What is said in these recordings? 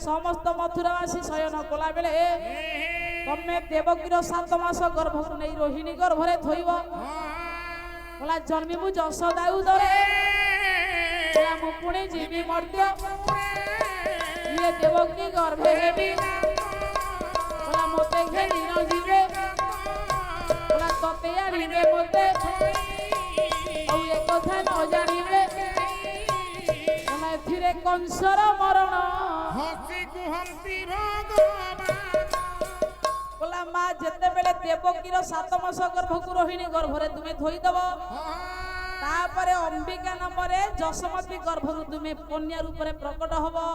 समस्त मथुरावासी शयन कला बेले तमे देवकीर 7 मास गर्भक नहीं रोहिणी गर्भरे थोइब बोला जन्मिबु यशोदा उदरे बोला मु पुणी जीवी मर्त्य ये देवकी गर्भे हेबी बोला मते घेरी न जीवे बोला तते आनिबे मते औ ए कथा न जानिबे बोला एथिरे कंसर मरण हसी कुहंती भगवान बोला माँ जेते बेले देवकीर 7 मास गर्भक रोहिणी गर्भरे तुमे धोई दब तापरे अंबिका नामरे जशमती गर्भरु तुमे कन्या रूप रे प्रकट हबो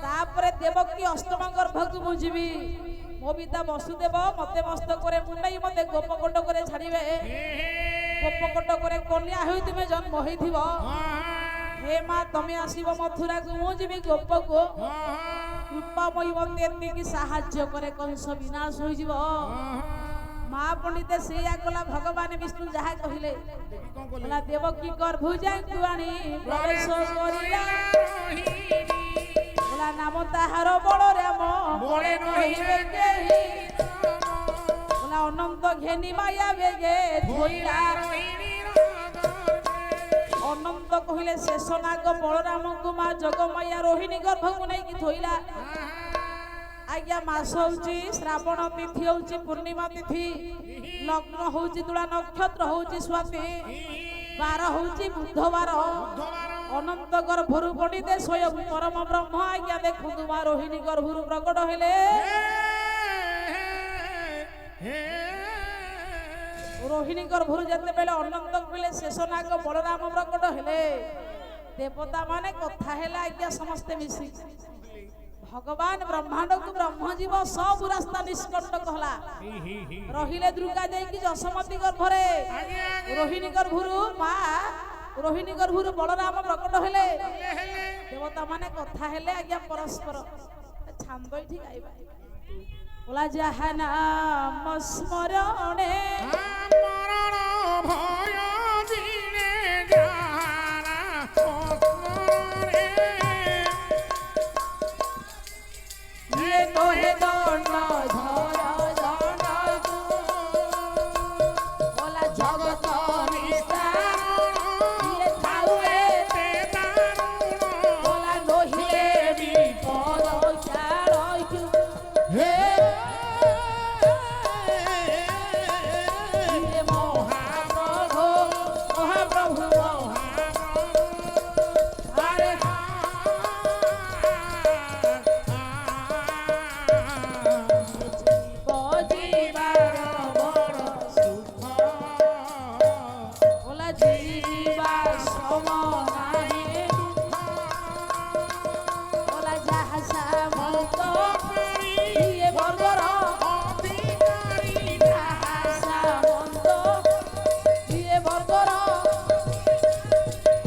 तापरे देवकी अष्टम गर्भक मु जीवी मो पिता वसुदेव मते मस्तक करे मुंडई मते गोपकोट करे छाड़िबे गोपकोट करे कन्या होई तुमे जन्म होइथिबो हे माँ तमे आसीबो मथुरा को मु जीवी गोपको कृपामयी मते एतिकी साहाय्य करे कंस विनाश होई जीवो माँ पंडित सेया कला भगवान विष्णु जहा कहिले बोला देवकी गर्भ जाय कुआणी प्रवेश करिला बोला नाम ताहार बलराम बळे नहिबे केहि बोला अनंत घेनी माया बेगे धोइला अनंत कहिले शेषनाग बलराम को माँ जगमाया रोहिणी गर्भ को नै कि थोइला आज्ञा मास होउची श्रावण तिथि होउची पूर्णिमा तिथि लग्न होउची तुला नक्षत्र होउची स्वाति बार होउची बुधवार अनंत गर्भरु पंडिते स्वयं परम ब्रह्म आज्ञा देखु तुमा रोहिणी गर्भरु प्रकट हेले रोहिणी गर्भरु जते बेले अनंत बेले शेषनाग बलराम प्रकट हेले देवता माने कथा हेला आज्ञा समस्त मिसी भगवान ब्रह्मांड को ब्रह्म जीव सब रास्ता निष्कंट कहला रहिले दुर्गा जाई कि जशमती गर्भरे रोहिणी गर्भरु माँ रोहिणी गर्भरु बलराम प्रकट हेले देवता माने कथा हेले आज्ञा परस्पर छांद एठी गाइबा बोला जहा नाम स्मरणे मरण भय दिने जाना स्मरणे ये तोहे दंड धर दंड बोला जगत निस्तार ये थाउए ते दारुण बोला लोहिले विपद चारयु हे ये महाप्रभु महाप्रभु अरे बजीबार बड़ सुख बोला जीवा सम नाही बोला जहा सामंत ये बर्बर अधिकारी जहा सामंत ये बर्बर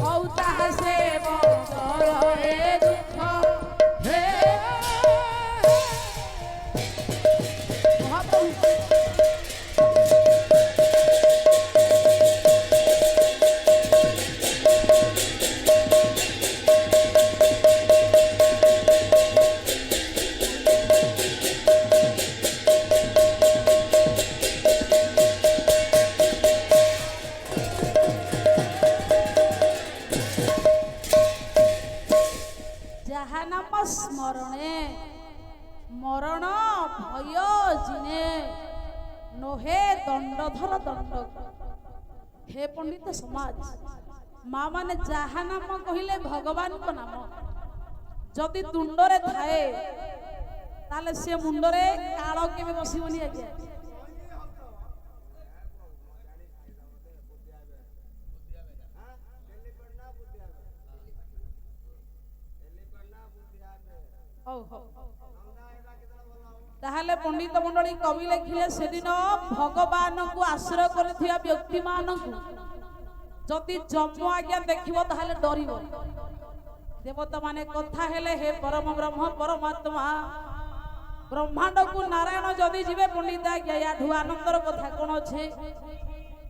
औ ताहा से बर्बर ए दुख हे महाप्रभु जहा नाम स्मरणे मरण भय जिने नोहे दंडधर दंड हे पंडित समाज माँ माने जहा नाम कहिले भगवान को नाम जदि तुंडरे थाए ताले से मुंडरे काल केबे बसिबनी आज्ञा ताहले पंडित मंडली कवि लिखिले सेदिन भगवान को आश्रय करथिया व्यक्ति मानकु जदि जम आज्ञा देखिबो ताहले डरिबो देवता माने कथा हेले हे परम ब्रह्म परमात्मा ब्रह्मांड को नारायण जदि जीवे पंडित आज्ञा याठू आनंदर कथा कोन छे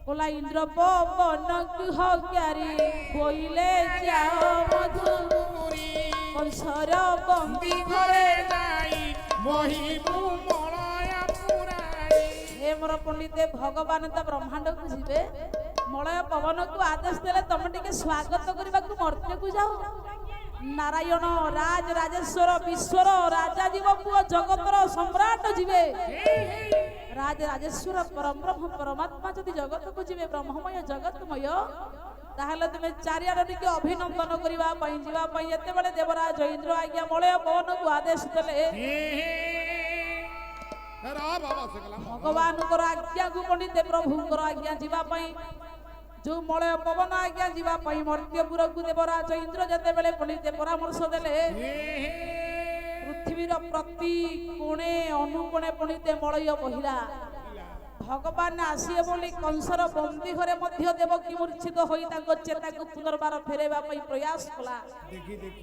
बोला इंद्र पवन कुह क्यारी बोइले जाओ मधुरी କଂସର ବନ୍ଦୀ ଘରେ ଯାଇ ମହିମୁ ମଳୟ ପୁରାଣୀ। ହେ ମୋର ପଣ୍ଡିତେ ଭଗବାନ ତ ବ୍ରହ୍ମାଣ୍ଡକୁ ଯିବେ ମଳୟ ପବନକୁ ଆଦେଶ ଦେଲେ ତମେ ଟିକେ ସ୍ୱାଗତ କରିବାକୁ ମର୍ତ୍ତ୍ୟକୁ ଯାଅ। ନାରାୟଣ ରାଜ ରାଜେଶ୍ୱର ବିଶ୍ୱର ରାଜା ଯିବ ପୁଅ ଜଗତର ସମ୍ରାଟ ଯିବେ। ରାଜ ରାଜେଶ୍ୱର ପରବ୍ରହ୍ମ ପରମାତ୍ମା ଯଦି ଜଗତକୁ ଯିବେ ବ୍ରହ୍ମମୟ ଜଗତମୟ ତାହେଲେ ତୁମେ ଚାରିଆଡେ ଟିକେ ଅଭିନନ୍ଦନ କରିବା ପାଇଁ ଯିବା ପାଇଁ ଯେତେବେଳେ ଦେବରାଜ ଇନ୍ଦ୍ର ଆଜ୍ଞା ମଳୟ ପବନକୁ ଆଦେଶ ଦେଲେ ଭଗବାନଙ୍କର ଆଜ୍ଞାକୁ ପଣ୍ଡିତେ ପ୍ରଭୁଙ୍କର ଆଜ୍ଞା ଯିବା ପାଇଁ ଯୋଉ ମଳୟ ପବନ ଆଜ୍ଞା ଯିବା ପାଇଁ ମର୍ତ୍ତ୍ୟପୁରକୁ ଦେବରାଜ ଇନ୍ଦ୍ର ଯେତେବେଳେ ପଣ୍ଡିତେ ପରାମର୍ଶ ଦେଲେ ପୃଥିବୀର ପ୍ରତି କୋଣେ ଅନୁକୋଣେ ପଣ୍ଡିତେ ମଳୟ ବହିଲା। ଭଗବାନ ଆସିବେ ବୋଲି କଂସର ବନ୍ଦୀ ଘରେ ମଧ୍ୟ ଦେବକୀ ମୂର୍ଚ୍ଛିତ ହୋଇ ତାଙ୍କ ଚେତାକୁ ପୁନର୍ବାର ଫେରାଇବା ପାଇଁ ପ୍ରୟାସ କଲା।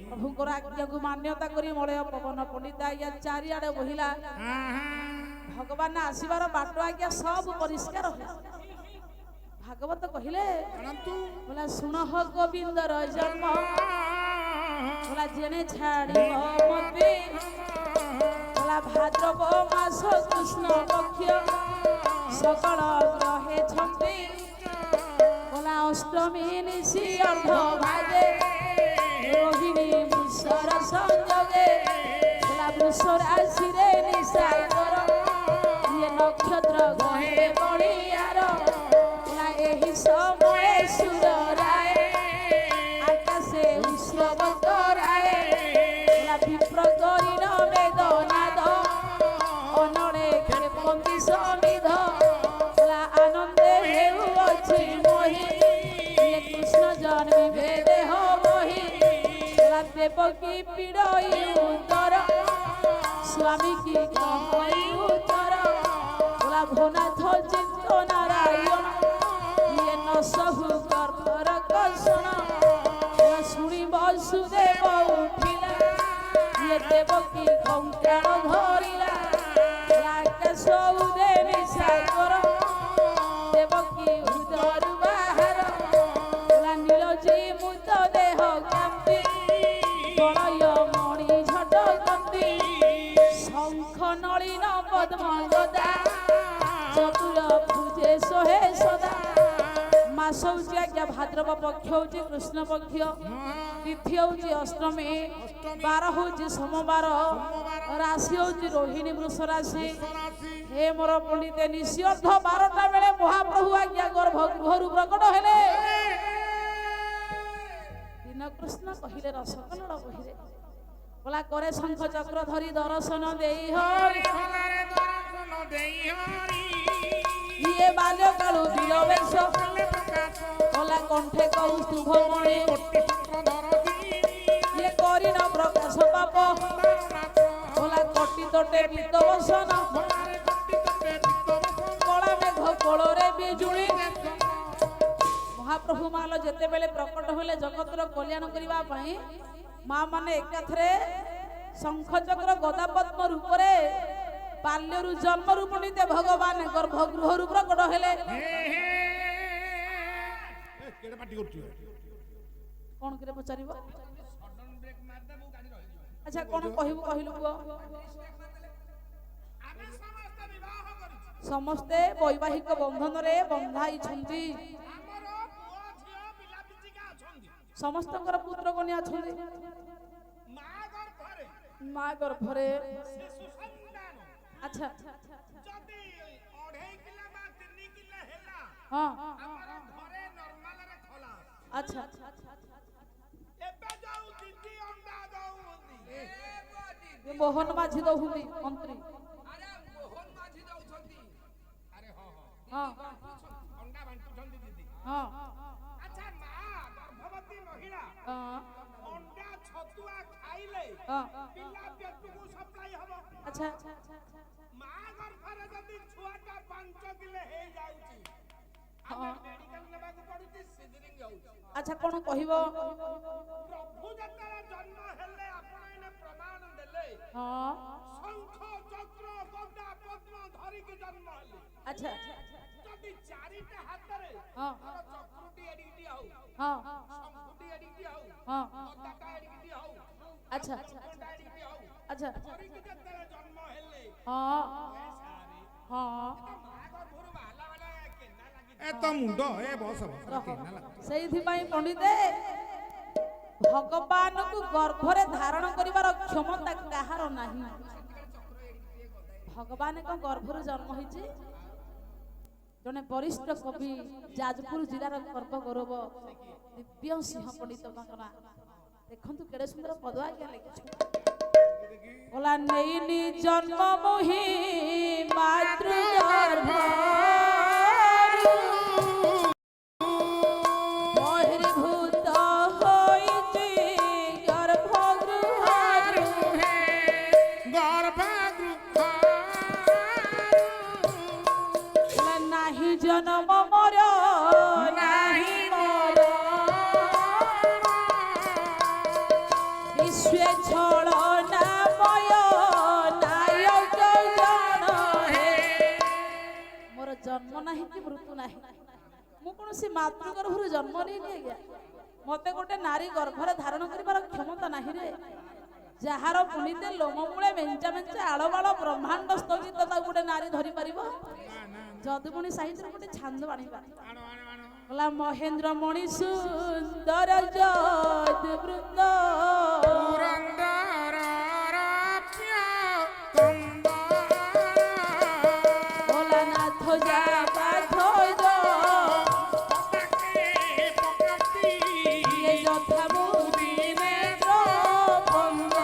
ପ୍ରଭୁଙ୍କର ଆଜ୍ଞାକୁ ମାନ୍ୟତା କରି ମଳୟ ପବନ ପଣ୍ଡିତ ଆଜ୍ଞା ଚାରିଆଡେ ବହିଲା। ଭଗବାନ ଆସିବାର ବାଟ ଆଜ୍ଞା ସବୁ ପରିଷ୍କାର ହେଲା। ଭାଗବତ କହିଲେ ବୋଲା ଶୁଣ ହୋ ଗୋବିନ୍ଦର ଜନ୍ମ ବୋଲା ଜେନେ ଛାଡ଼ିବ ମତେ ବୋଲା ଭାଦ୍ରବ ମାସ କୃଷ୍ଣ ପକ୍ଷ ସକଳ ଗ୍ରহে ଛନ୍ତି ବୋଲା ଅଷ୍ଟମୀ ନିଶି ଅର୍ଧ ଭାଜେ ରୋହିଣୀ ବୃଷର ସଂଯୋগে ବୋଲା ବୃଷ ରାଶିରେ ନିଶାଇ କର ଇଏ ନକ୍ଷତ୍ର ଗ୍ରহে ବଳିଆର ବୋଲା ଏହି ସମয়ে ସୁର ରାୟ ଆକାଶେ ଉତ୍ସବ କରାଏ ବୋଲା ବିପ୍ର କରିନ ବେଦନାଦ ଅନଳେ କ୍ଷେପନ୍ତି ସମିଧ ବୋଲା ଆନନ୍ଦେ ହେଉଅଛି ମୋହି ଇଏ କୃଷ୍ଣ ଜନ୍ମିବେ ଦେହ ମୋହି ବୋଲା ଦେବକୀ ପୀଡ଼ଇ ଉତ୍ତର ସ୍ୱାମୀ କି କହଇ ଉତ୍ତର ବୋଲା ଭୋନାଥ ଚିତ୍ତ ନାରାୟଣ ଇଏ ନ ସହୁ ଗର୍ଭର କଷଣ ବୋଲା ଶୁଣି ବସୁଦେବ ଉଠିଲା ଇଏ ଦେବକୀ କଙ୍କାଳ ଧରିଲା ବୋଲା ଆକାଶ ଉଦେ ମିଶାଇ କର ଦେବକୀ ଉଦରୁ ବାହାର ବୋଲା ନୀଳଜୀ ମୁତ ଦେହ କାନ୍ତି ବଳୟ ମଣି ଝଟକନ୍ତି ଶଙ୍ଖ ନଳିନ ପଦ୍ମ ଗଦା ଚତୁର ପୂଜେ ସୋହେ ସଦା। ମାସ ହଉଛି ଆଜ୍ଞା ଭାଦ୍ରବ ପକ୍ଷ ହଉଛି କୃଷ୍ଣ ପକ୍ଷ ତିଥି ହଉଛି ଅଷ୍ଟମୀ ବାର ହଉଛି ସୋମବାର ରାଶି ହଉଛି ରୋହିଣୀ ବୃଷ ରାଶି। ହେ ମୋର ପଣ୍ଡିତେ ନିଶିଅର୍ଦ୍ଧ 12ଟା ବେଳେ ମହାପ୍ରଭୁ ଆଜ୍ଞା ଗର୍ଭଗୃହରୁ ପ୍ରକଟ ହେଲେ। ଦୀନକୃଷ୍ଣ କହିଲେ ରସକଲଳ ବହିରେ ବୋଲା କରେ ଶଙ୍ଖ ଚକ୍ର ଧରି ଦର୍ଶନ ଦେଇ ହରି ଇଏ ବାଲ୍ୟକାଳୁ ବୀର ବେଶ ବୋଲା କଣ୍ଠେ କୌସ୍ତୁଭ ମଣି ଇଏ କରିନ ପ୍ରକାଶ ପାପ ବୋଲା କଟି ତୋଟେ ବିତ ବସନ କଳା ମେଘ କୋଳରେ ବିଜୁଳି। ମହାପ୍ରଭୁ ମାଲ ଯେତେବେଳେ ପ୍ରକଟ ହେଲେ ଜଗତର କଲ୍ୟାଣ କରିବା ପାଇଁ ମା ମାନେ ଏକାଥରେ ଶଙ୍ଖଚକ୍ର ଗଦାପଦ୍ମ ରୂପରେ ବାଲ୍ୟରୁ ଜନ୍ମରୁ ପଣ୍ଡିତେ ଭଗବାନ ଗର୍ଭଗୃହରୁ ପ୍ରକଟ ହେଲେ। କଣ କିରେ ପଚାରିବ? ଆଚ୍ଛା କଣ କହିବୁ କହିଲୁ ପୁଅ? ସମସ୍ତେ ବୈବାହିକ ବନ୍ଧନରେ ବନ୍ଧାଇଛନ୍ତି। ସମସ୍ତଙ୍କର ପୁତ୍ର କନ୍ୟା ଅଛନ୍ତି। ମା ଗର୍ଭରେ ଆଚ୍ଛା ହଁ ଆଚ୍ଛା ମୋହନ ମାଝୀ ଦଉଛନ୍ତି ମନ୍ତ୍ରୀ। ହଁ ହଁ ଆଚ୍ଛା ଆଚ୍ଛା କଣ କହିବ? ଆଚ୍ଛା ଯଦି ଚାରିଟା ହାତରେ ହଁ ଚକ୍ରଟି ଏଡ଼ିକି ହଉ ହଁ ଶଙ୍ଖଟି ଏଡ଼ିକି ହଉ ହଁ ଗଦାଟା ଏଡ଼ିକି ହଉ ଆଚ୍ଛା ଡାଡିକି ହଉ ଆଚ୍ଛା କରିକି ଯେତେବେଳେ ଜନ୍ମ ହେଲେ ହଁ ସାରେ ହଁ ମା ଗର୍ଭରୁ ବାହାରିଲା ବେଳେ କେନା ଲାଗି ଏ ତ ମୁଣ୍ଡ ଏ ବସ ବସ କେନା ଲାଗୁଛି ସେଇଥିପାଇଁ ପଣ୍ଡିତେ ଭଗବାନଙ୍କୁ ଗର୍ଭରେ ଧାରଣ କରିବାର କ୍ଷମତା କାହାର ନାହିଁ। ଭଗବାନଙ୍କ ଗର୍ଭରୁ ଜନ୍ମ ହେଇଛି ଜଣେ ବରିଷ୍ଠ କବି ଯାଜପୁର ଜିଲ୍ଲାର ଗର୍ବ ଗୌରବ ଦିବ୍ୟ ସିଂହ ପଣ୍ଡିତଙ୍କ ନାଁ। ଦେଖନ୍ତୁ କେଡେ ସୁନ୍ଦର ପଦ ଆଜ୍ଞା ଲେଖିଛନ୍ତି। ବୋଲା ନେଇନି ଜନ୍ମ ମୋହି ମାତୃ ଗର୍ଭ ବହିର୍ଭୂତ ହୋଇଛି ଗର୍ଭଗୃହରୁ ବୋଲା ନାହିଁ ଜନ୍ମ ମୋର ନାହିଁ ମୋର ବିଶ୍ୱେ ଛଳନାମୟ ନାୟକ ଜଣ ହେ ମୋର ଜନ୍ମ ନାହିଁ କି ମୃତ୍ୟୁ ନାହିଁ। ମୁଁ କୌଣସି ମାତୃ ଗର୍ଭରୁ ଜନ୍ମ ନେଇନି ଆଜ୍ଞା। ମତେ ଗୋଟେ ନାରୀ ଗର୍ଭରେ ଧାରଣ କରିବାର କ୍ଷମତା ନାହିଁ ରେ। ଯାହାର ପୁଣିତେ ଲୋମ ମୂଳେ ମେଞ୍ଚା ମେଞ୍ଚା ଆଳବାଳ ବ୍ରହ୍ମାଣ୍ଡ ସ୍ଥଗିତ ତାକୁ ଗୋଟେ ନାରୀ ଧରି ପାରିବ? ଯଦୁମଣି ସାହିତ୍ୟରେ ଗୋଟେ ଛାନ୍ଦ ଆଣିବା ଗଲା ମହେନ୍ଦ୍ର ମଣି ସୁନ୍ଦର ଯଦୁବୃନ୍ଦ ଭୋଲାନାଥ ଯାବା ଥୋଇଦ ଇଏ ଯଥା ବୁଦ୍ଧି ନେତ୍ର ବନ୍ଦ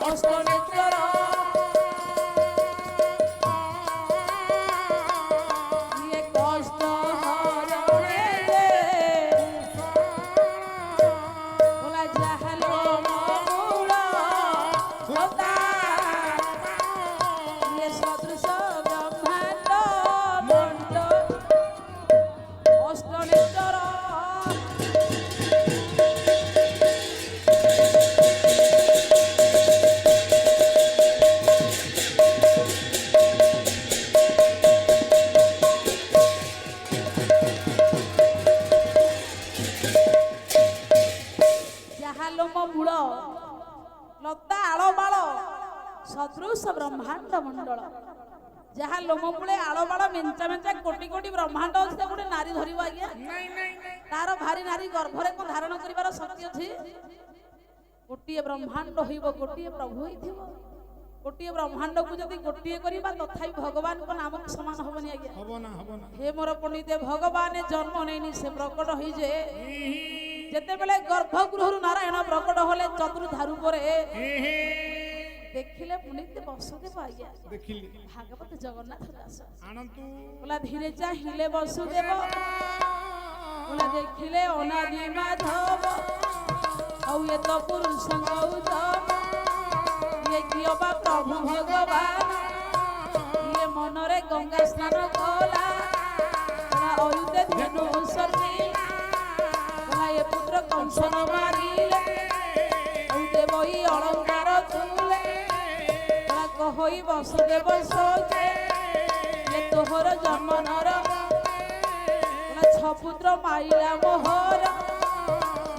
ଅଷ୍ଟ ନେତ୍ରର ଇଏ କଷ୍ଟ ହରଣେ ଭୋଲା ଯାହାଲୋ ମୂଳ ହୋତା ଇଏ ସଦୃଶ ବ୍ରହ୍ମାଣ୍ଡ ମଣ୍ଡ ଅଷ୍ଟ ନେତ୍ରର ଯାହା ଲୋମ ମୂଳ ଲତା ଆଳବାଳ ସଦୃଶ ବ୍ରହ୍ମାଣ୍ଡ ମଣ୍ଡଳ ଯାହା ଲୋମ ମୂଳେ ଆଳବାଳ ମେଞ୍ଚା ମେଞ୍ଚା କୋଟି କୋଟି ବ୍ରହ୍ମାଣ୍ଡ ଅଛି ତାକୁ ଗୋଟେ ନାରୀ ଧରିବ ଆଜ୍ଞା? ତାର ଭାରି ନାରୀ ଗର୍ଭରେ କଣ ଧାରଣ କରିବାର ଶକ୍ତି ଅଛି? ଗୋଟିଏ ବ୍ରହ୍ମାଣ୍ଡ ହୋଇବ ଗୋଟିଏ ପ୍ରଭୁ ହେଇଥିବ। ଗୋଟିଏ ବ୍ରହ୍ମାଣ୍ଡକୁ ଯଦି ଗୋଟିଏ କରିବା ତଥାପି ଭଗବାନଙ୍କ ନାମକୁ ସମାନ ହବନି ଆଜ୍ଞା। ହବ ନା ହେ ମୋର ପଣ୍ଡିତେ ଭଗବାନ ଜନ୍ମ ନେଇନି ସେ ପ୍ରକଟ ହେଇଯେ ଯେତେବେଳେ ଗର୍ଭଗୃହରୁ ନାରାୟଣ ପ୍ରକଟ ହଲେ ଚତୁର୍ଧାରୁ ପରେ ଦେଖିଲେ ପୁଣିତେ ବସୁଦେବ ଆଜ୍ଞା ଦେଖିଲି ଭାଗବତ ଜଗନ୍ନାଥ ଦାସ ଆଣନ୍ତୁ ବୋଲା ଧୀରେ ଚାହିଁଲେ ବସୁଦେବ ବୋଲା ଦେଖିଲେ ଅନାଦି ମାଧବ ଆଉ ଏ ତ ପୁରୁଷ ଗୌତମ ଇଏ କିଏ ବା ପ୍ରଭୁ ଭଗବାନ ଇଏ ମନରେ ଗଙ୍ଗା ସ୍ନାନ କଲା ଅୟୁତେ ଧେନୁ ସର୍ବିଲା ବୋଲା ଏ ପୁତ୍ର କଂସନ ମାରିଲେ ଆଉ ଦେବ ଇ ଅଳଙ୍କାର ତୁଲେ ବୋଲା କହଇ ବସୁଦେବ ସୋଚେ ଏ ତୋହର ଜନ୍ମ ନର ବୋଲା ଛପୁତ୍ର ମାଇଲା ମୋହର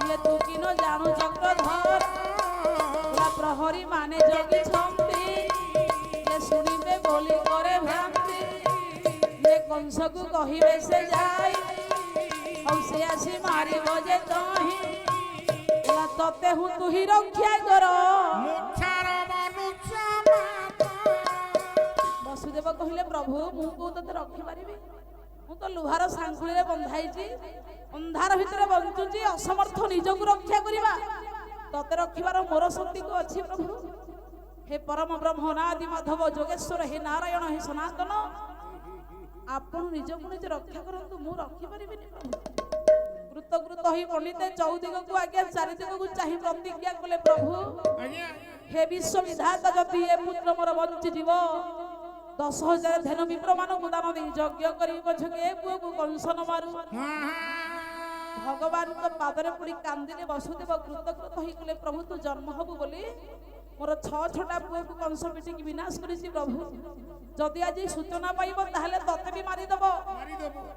ଇଏ ତୁ କିନ ଜାଣୁ ଚକ୍ରଧର ବୋଲା ପ୍ରହରୀ ମାନେ ଜଗିଛନ୍ତି ଇଏ ଶୁଣିବେ ବୋଲି କରେ ଭ୍ରାନ୍ତି ଇଏ କଂସକୁ କହିବେ ସେ ଯାଇ ଆଉ ସେ ଆସି ମାରିବ ଯେ ତହିଁ ବୋଲା ତତେ ହୁଁ ତୁ ହି ରକ୍ଷା କର। ବସୁଦେବ କହିଲେ ପ୍ରଭୁ ମୁଁ କୋଉ ତତେ ରଖିପାରିବି? ମୁଁ ତ ଲୁହାର ସାଙ୍ଗୁଳିରେ ବନ୍ଧା ହେଇଛି ଅନ୍ଧାର ଭିତରେ ବଞ୍ଚୁଛି ଅସମର୍ଥ ନିଜକୁ ରକ୍ଷା କରିବା। ତତେ ରଖିବାର ମୋର ଶକ୍ତି ତ ଅଛି ପ୍ରଭୁ। हे परम ब्रह्म नादि माधव जोगेश्वर हे नारायण हे सनातन आपण निजକୁ निज रक्षा करंतु मु रखि परिबिनी प्रभु। कृतकृत ही पंडिते चौदिग को आज्ञा चारिदिग को चाहि प्रतिज्ञा कले प्रभु हे विश्व विधाता जति ए पुत्र मोर बंची जीव 10,000 धेनु विप्र मानकु दान दे यज्ञ करी पछके पुओ को कंसन मारू भगवान को पादरे पुड़ी कांदिले वसुदेव कृतकृत ही कले प्रभु तू जन्म हबु बोली मोर 6 पुओ को कंस पिटिकी विनाश करिछि प्रभु। जदि आज सूचना पाइब ताहले तते भी मारी दबो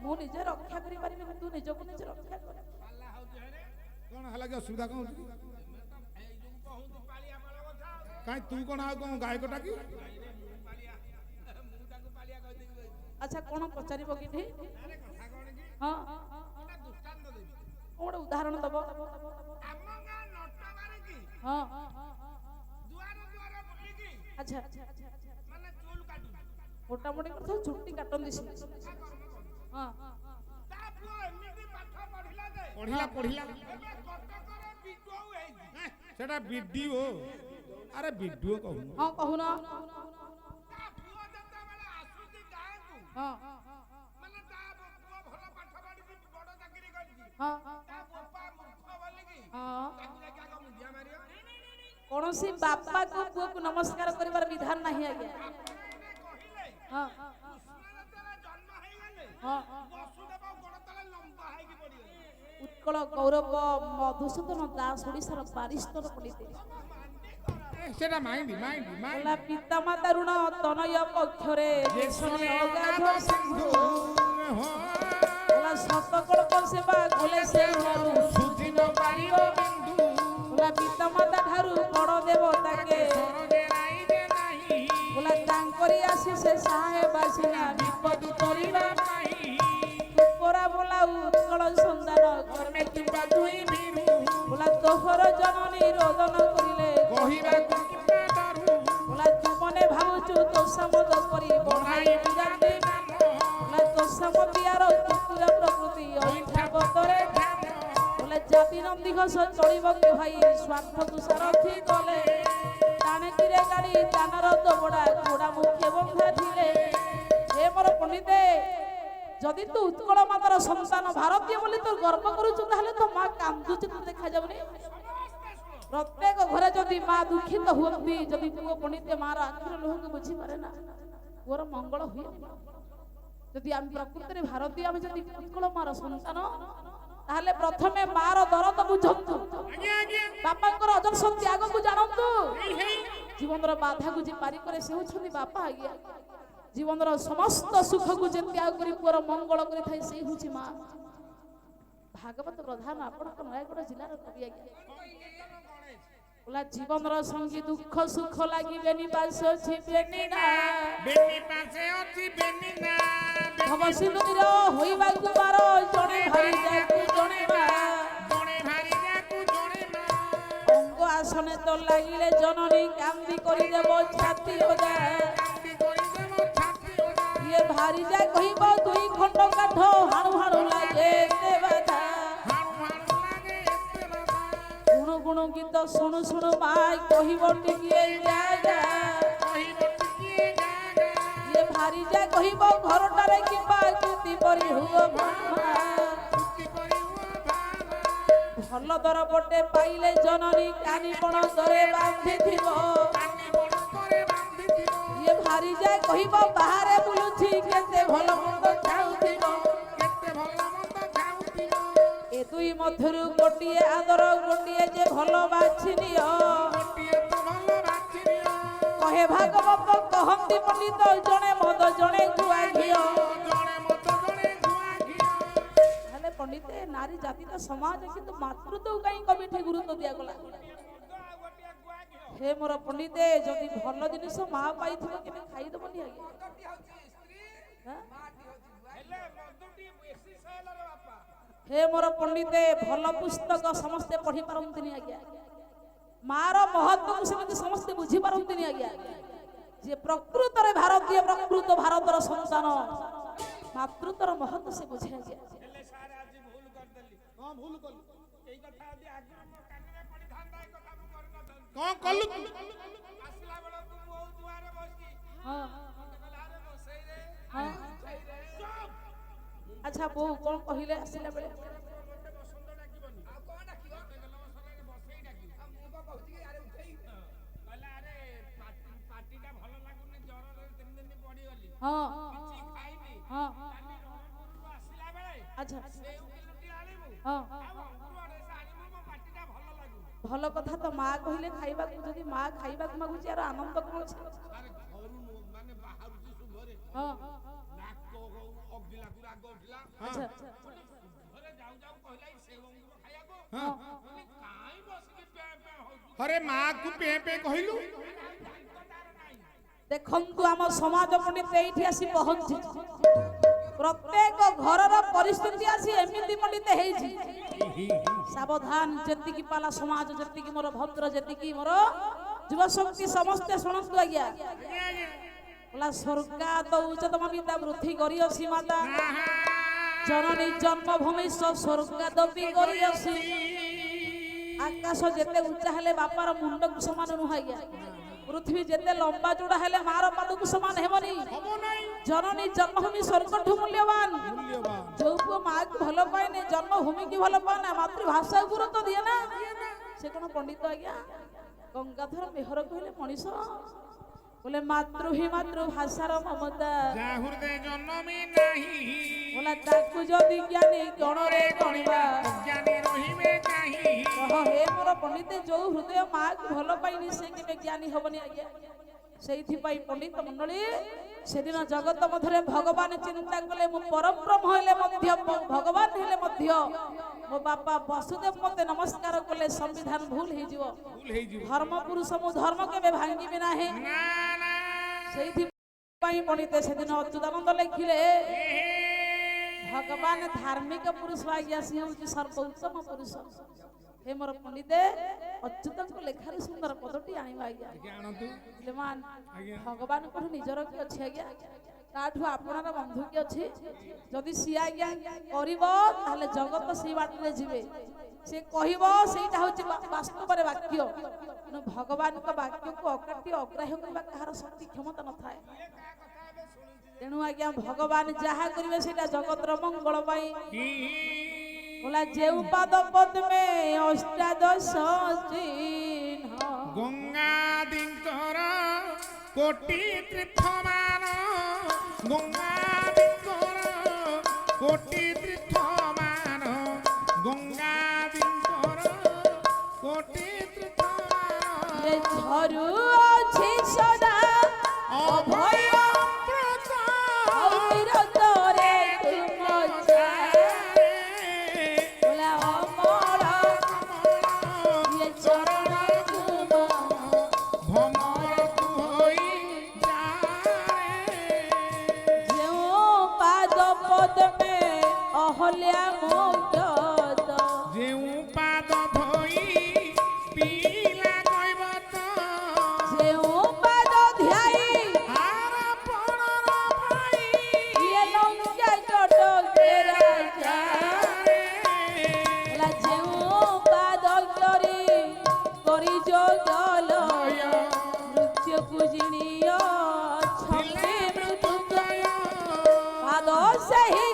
मु निजे रक्षा करि परिबे तू निजको निजे रक्षा कर। कोन हला के सुविधा कोन କାଇଁ ତୁ କଣ ଆଉ କଣ ଗାୟକଟା କି? ମୁଁ ତାକୁ ପାଳିଆ କହିଦେବି କହିବି। ଆଚ୍ଛା କଣ ପଚାରିବ କି ଏଠି? ଆରେ କଥା କଣ କି? ହଁ ଗୋଟେ ଦୃଷ୍ଟାନ୍ତ ଦେବି। କଣ ଗୋଟେ ଉଦାହରଣ ଦବ? ଆମ ଗାଁ ନଟବାରି କି ହଁ ଦୁଆର ଦୁଆର ବୁଲିକି ଆଚ୍ଛା ମାନେ ଚୁଲ କାଟୁଛି। ମୋଟାମୋଟି କଥା ଚୁଟି କାଟନ୍ତି ସେ। ତା କର୍ମ କରୁଛି। ହଁ ତା ପୁଅ ଏମିତି ପାଠ ପଢିଲା ଯେ ପଢିଲା ଏବେ କଟକରେ ବିଡିଓ ହେଇଛି। ସେଟା ବିଡିଓ। ଆରେ ବିଡିଓ କହୁନୁ। ହଁ କହୁନ। ତା ପୁଅ ଯେତେବେଳେ ଆସୁଛି ଗାଁକୁ ହଁ ମାନେ ତା ପୁଅ ଭଲ ପାଠ ପଢିକି ବଡ ଚାକିରି କରିଛି। ହଁ ତା ବୋପା ମୂର୍ଖ ବୋଲିକି ହଁ ତାକୁ ଯାଇକି ଆଗ ମୁଣ୍ଡିଆ ମାରିବ। କୌଣସି ବାପାକୁ ପୁଅକୁ ନମସ୍କାର କରିବାର ବିଧାନ ନାହିଁ ଆଜ୍ଞା। ଆପଣ ଏଇନେ କହିଲେ ହଁ କୃଷ୍ଣ ଯେତେବେଳେ ଜନ୍ମ ହେଇଗଲେ ହଁ ବସୁଦେବ ଗୋଡ ତଳେ ଲମ୍ବା ହେଇକି ପଡିଗଲେ। ଉତ୍କଳ ଗୌରବ ମଧୁସୂଦନ ଦାସ ଓଡିଶାର ବାରିଷ୍ଟର ପଣ୍ଡିତ। ସେଟା ମାଇଣ୍ଡି ହେଲା ପିତାମାତା ଋଣ ତନୟ ପକ୍ଷରେ ଦେଶରେ ଅଗାଧ ସିନ୍ଧୁ। ହେଲା ଶତକଳ୍ପ ସେବା କଲେ ସେ ଋଣରୁ ସୁଝି ନ ପାରିବ ବିନ୍ଦୁ। ହେଲା ପିତାମାତା ଠାରୁ ବଡ ଦେବତାକେ ହେଲା ତାଙ୍କରି ଆସି ସେ ସାହେ ବାସିନା ବିପଦ କରିବା ପାଇଁ ତୁପରା ବୋଲା ଉତ୍କଳ ସନ୍ଧାନ କର୍ମେ କିମ୍ବା ଦୁଇ ବିରୁ। ହେଲା ତୋହର ଜନନୀ ରୋଦନ କରିଲେ କହିବାକୁ ହେଲା ତୁ ମନେ ଭାବୁଛୁ ତୋଷାମଦ କରି ବଢାଇ ଜାତି ହେଲା ତୋଷାମ ପିଆର କୁକୁର ପ୍ରକୃତି ଅଇଠା ବତରେ ହେଲା ଜାତି ନନ୍ଦୀ ଘୋଷ ଚଳିବ କି ଭାଇ ସ୍ୱାର୍ଥକୁ ସାରଥି କଲେ ଟାଣିକିରେ ଗାଡ଼ି ଦାନର ଦବଡ଼ା ଘୋଡ଼ା ମୁଖ୍ୟ ବନ୍ଧା ଥିଲେ। ହେ ମୋର ପଣ୍ଡିତେ ଯଦି ତୁ ଉତ୍କଳ ମାତାର ସନ୍ତାନ ଭାରତୀୟ ବୋଲି ତୁ ଗର୍ବ କରୁଛୁ ତାହେଲେ ତ ମା କାନ୍ଦୁଛି ତୁ ଦେଖାଯାଉନି। ପ୍ରତ୍ୟେକ ଘରେ ଯଦି ମା ଦୁଃଖିତ ହୁଅନ୍ତି ଯଦି ପୁଅ ପଣ୍ଡିତେ ମାର ଆଖିର ଲୁହକୁ ବୁଝିପାରେ ନା ପୁଅର ମଙ୍ଗଳ ହୁଏ। ଯଦି ଆମେ ପ୍ରକୃତରେ ଭାରତୀୟ ଆମେ ଯଦି ଉତ୍କଳ ମାର ସନ୍ତାନ ତାହେଲେ ପ୍ରଥମେ ମାର ଦରଦ ବୁଝନ୍ତୁ। ବାପାଙ୍କର ଅଜସ୍ର ତ୍ୟାଗକୁ ଜାଣନ୍ତୁ। ଜୀବନର ବାଧାକୁ ଯେ ପାରି କରେ ସେ ହେଉଛନ୍ତି ବାପା ଆଜ୍ଞା। ଜୀବନର ସମସ୍ତ ସୁଖକୁ ଯେ ତ୍ୟାଗ କରି ପୁଅର ମଙ୍ଗଳ କରିଥାଏ ସେ ହେଉଛି ମା। ଭାଗବତ ପ୍ରଧାନ ଆପଣଙ୍କ ନୟାଗଡ଼ ଜିଲ୍ଲାର କବି ଆଜ୍ଞା। ଜୀବନର ସଙ୍ଗୀ ଦୁଃଖ ସୁଖ ଲାଗିବେନି ପାଶେ ଅଛି ବେନି ନା ଭବ ସିନ୍ଧୁର ହୋଇବାକୁ ବାର ଜଣେ ଭାରି ଯାକୁ ଜଣେ ମା ଅଙ୍ଗ ଆସନେ ତ ଲାଗିଲେ ଜନନୀ କାନ୍ଦି କରିଦେବ ଛାତି ଓଦା। ଇଏ ଭାରି ଯା କହିବ ଦୁଇ ଖଣ୍ଡ କାଠ ହାଣୁ ହାଣୁ ଲାଗେ ଏତେ ବାଧା। ଗୁଣୁ ଗୁଣୁ ଗୀତ ଶୁଣୁ ଶୁଣୁ ମା କହିବ ଟିକିଏ ଜାଗା। ଇଏ ଭାରି ଯା କହିବ ଘରଟାରେ କିମ୍ବା କୃତି ପରି ହୁଅ ଭଲ ଦର ପଟେ ପାଇଲେ ଜନନୀ କାନି ପଣ ଦରେ ବାନ୍ଧିଥିବ। ଇଏ ଭାରି ଯା କହିବ ବାହାରେ ବୁଲୁଛି କେତେ ଭଲ ମନ୍ଦ ଖାଉଥିବ। ଏ ଦୁଇ ମଧ୍ୟରୁ ଗୋଟିଏ ଆଦର ଗୋଟିଏ ଯେ ଭଲ ବାଛି ନିଅ। କହେ ଭାଗବତ କହନ୍ତି ପଣ୍ଡିତ ଜଣେ ମଦ ଜଣେ ଗୁଆ ଘିଅ। ହେଲେ ପଣ୍ଡିତେ ନାରୀ ଜାତିର ସମାଜ କିନ୍ତୁ ମାତୃତ୍ୱକୁ କାହିଁ କମିଠି ଗୁରୁତ୍ୱ ଦିଆଗଲା? ହେ ମୋର ପଣ୍ଡିତେ ଯଦି ଭଲ ଜିନିଷ ମା ପାଇଥିବ କେବେ ଖାଇଦବନି ଆଜ୍ଞା। ହେ ମୋର ପଣ୍ଡିତେ ଭଲ ପୁସ୍ତକ ସମସ୍ତେ ପଢି ପାରନ୍ତିନି ଆଜ୍ଞା। ମାର ମହତ୍ଵକୁ ସେମିତି ସମସ୍ତେ ବୁଝି ପାରନ୍ତିନି ଆଜ୍ଞା। ଯେ ପ୍ରକୃତରେ ଭାରତୀୟ ପ୍ରକୃତ ଭାରତର ସନ୍ତାନ ମାତୃତ୍ୱର ମହତ୍ଵ ସେ ବୁଝେ ଆଜ୍ଞା। ହେଲେ ସାର୍ ଆଜି ଭୁଲ କରିଦେଲି। କଣ ଭୁଲ କଲୁ? ଏଇ କଥା ଯଦି ଆଗରୁ ମୋ କାନରେ ପଡିଥାନ୍ତା ଏ କଥା ମୁଁ କରିନଥାନ୍ତି। କଣ କଲୁ? ଆସିଲା ବେଳକୁ ମୋ ଦୁଆରେ ବସି ହଁ ମତେ କହିଲା ଆରେ ବସେଇ ରେ ହଁ ଚୁପ୍। ଆଚ୍ଛା ବୋଉ କଣ କହିଲେ ଆସିଲା ବେଳେ? ମତେ ବସନ୍ତ ଡାକିବନି। ଆଉ କଣ ଡାକିବ? ମତେ ଗେଲ ବସରେ ବସେଇ ଡାକିବ। ଆଉ ମୁଁ କଣ କହୁଛି କି ଆରେ ଉଠେଇ? କହିଲା ଆରେ ପାଟିଟା ଭଲ ଲାଗୁନି ଜ୍ୱରରେ 3 ଦିନ ପଡିଗଲି। ହଁ କିଛି ଖାଇନି। ହଁ କାଲି ରଣପୁରରୁ ଆସିଲା ବେଳେ ଆଚ୍ଛା ସେଉ କିଲୋଟି ଆଣିବୁ। ହଁ ଆଉ ଅଙ୍ଗୁର ଅଢେଇଶ ଆଣିବୁ ମୋ ପାଟିଟା ଭଲ ଲାଗୁନି। ଭଲ କଥା ତ ମା କହିଲେ ଖାଇବାକୁ ଯଦି ମା ଖାଇବାକୁ ମାଗୁଛି ଆର ଆନନ୍ଦ କଣ ଅଛି? ଆରେ ଘରୁ ମାନେ ବାହାରୁଛି ଶୁଭରେ ହଁ ନାକ ଅଗିଲାକୁ ରାଗ ଉଠିଲା। ଆଚ୍ଛା ଘରେ ଯାଉ ଯାଉ କହିଲା ଏଇ ସେଉ ଅଙ୍ଗୁର ଖାଇବାକୁ। ହଁ କାଇଁ ବସିକି ପେଁ ପେଁ ହଉଛୁ? ଆରେ ମା କୁ ପେ ପେ କହିଲୁ? ଆରେ ଦେଖନ୍ତୁ ଆମ ସମାଜ ପଣ୍ଡିତ ଏଇଠି ଆସି ପହଞ୍ଚିଛି। ପ୍ରତ୍ୟେକ ଘରର ପରିସ୍ଥିତି ଆସି ଏମିତି ପଣ୍ଡିତ ହେଇଛି। ସାବଧାନ, ଯେତିକି ପାଲା ସମାଜ, ଯେତିକି ମୋର ଭଦ୍ର, ଯେତିକି ମୋର ଯୁବ ଶକ୍ତି ସମସ୍ତେ ଶୁଣନ୍ତୁ ଆଜ୍ଞା। ବୋଲା ସ୍ୱର୍ଗା ତ ଉଚ୍ଚତମ ବିଦ୍ୟା ବୃଦ୍ଧି କରିଅଛି ମାତା, ଜନନୀ ଜନ୍ମଭୂମି ସ୍ୱର୍ଗା ଦବି କରିଅଛି। ଆକାଶ ଯେତେ ଉଚ୍ଚା ହେଲେ ବାପାର ମୁଣ୍ଡକୁ ସମାନ ନୁହଁ ଆଜ୍ଞା। ପୃଥିବୀ ଯେତେ ଲମ୍ବା ଚଉଡ଼ା ହେଲେ ମାର ପାଦକୁ ସମାନ ହେବନି। ଜନନୀ ଜନ୍ମଭୂମି ସ୍ୱର୍ଗଠୁ ମୂଲ୍ୟବାନ। ଯୋଉ ପୁଅ ମାକୁ ଭଲ ପାଏନି, ଜନ୍ମଭୂମିକି ଭଲ ପାଏନା, ମାତୃଭାଷା ଗୁରୁତ୍ୱ ଦିଏ ନା, ସେ କଣ ପଣ୍ଡିତ ଆଜ୍ଞା? ଗଙ୍ଗାଧର ମେହର କହିଲେ ମଣିଷ ବୋଲେ ମାତୃ ହିଁ ମାତୃଭାଷାର ମମତା, ବୋଲା ତାକୁ ଯଦି ଜ୍ଞାନୀ ଗଣରେ ଗଣିବା। ହେ ମୋର ପଣ୍ଡିତ, ଯୋଉ ହୃଦୟ ମାକୁ ଭଲ ପାଇନି ସେ କେବେ ଜ୍ଞାନୀ ହବନି ଆଜ୍ଞା। ସେଇଥିପାଇଁ ପଣ୍ଡିତ ମଣ୍ଡଳୀ ସେଦିନ ଜଗତ ମଧ୍ୟରେ ଭଗବାନ ଚିନ୍ତା କଲେ, ମୁଁ ପରବ୍ରହ୍ମ ହେଲେ ମଧ୍ୟ, ଭଗବାନ ହେଲେ ମଧ୍ୟ ମୋ ବାପା ବସୁଦେବ ମତେ ନମସ୍କାର କଲେ, ସମ୍ବିଧାନ ଭୁଲ ହେଇଯିବ। ଧର୍ମ ପୁରୁଷ ମୁଁ ଧର୍ମ କେବେ ଭାଙ୍ଗିବି ନାହିଁ। ସେଇଥିପାଇଁ ପଣ୍ଡିତ ସେଦିନ ଅଚ୍ୟୁତାନନ୍ଦ ଲେଖିଲେ, ଭଗବାନ ଧାର୍ମିକ ପୁରୁଷ ଆଜ୍ଞା, ସିଏ ହଉଛି ସର୍ବୋତ୍ତମ ପୁରୁଷ। हे मोर पंडिते अच्युतଙ୍କ ଲେଖାରେ ସୁନ୍ଦର ପଦଟି ଆଣିବା ଆଜ୍ଞା। ଭଗବାନ କୋଠୁ ନିଜର କି ଅଛି ଆଜ୍ଞା? ତାଠୁ ଆପଣର ବନ୍ଧୁ କି ଅଛି? ଯଦି ସିଏ ଆଜ୍ଞା କରିବ ତାହେଲେ ଜଗତ ସେଇ ବାଟରେ ଯିବେ। ସେ କହିବ ସେଇଟା ହଉଛି ବାସ୍ତବରେ ବାକ୍ୟ। ତେଣୁ ଭଗବାନଙ୍କ ବାକ୍ୟକୁ ଅକାଟି ଅଗ୍ରାହ୍ୟ କରିବା କାହାର ଶକ୍ତି କ୍ଷମତା ନଥାଏ। ତେଣୁ ଆଜ୍ଞା ଭଗବାନ ଯାହା କରିବେ ସେଇଟା ଜଗତର ମଙ୍ଗଳ ପାଇଁ। बोला जेउ पाद पद्मे अष्टादश चिन्ह, गंगा दिंकर कोटि तीर्थमान, गंगा दिंकर कोटि तीर्थमान, गंगा दिंकर कोटि तीर्थमान। ये झरु अछि सदा अभय अहल्या मोक्ष जेउ पाद धोई पीला गइबत, जेउ पाद ध्याई हार पणर भाई ये लंका चटके राजा। ला जेउ पाद करी जोगलय नृत्य पूजनीय छपे मृत्युंजय, पाद सही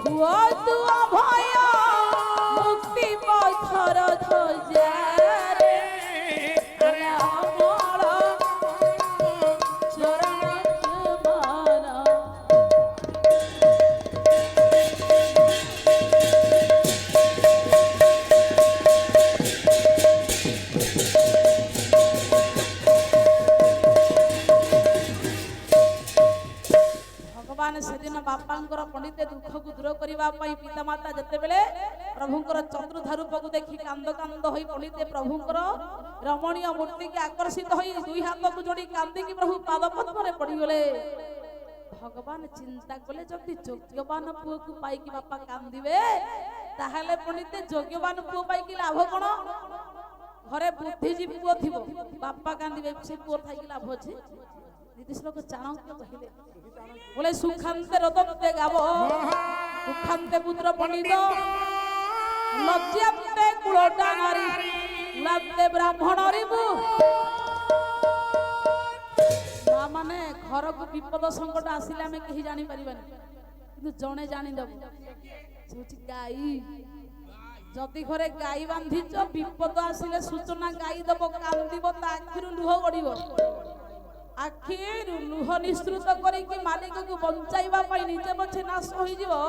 हुआ तू अभय मुक्ति पथर ध्वजा रे अमर चरण मान। भगवान सेदिन बापांकर पंडिते दुख को दूर करने पितामाता जितेबले प्रभुंकर चतुर्धा रूप को देखी कांद कांद होई पंडिते प्रभुंकर रमणीय मूर्ति के आकर्षित होई दुई हाथ को जोड़ी कांदी प्रभु पाद पद्म पड़गले। भगवान चिंता कले जदि योग्यवान पुओ को पाइकी बापा कांदिबे ताहले पंडिते योग्यवान पुओ पाइकी लाभ कोन? घरे बुद्धिजीवी पुओ थिबो बापा कांदिबे से पुओ थाइकी लाभ अछि? नीतीश लोक चाणक्य कहिले बोले सुखांते रतन्ते गावो दुखांते पुत्र पंडित लज्जाते कुलटा नारी लाते ब्राह्मण रिबु। मां माने घर को विपद संकट आसिले आमे केही जानि परिबानी किंतु जणे जानि दबो सोची गाई जदि घरे गाई बांधिच विपद आसिले सूचना गाई दबो कांदिबो ता आखिरु लुह गडिबो आखिर लुह निश्रुत करिकी मालिक को बंचाइबा पाई निजे पछे नाश होई जीवो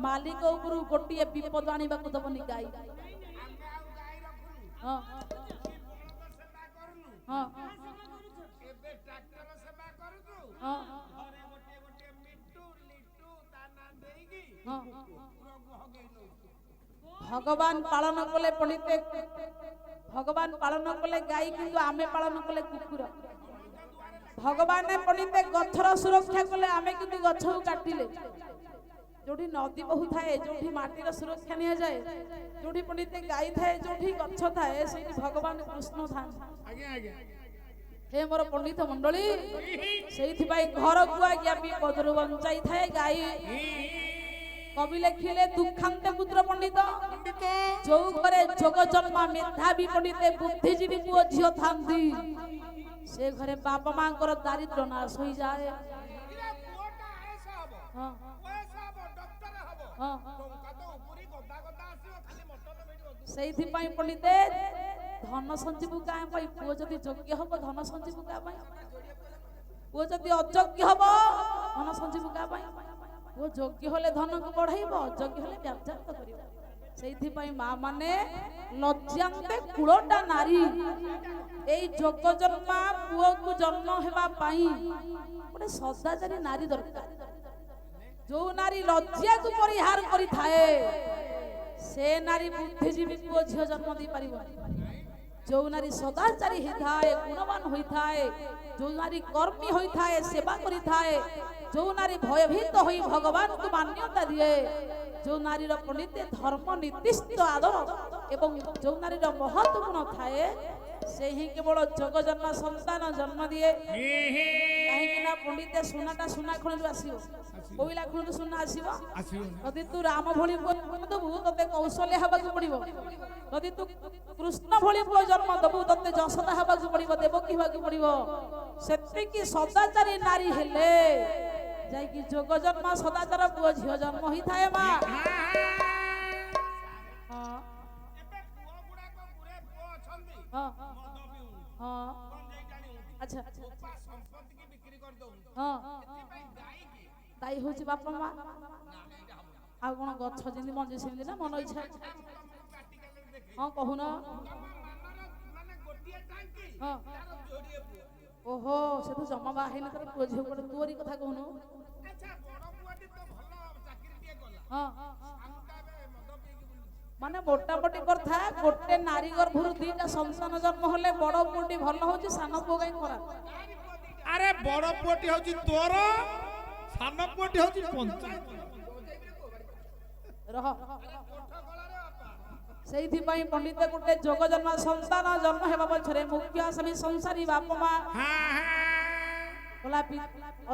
मालिक उपरु गोटिए विपद आनिबा को दबनी गाई। हां हां एबे ट्रैक्टर सेवा करू हां घरे गोटे गोटे मिट्टू लिट्टू ता ना देईगी हां रोग हो गइलो। भगवान पालन कले पंडिते भगवान पालन कले गाई किंतु आमे पालन कले कुकुर। ভগবান পণ্ডিতে গছর সুরক্ষা কলে আমি কিন্তু গছକୁ কাটিলে जोठी नदी बहु थाए जोठी माटीर सुरक्षा निया जाए जोठी पण्डिते गाई थाए जोठी गछ थाए सेठी भगवान कृष्ण थाए आज्ञा आज्ञा हे मोर पंडित मंडली सेठी भाई घर को आज्ञा विपदरु बंचाई थाए गाई कवि लिखिले दुखांते पुत्र पंडित जो घरे जोग जन्मा मेधावी पंडिते बुद्धिजीवी पुओ झियो थांती से घरे बापा मांकर दारिद्र नाश होई जाए हां सेठी पाई पंडिते धन संजीव गाय पाई पुओ जदी योग्य हबो धन संजीव गाय पाई पुओ जदी अयोग्य हबो धन संजीव गाय पाई वो योग्य होले धन को बढ़ाइबो अयोग्य होले व्यापार करिबो सेठी पाई मां माने लज्जांते कुळटा नारी एई जोग जन्मा पुओ को जन्म हेबा पाई गोटे सदाचारी नारी दरकार जो नारी लज्जा को परिहार करि थाए से नारी बुद्धिजीवी को झियो जन्म दी परिबो जो नारी सदाचारी ही थाए गुणवान होई थाए जो नारी कर्मी होई थाए सेवा करि थाए जो नारी भयभीत होई भगवान को मान्यता दिए जो नारी रो पंडित धर्म नीतिस्थ आदर एवं जो नारी रो महत्व गुण थाए से ही केवल जग जन्म संतान जन्म दिए काहे कि ना पंडित सुनाटा सुना खणु आसीबो कोइला खणु सुना आसीबो यदि तू राम भଳି दबु तते कौशल्य हबाक पड़िबो यदि तू कृष्ण भଳି जन्म दबु तते जशोदा हबाक पड़िबो देवकी हबाक पड़िबो सेति की सदाचारी नारी हेले जाई कि जोग जन्म सदाचार पुओ झियो जन्म होई थाए मा हां एबे पुओ गुडा को पुरे पुओ अछंती हां मद पिउ हां कोन जाई जानी अच्छा उपा संपत्ति की बिक्री कर दउ हां एति भाई गाई की दाई होची बापा मा ना एटा हम आ कोन गछ जिंदी मंजी सिंदी ना मन इच्छा प्रैक्टिकल देखे हां कहूना माने गोटिए टांकी हां तार जोड़िए पुओ ओहो से तो जमा बा हेन तर पुओ झियो कोन तोरी कथा कहूनो अच्छा बड़ पुआटी तो भलो चाकरी टिए गला हां आमुका बे मद पी की माने मोटा मोटी करथा गोटे नारी गर्भरु दीटा संतान जन्म होले बड़ पुटी भलो होची सान पुओ गाई खराब अरे बड़ पुअटी होची तोर सान पुअटी होची पंचायत रह सेठी पाई पंडित गोटे जोग जन्म संतान जन्म हेबा पछरे मुख्य आसामी संसारी बाप मा हां हां बोला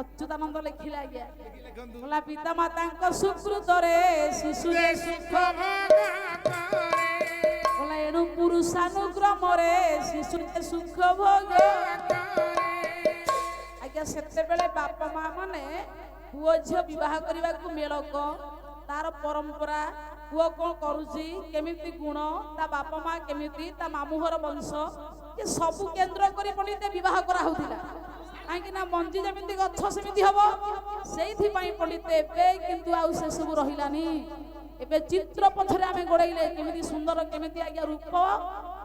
अच्युतानंद लिखिला गया बोला पिता माता सुकृत रे शिशु रे सुख बोला एनु पुरुषानुक्रम रे शिशु रे सुख भोग आज्ञा सेते बेले बाप मा माने पुओ झियो विवाह करबा को मेलक तार परंपरा पुओ कोन करूची केमिति गुण ता बाप मा केमिति ता मामुहर वंश ये सब केंद्र करी पंडित विवाह करा होतिला काहे ना मंजी जमिति गछ समिति हबो सेइथि पई पंडित एबे किंतु आउ से सब रहिलानी एबे चित्र पछरे आमे गोड़ाइले केमिति सुंदर केमिति आज्ञा रूप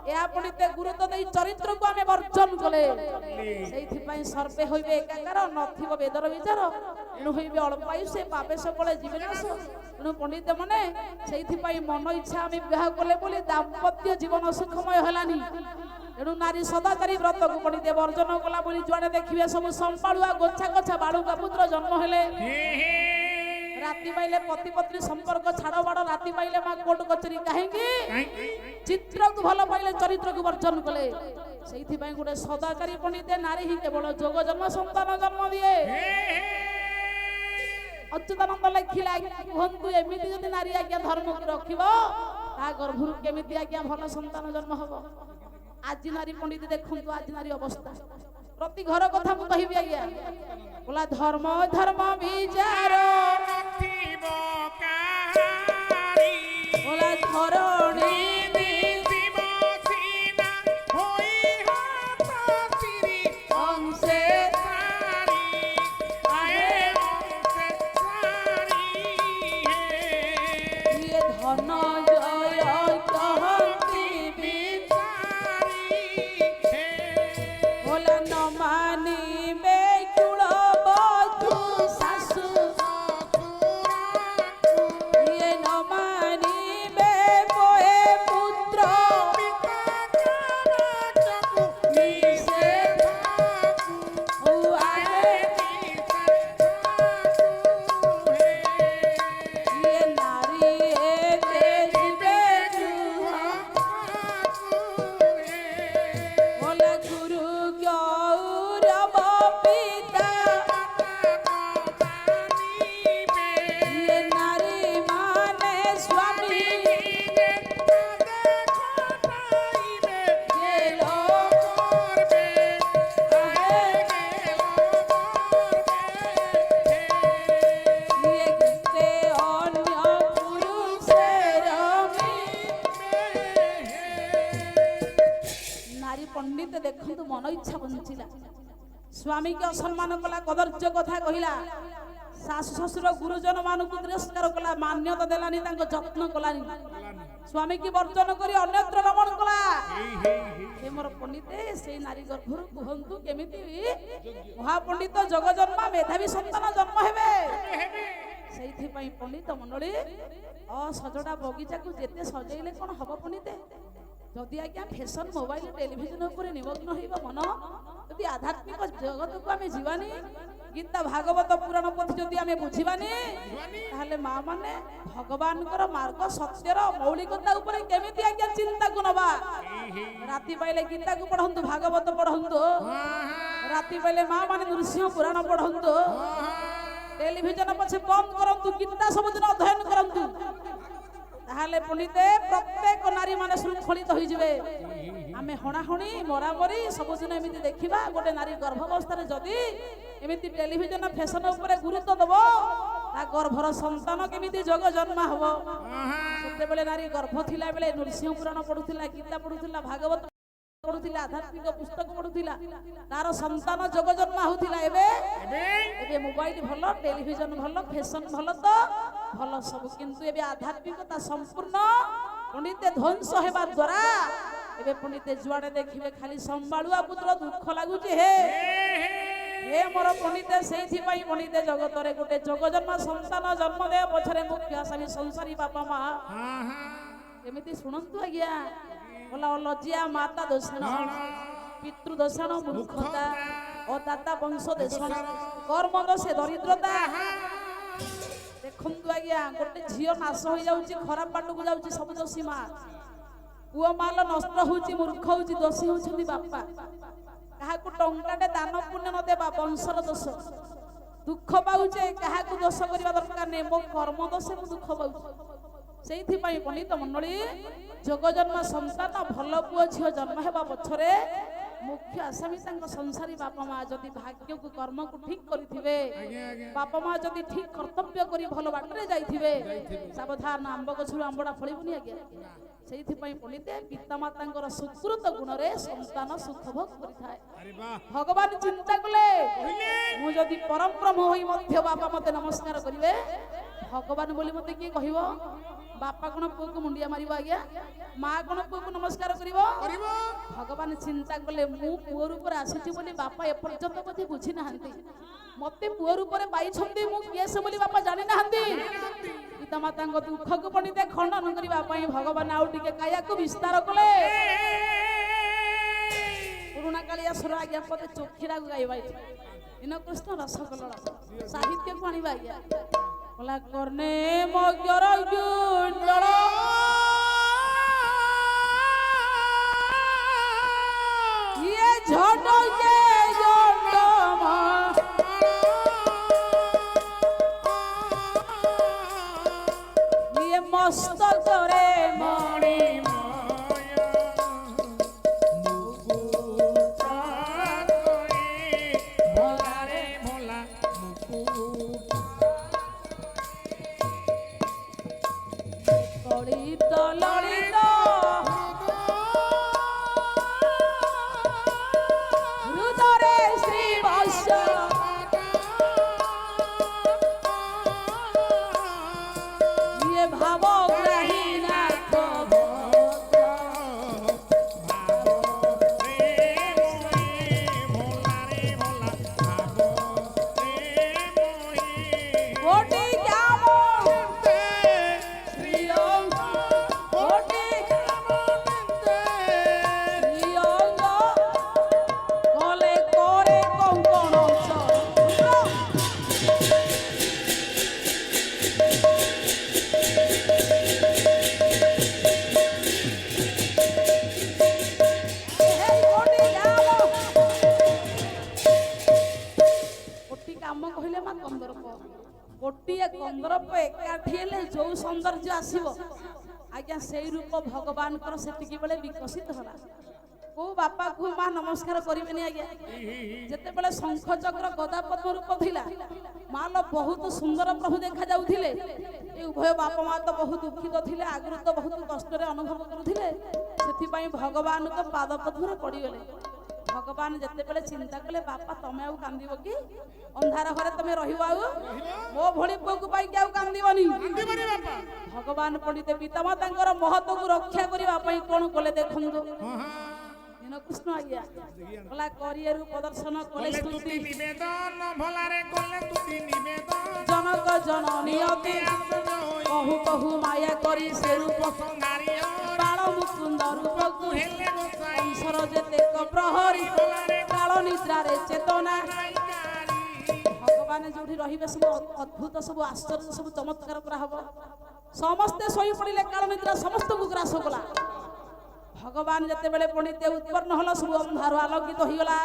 या पंडित गुरुत्व देई चरित्र को आमे वर्जन कले सेइथि पई सर्वे होइबे एकाकार नथिबो वेदर विचार एनु होइबे अल्पायु से पापे सबले जीवनाश एनु पंडित माने सेइथि पई मन इच्छा आमे विवाह कले बोली दाम्पत्य जीवन सुखमय हलानी एनु नारी सदाचारी व्रत को पंडित वर्जन कला बोली जुआडे देखिबे सब संपाळुआ गोछा गोछा बाळुका पुत्र जन्म हेले राति पाइले पति पत्नी संपर्क छाड़ बाड़ राति पाइले मा कोर्ट कचरी काहेकी चित्र को भलो पाइले चरित्र को वर्जन कले सेइथि पई गुडे सदाचारी पंडित नारी ही केवल जोग जन्म संतान जन्म दिए अच्युतानंद लिखिला कहंतु एमिति जदि नारी आज्ञा धर्म को रखिबो ता गर्भरु केमिति आज्ञा भलो संतान जन्म हबो आज नारी पंडित देखंतु आज नारी अवस्था प्रति घर कथा मु कहिबि आज्ञा बोला धर्म धर्म विचार बोला धरणी ଦେଖନ୍ତୁ ମନ ଇଚ୍ଛା ବଞ୍ଚିଲା। ସ୍ୱାମୀକି ଅସମ୍ମାନ କଲା, କଦର୍ଯ୍ୟ କଥା କହିଲା, ଶାଶୁ ଶ୍ୱଶୁର ଗୁରୁଜନ ମାନଙ୍କୁ ତିରସ୍କାର କଲା, ମାନ୍ୟତା ଦେଲାନି, ତାଙ୍କ ଯତ୍ନ କଲାନି, ସ୍ୱାମୀକି ବର୍ଜନ କରି ଅନ୍ୟତ୍ର ରମଣ କଲା। ହେ ମୋର ପଣ୍ଡିତେ, ସେଇ ନାରୀ ଗର୍ଭରୁ କୁହନ୍ତୁ କେମିତି ମହାପଣ୍ଡିତ ଜଗଜନ୍ମା ମେଧାବୀ ସନ୍ତାନ ଜନ୍ମ ହେବେ। ସେଇଥିପାଇଁ ପଣ୍ଡିତ ମଣ୍ଡଳୀ ଅସଜଡ଼ା ବଗିଚାକୁ ଯେତେ ସଜେଇଲେ କଣ ହବ ପଣ୍ଡିତେ? ଯଦି ଆଜ୍ଞା ଫ୍ୟାସନ ମୋବାଇଲ ଟେଲିଭିଜନ ଉପରେ ନିମଗ୍ନ ହେବା ମନ, ଯଦି ଆଧ୍ୟାତ୍ମିକ ଜଗତକୁ ଆମେ ଯିବାନି, ଗୀତା ଭାଗବତ ପୁରାଣ ପୋଥି ଯଦି ଆମେ ବୁଝିବାନି, ତାହେଲେ ମା ମାନେ ଭଗବାନଙ୍କର ମାର୍ଗ ସତ୍ୟର ମୌଳିକତା ଉପରେ କେମିତି ଆଜ୍ଞା ଚିନ୍ତାକୁ ନବା? ରାତି ପାଇଲେ ଗୀତାକୁ ପଢନ୍ତୁ, ଭାଗବତ ପଢନ୍ତୁ, ରାତି ପାଇଲେ ମା ମାନେ ନୃସିଂହ ପୁରାଣ ପଢନ୍ତୁ, টেলিভিশন পছে বন্ধ করন্তু, গীতা ସବୁদিন অধ্যয়ন করন্তু, তাহলে পণ্ডিতে প্রত্যেক নারী মানে শৃঙ্খলিত হয়ে যাবে। আমি হଣାহଣି মরামরি ସବୁদিন এমিতি দেখিবা। গোটে নারী গর্ভাবস্থায় যদি এমিতি টেলিভিশন ফ্যাশন উপরে গুরুত্ব দেব, তা গর্ভর সন্তান কেমিতি যোগ জন্মা হব। সেতবেলে নারী গর্ভ থিলা বেলে নৃসিংহ পুরাণ পড়ুথিলা, গীতা পড়ুথিলা, ভাগবত পড়ুথিলা, আধ্যাত্মিক পুস্তক পড়ুথিলা, তার সন্তান যোগ জন্মা হউথিলা। এবে এবে মোবাইল ভাল, টেলিভিশন ভাল, ফ্যাশন ভাল, তো ভাল সবু, কিন্তু এবে আধ্যাত্মিকতা সম্পূর্ণ পণ্ডিতে ধ্বংস হেবা দ্বারা এবে পণ্ডিতে যুয়াড়ে দেখিবে খালি সম্বালুয়া পুত্র দুঃখ লাগুছে। হে হে মোর পণ্ডিতে, সেইথিপাই পণ্ডিতে জগতরে গোটে যোগজন্মা সন্তান জন্ম দেয় পছরে মুখ্য আসামি সংসারী বাপা মা এমিতি শুনন্তু আজ্ঞা। বলা লজ্জা মাতা দোষাণ, পিতৃ দোষাণ, মূর্খতা, অদাতা বংশ দেশাণ, কর্ম দোষে দরিদ্রতা। দেখন্তু আজ্ঞা, গোটে ঝিও নাশ হয়ে যাଉଛି, খরাপ বাটକୁ যাଉଛି, ସବୁ দোষী মা। পুଅ ମାଲ ନଷ୍ଟ ହଉଛି, ମୂର୍ଖ ହଉଛି, ଦୋଷୀ ହଉଛନ୍ତି ବାପା। କାହାକୁ ଟଙ୍କାଟେ ଦାନ ପୁଣ୍ୟ ନ ଦେବା ବଂଶର ଦୋଷ। ଦୁଃଖ ପାଉଛେ, କାହାକୁ ଦୋଷ କରିବା ଦରକାର ନାହିଁ, ମୋ କର୍ମ ଦୋଷେ ମୁଁ ଦୁଃଖ ପାଉଛି। ସେଇଥିପାଇଁ ପଣ୍ଡିତ ମଣ୍ଡଳୀ ଯୋଗଜନ୍ମ ସନ୍ତାନ ଭଲ ପୁଅ ଝିଅ ଜନ୍ମ ହେବା ପଛରେ ମୁଖ୍ୟ ଆସାମୀ ତାଙ୍କ ସଂସାରୀ ବାପା ମା ଯଦି ଭାଗ୍ୟକୁ କର୍ମକୁ ଠିକ କରିଥିବେ, ବାପା ମା ଯଦି ଠିକ କର୍ତ୍ତବ୍ୟ କରି ଭଲ ବାଟରେ ଯାଇଥିବେ, ସାବଧାନ ଆମ୍ବ ଗଛରୁ ଆମ୍ବଟା ଫଳିବନି ଆଜ୍ଞା। ସେଇଥିପାଇଁ ପଣ୍ଡିତେ ପିତାମାତାଙ୍କର ସୁକୃତ ଗୁଣରେ ସନ୍ତାନ ସୁଖ ଭୋଗ କରିଥାଏ। ଭଗବାନ ଚିନ୍ତା କଲେ, ମୁଁ ଯଦି ପରମ ବ୍ରହ୍ମ ହୋଇ ମଧ୍ୟ ବାପା ମତେ ନମସ୍କାର କରିବେ, ଭଗବାନ ବୋଲି ମତେ କିଏ କହିବ? ବାପା କଣ ପୁଅକୁ ମୁଣ୍ଡିଆ ମାରିବ ଆଜ୍ଞା? ମା କଣ ପୁଅକୁ ନମସ୍କାର କରିବ? ଭଗବାନ ଚିନ୍ତା କଲେ, ମୁଁ ପୁଅ ରୂପରେ ଆସିଛି ବୋଲି ବାପା ଏପର୍ଯ୍ୟନ୍ତ ବୋଧେ ବୁଝି ନାହାନ୍ତି। ମତେ ପୁଅ ରୂପରେ ପାଇଛନ୍ତି, ମୁଁ କିଏ ସେ ବୋଲି ବାପା ଜାଣି ନାହାନ୍ତି। ପିତାମାତାଙ୍କ ଦୁଃଖକୁ ପଣ୍ଡିତେ ଖଣ୍ଡନ କରିବା ପାଇଁ ଭଗବାନ ଆଉ ଟିକେ କାୟାକୁ ବିସ୍ତାର କଲେ। ପୁରୁଣା କାଳିଆ ସୁର ଆଜ୍ଞା ପଦେ ଚୋଖିରାକୁ ଗାଇବା, ଦୀନକୃଷ୍ଣ ରସକଲଳ ସାହିତ୍ୟକୁ ଆଣିବା ଆଜ୍ଞା। বলা কর্ণে মগ্যর গুঞ্জল ইয়ে ঝটকে জন্ডমা ইয়ে মস্তকরে মণি গোটিয়ে কন্দরপ একাঠি হেলে যে সৌন্দর্য আসিব আজ্ঞা, সেই রূপ ভগবানଙ୍କର সেতিকি বেলে বিকশিত হলা। কো বাপা কো মা নমস্কার করিবেনি আজ্ঞা। যেতেবেলে শঙ্খ চক্র গদা পদ্ম রূপ থিলা, মাল বহুত সুন্দর প্রভু দেখা যাউথিলে। এই উভয় বাপা মা তো বহুত দুঃখিত থিলে, আগুরু তো বহুত কষ্টরে অনুভব করুথিলে। সেথিপাই ভগবানଙ୍କ পাদ পদ্মরে পড়িগলে। ভগবান যেতেবেলে চিন্তা কলে বাপা তুমি আউ কান্দিব কি ଅନ୍ଧାର ଘରେ ତମେ ରହିବ ଆଉ ମୋ ଭଳି ପୁଅକୁ ପାଇକି ଆଉ କାନ୍ଦିବନି କାନ୍ଦିବନି ବାପା ଭଗବାନ ପଣ୍ଡିତ ପିତାମାତାଙ୍କର ମହତ୍ଵକୁ ରକ୍ଷା କରିବା ପାଇଁ କଣ କଲେ ଦେଖନ୍ତୁ ଦୀନକୃଷ୍ଣ ଆଜ୍ଞା କଲା କରିଏରୁ ପ୍ରଦର୍ଶନ କଲେ ସ୍ତୁତି ନିବେଦନ ଭଲାରେ କଲେ ତୁତି ନିବେଦନ ଜନକ ଜନନୀ ଅତି କହୁ କହୁ ମାୟା କରି ସେ ରୂପ ସଙ୍ଗାରିୟ ବାଳ ମୁକୁନ୍ଦ ରୂପକୁ ହେଲେ ଗୋସାଇ ଅଂଶର ଯେତେକ ପ୍ରହରୀ କାଳ ନିଦ୍ରାରେ ଚେତନା ଭଗବାନ ଯୋଉଠି ରହିବେ ସବୁ ଅଦ୍ଭୁତ ସବୁ ଆଶ୍ଚର୍ଯ୍ୟ ସବୁ ଚମତ୍କାର କରା ହବ ସମସ୍ତେ ଶୋଇ ପଡ଼ିଲେ କାଳ ନିଦ୍ରା ସମସ୍ତଙ୍କୁ ଗ୍ରାସ କଲା ଭଗବାନ ଯେତେବେଳେ ପଣ୍ଡିତ ଉତ୍ପନ୍ନ ହେଲା ସବୁ ଅନ୍ଧାର ଆଲୋକିତ ହୋଇଗଲା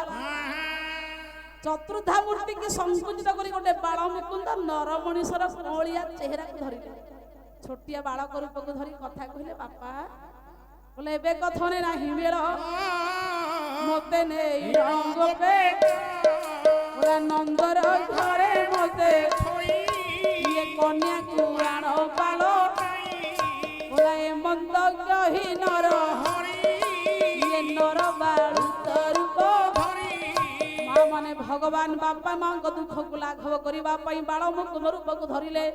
ଚତୁର୍ଦ୍ଧା ମୂର୍ତ୍ତି କି ସଂକୁଚିତ କରି ଗୋଟେ ବାଳ ମୁକୁନ୍ଦ ନର ମଣିଷର କଅଳିଆ ଚେହେରାକୁ ଧରିଲେ ଛୋଟିଆ ବାଳକ ରୂପକୁ ଧରି କଥା କହିଲେ ବାପା ବୋଲେ ଏବେ କଥନେ ନାହିଁ ବେଳ ମତେ ନେଇ ରଙ୍ଗ ପେ ପୁରା ନନ୍ଦର ଘରେ ମତେ ଇଏ କନ୍ୟାକୁ ଆଣ ପାଳ ପୁରା ଏ ମନ୍ଦ କହି ନର ଇଏ ନର ବାଳୁତ ରୂପ ମା ମାନେ ଭଗବାନ ବାପା ମାଙ୍କ ଦୁଃଖକୁ ଲାଘବ କରିବା ପାଇଁ ବାଳ ମୁକୁନ୍ଦ ରୂପକୁ ଧରିଲେ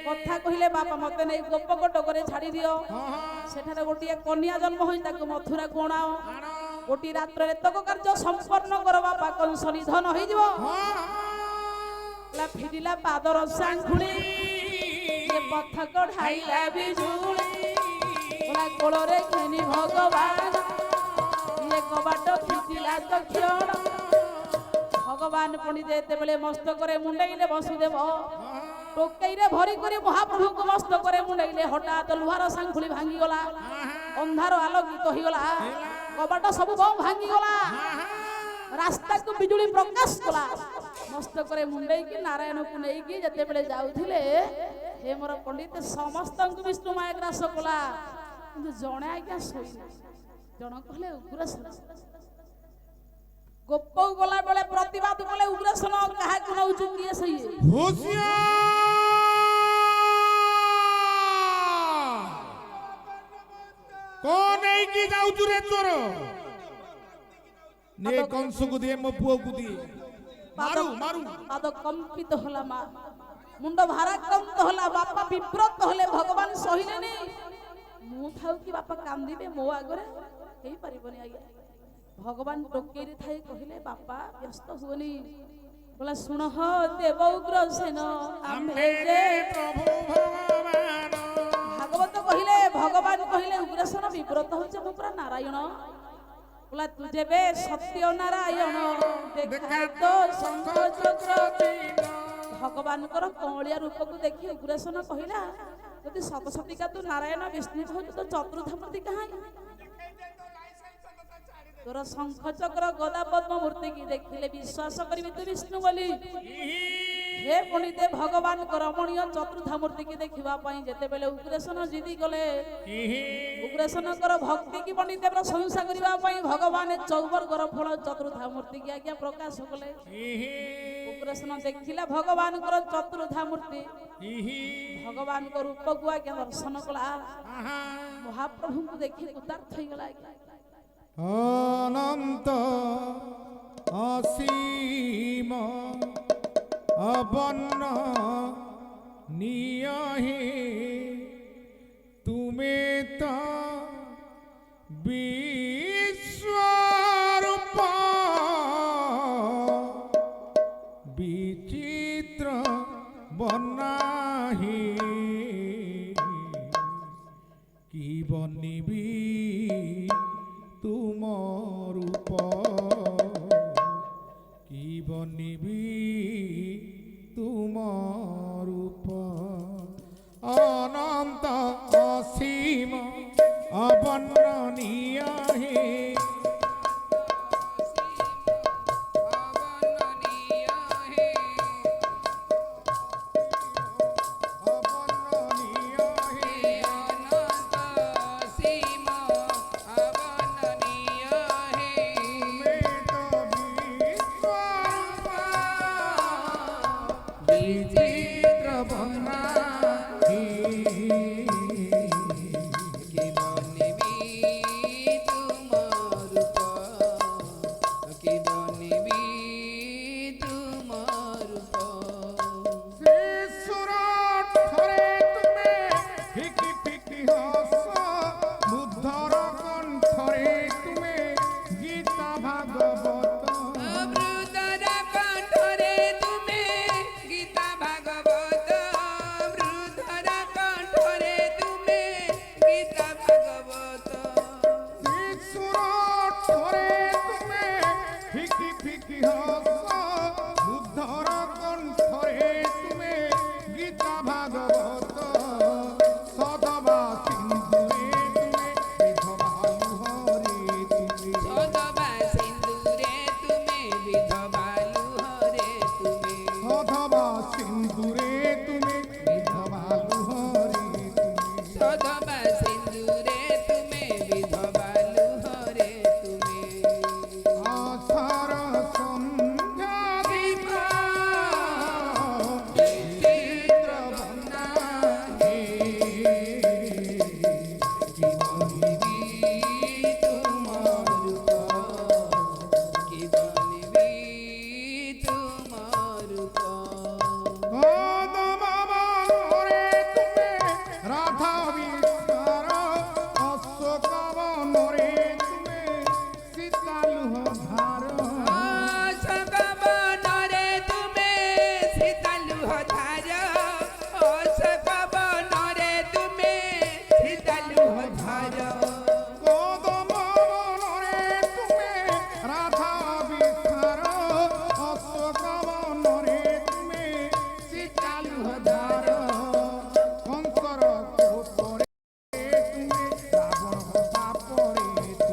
କଥା କହିଲେ ବାପା ମତେ ନେଇ ଗୋପକଟକରେ ଛାଡ଼ି ଦିଅ ସେଠାରେ ଗୋଟିଏ କନ୍ୟା ଜନ୍ମ ହୋଇ ତାକୁ ମଥୁରାକୁ ଅଣାଅ ଗୋଟିଏ ରାତ୍ରରେ ତକ କାର୍ଯ୍ୟ ସମ୍ପନ୍ନ କର ବାପା କଂସ ନିଧନ ହେଇଯିବ ଫିରିଲା ପାଦର ସାଙ୍ଖୁଳି ପଥକ ଢାଇଲା ବିଜୁଳି କୋଳରେ ଘେନି ଭଗବାନ ଇଏ କବାଟ ଫିଟିଲା ଦକ୍ଷିଣ ଭଗବାନ ପଣ୍ଡିତ ଯେତେବେଳେ ମସ୍ତକରେ ମୁଣ୍ଡେଇଲେ ବସୁଦେବ ଟୋକେଇରେ ଭରି କରି ମହାପ୍ରଭୁଙ୍କୁ ମସ୍ତକରେ ମୁଣ୍ଡେଇଲେ ହଠାତ୍ ଲୁହାର ସାଙ୍ଖୁଳି ଭାଙ୍ଗିଗଲା ଅନ୍ଧାର ଆଲୋକିତ ହେଇଗଲା କବାଟ ସବୁ ଭାଙ୍ଗିଗଲା ରାସ୍ତାକୁ ବିଜୁଳି ପ୍ରକାଶ କଲା ମସ୍ତକରେ ମୁଣ୍ଡେଇକି ନାରାୟଣକୁ ନେଇକି ଯେତେବେଳେ ଯାଉଥିଲେ ହେ ମୋର ପଣ୍ଡିତ ସମସ୍ତଙ୍କୁ ବିଷ୍ଣୁ ମାୟା ଗ୍ରାସ କଲା କିନ୍ତୁ ଜଣେ ଆଜ୍ଞା ଶୋଇଲେ ଜଣ କହିଲେ ଉଗ୍ରସେନ ଗୋପ ଗଲା ବେଳେ ପ୍ରତିବାଦ କଲେ ଉଗ୍ରସେନ କାହାକୁ ନଉଛୁ କିଏ ସେଇ କଣ ନେଇକି ଯାଉଛୁ ରେ ଚୋର ନେ କଂସକୁ ଦିଏ ମୋ ପୁଅକୁ ଦିଏ ମାରୁ ମାରୁ ପାଦ କମ୍ପିତ ହେଲା ମା ମୁଣ୍ଡ ଭାରାକ୍ରାନ୍ତ ହେଲା ବାପା ବିବ୍ରତ ହେଲେ ଭଗବାନ ସହିଲେନି ମୁଁ ଥାଉ କି ବାପା କାନ୍ଦିବେ ମୋ ଆଗରେ ହେଇପାରିବନି ଆଜ୍ଞା ଭଗବାନ ଟୋକେଇରେ ଥାଇ କହିଲେ ବାପା ବ୍ୟସ୍ତ ହୁଅନି ବୋଲା ଶୁଣ ଦେବ ଉଗ୍ରସେନ ଆମେ ଯେ ପ୍ରଭୁ ଭଗବାନ ଭାଗବତ କହିଲେ ଭଗବାନ କହିଲେ ଉଗ୍ରସେନ ବିବ୍ରତ ହଉଛି ମୁଁ ପୁରା ନାରାୟଣ बोला तुझे बे सत्य नारायण देखा तो शंख चक्र भगवान कौलिया रूप को देखी उग्रसेन कहला यदि सतसतिका तू नारायण विष्णु हो तो चतुर्थ मूर्ति कहाँ तोर शंख चक्र गदा पद्म मूर्ति की देखिले विश्वास करी तू विष्णु बोली हे पंडित भगवान रमणीय चतुर्थ मूर्ति की देखा जेते बेले उग्रसेन जिदी गले उग्रसेन भक्ति की पंडित प्रशंसा करने भगवान चौवर्गर फल चतुर्थ मूर्ति की आज्ञा प्रकाश कले उग्रसेन देखिला भगवान चतुर्थ मूर्ति भगवान रूप को आज्ञा दर्शन कला महाप्रभु को देखी कृतार्थ हो गला अनंत असीम अवन्न नियहि तुम्हें तो विश्वरूप विचित्र बनाहि कि बनिबी तुम रूप कि बनिबी तुम रूप अनंत असीम अवर्णनीय हे କି ବନିବି ତୁମ ରୂପ ଶିଶୁର ଥରେ ତୁମେ ଫିକି ଫିକି ହସ ବୁଦ୍ଧର କଣ୍ଠରେ ତୁମେ ଗୀତା ଭାଗବତ ବୃଦ୍ଧର କଣ୍ଠରେ ତୁମେ ଗୀତା ଭାଗବତ ବୃଦ୍ଧର କଣ୍ଠରେ ତୁମେ ଗୀତା ଭାଗବତ ଶିଶୁର ଥରେ ତୁମେ ଫିକି ଫିକି ହସ ବୁଦ୍ଧର କଣ୍ଠରେ ତୁମେ ଗୀତା ଭାଗବତ ସଦବା ସିନ୍ଧୁରେ ତୁମେ ବିଧବା ଲୁହରେ ତୁମେ ସଦବା ସିନ୍ଦୁରେ ତୁମେ ବିଧବା ଲୁହରେ ତୁମେ ସଦବା ସିନ୍ଧୁରେ ତୁମେ ବିଧବା ଲୁହରେ ତୁମେ ସଦବା ସିନ୍ଦୁରେ ତୁମେ ବିଧବା ଲୁହରେ ତୁମେ ଆଶାର ସନ୍ଧ୍ୟା ଦୀପ ଚିତ୍ର ବନା କି ବନିବି ତୁମ ରୂପ କି ବନିବି ତୁମ ରୂପ গদমবনে তুমে রাধা বিস্তার অশোক বনরে তুমে সীতালুহ ধার অশোক বনরে তুমে সীতালুহ ধার অশোক বনরে তুমে সীতালুহ ধার গদমবনে তুমে রাধা বিস্তার অশোক বনরে তুমে সীতালুহ ধার কংসর কোপরে তুমে রাবণ পাপরে তুমি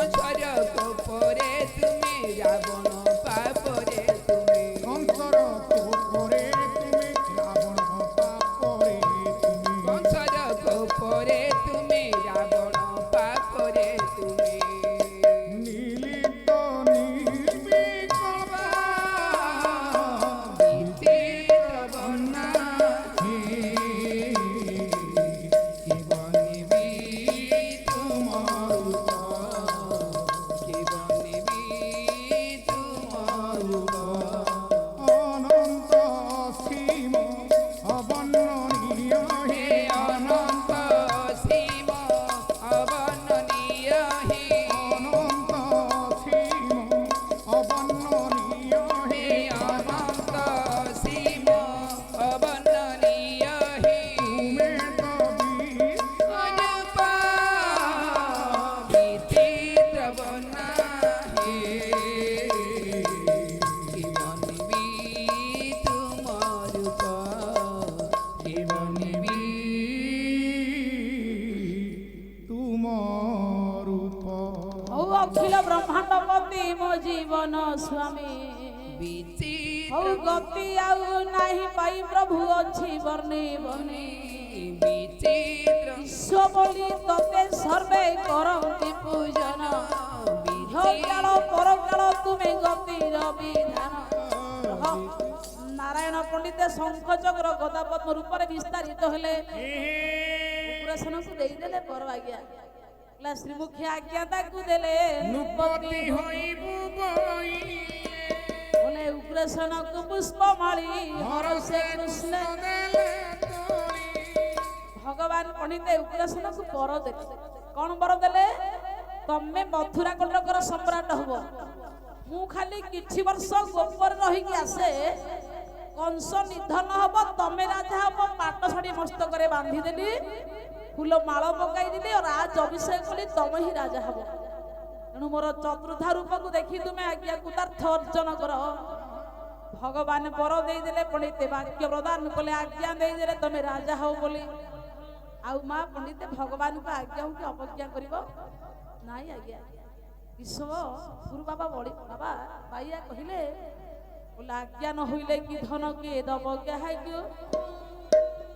কংসর কোপরে তুমি রাবণ পাপরে তুমি কংসর কোপরে তুমি রাবণ পাপরে তুমি কংসর কোপরে তুমি রাবণ পাপরে তুমি নীলিত নির্বিকল্পা চিত্র বনা কি বনিবি তুম রূপ কি বনিবি তুম রূপ অনন্ত সীম অবর্ণনীয় হে অনন্ত সীম অবর্ণনীয় হে অনন্ত সীম অবর্ণনীয় হে অনন্ত সীম অবর্ণনীয় হে তুমে কবি অনুপ বিচিত্র বনা হে কি বনিবি তুম রূপ কি বনিবি তুম রূপ ହଉ ଅଖିଳ ବ୍ରହ୍ମାଣ୍ଡପତି ମୋ ଜୀବନ ସ୍ୱାମୀ ବିଚିତ୍ର ହଉ ଗତି ଆଉ ନାହିଁ ପାଇ ପ୍ରଭୁ ଅଛି ବର୍ଣ୍ଣି ବର୍ଣ୍ଣି ବିଚିତ୍ର ବିଶ୍ୱ ବୋଲି ତତେ ସର୍ବେ କରନ୍ତି ପୂଜନ କାଳ ପରକାଳ ତୁମେ ଗତିର ବିଧାନ ନାରାୟଣ ପଣ୍ଡିତ ଶଙ୍ଖ ଚକ୍ର ଗଦା ପଦ୍ମ ରୂପରେ ବିସ୍ତାରିତ ହେଲେ ଉଗ୍ରସେନକୁ ଦେଇଦେଲେ ପର ଆଜ୍ଞା ହେଲା ଶ୍ରୀମୁଖୀ ଆଜ୍ଞା ତାକୁ ଦେଲେ ନୃପତି হইবু বই ବୋଲେ ଉଗ୍ରସେନକୁ ପୁଷ୍ପମାଳି ହରସେ କୃଷ୍ଣ ଭଗବାନ ପଣ୍ଡିତ ଉଗ୍ରସେନକୁ ବର ଦେଲେ କଣ ବର ଦେଲେ ତମେ ମଥୁରା କଟକର ସମ୍ରାଟ ହବ ମୁଁ ଖାଲି କିଛି ବର୍ଷ ଗୋପରେ ରହିକି ଆସେ କଂସ ନିଧନ ହବ ତମେ ରାଜା ହବ ପାଟ ଶାଢୀ ମସ୍ତକରେ ବାନ୍ଧିଦେଲି ଫୁଲ ମାଳ ପକାଇଦେଲି ରାଜ ଅଭିଷେକ କଲି ତମେ ହିଁ ରାଜା ହବ ତେଣୁ ମୋର ଚତୁର୍ଦ୍ଧା ରୂପକୁ ଦେଖି ତୁମେ ଆଜ୍ଞାକୁ ତାର୍ଥ ଅର୍ଜନ କର ଭଗବାନ ବର ଦେଇଦେଲେ ପଣ୍ଡିତେ ବାକ୍ୟ ପ୍ରଦାନ କଲେ ଆଜ୍ଞା ଦେଇଦେଲେ ତମେ ରାଜା ହବ ବୋଲି ଆଉ ମା ପଣ୍ଡିତେ ଭଗବାନଙ୍କ ଆଜ୍ଞାକୁ କି ଅବଜ୍ଞା କରିବ ନାଇଁ ଆଜ୍ଞା ବିଶ୍ୱ ଗୁରୁ ବାବା ବଡି ବାବା ବାଇଆ କହିଲେ बोले आज्ञा न होइले कि धन के दब काहाकु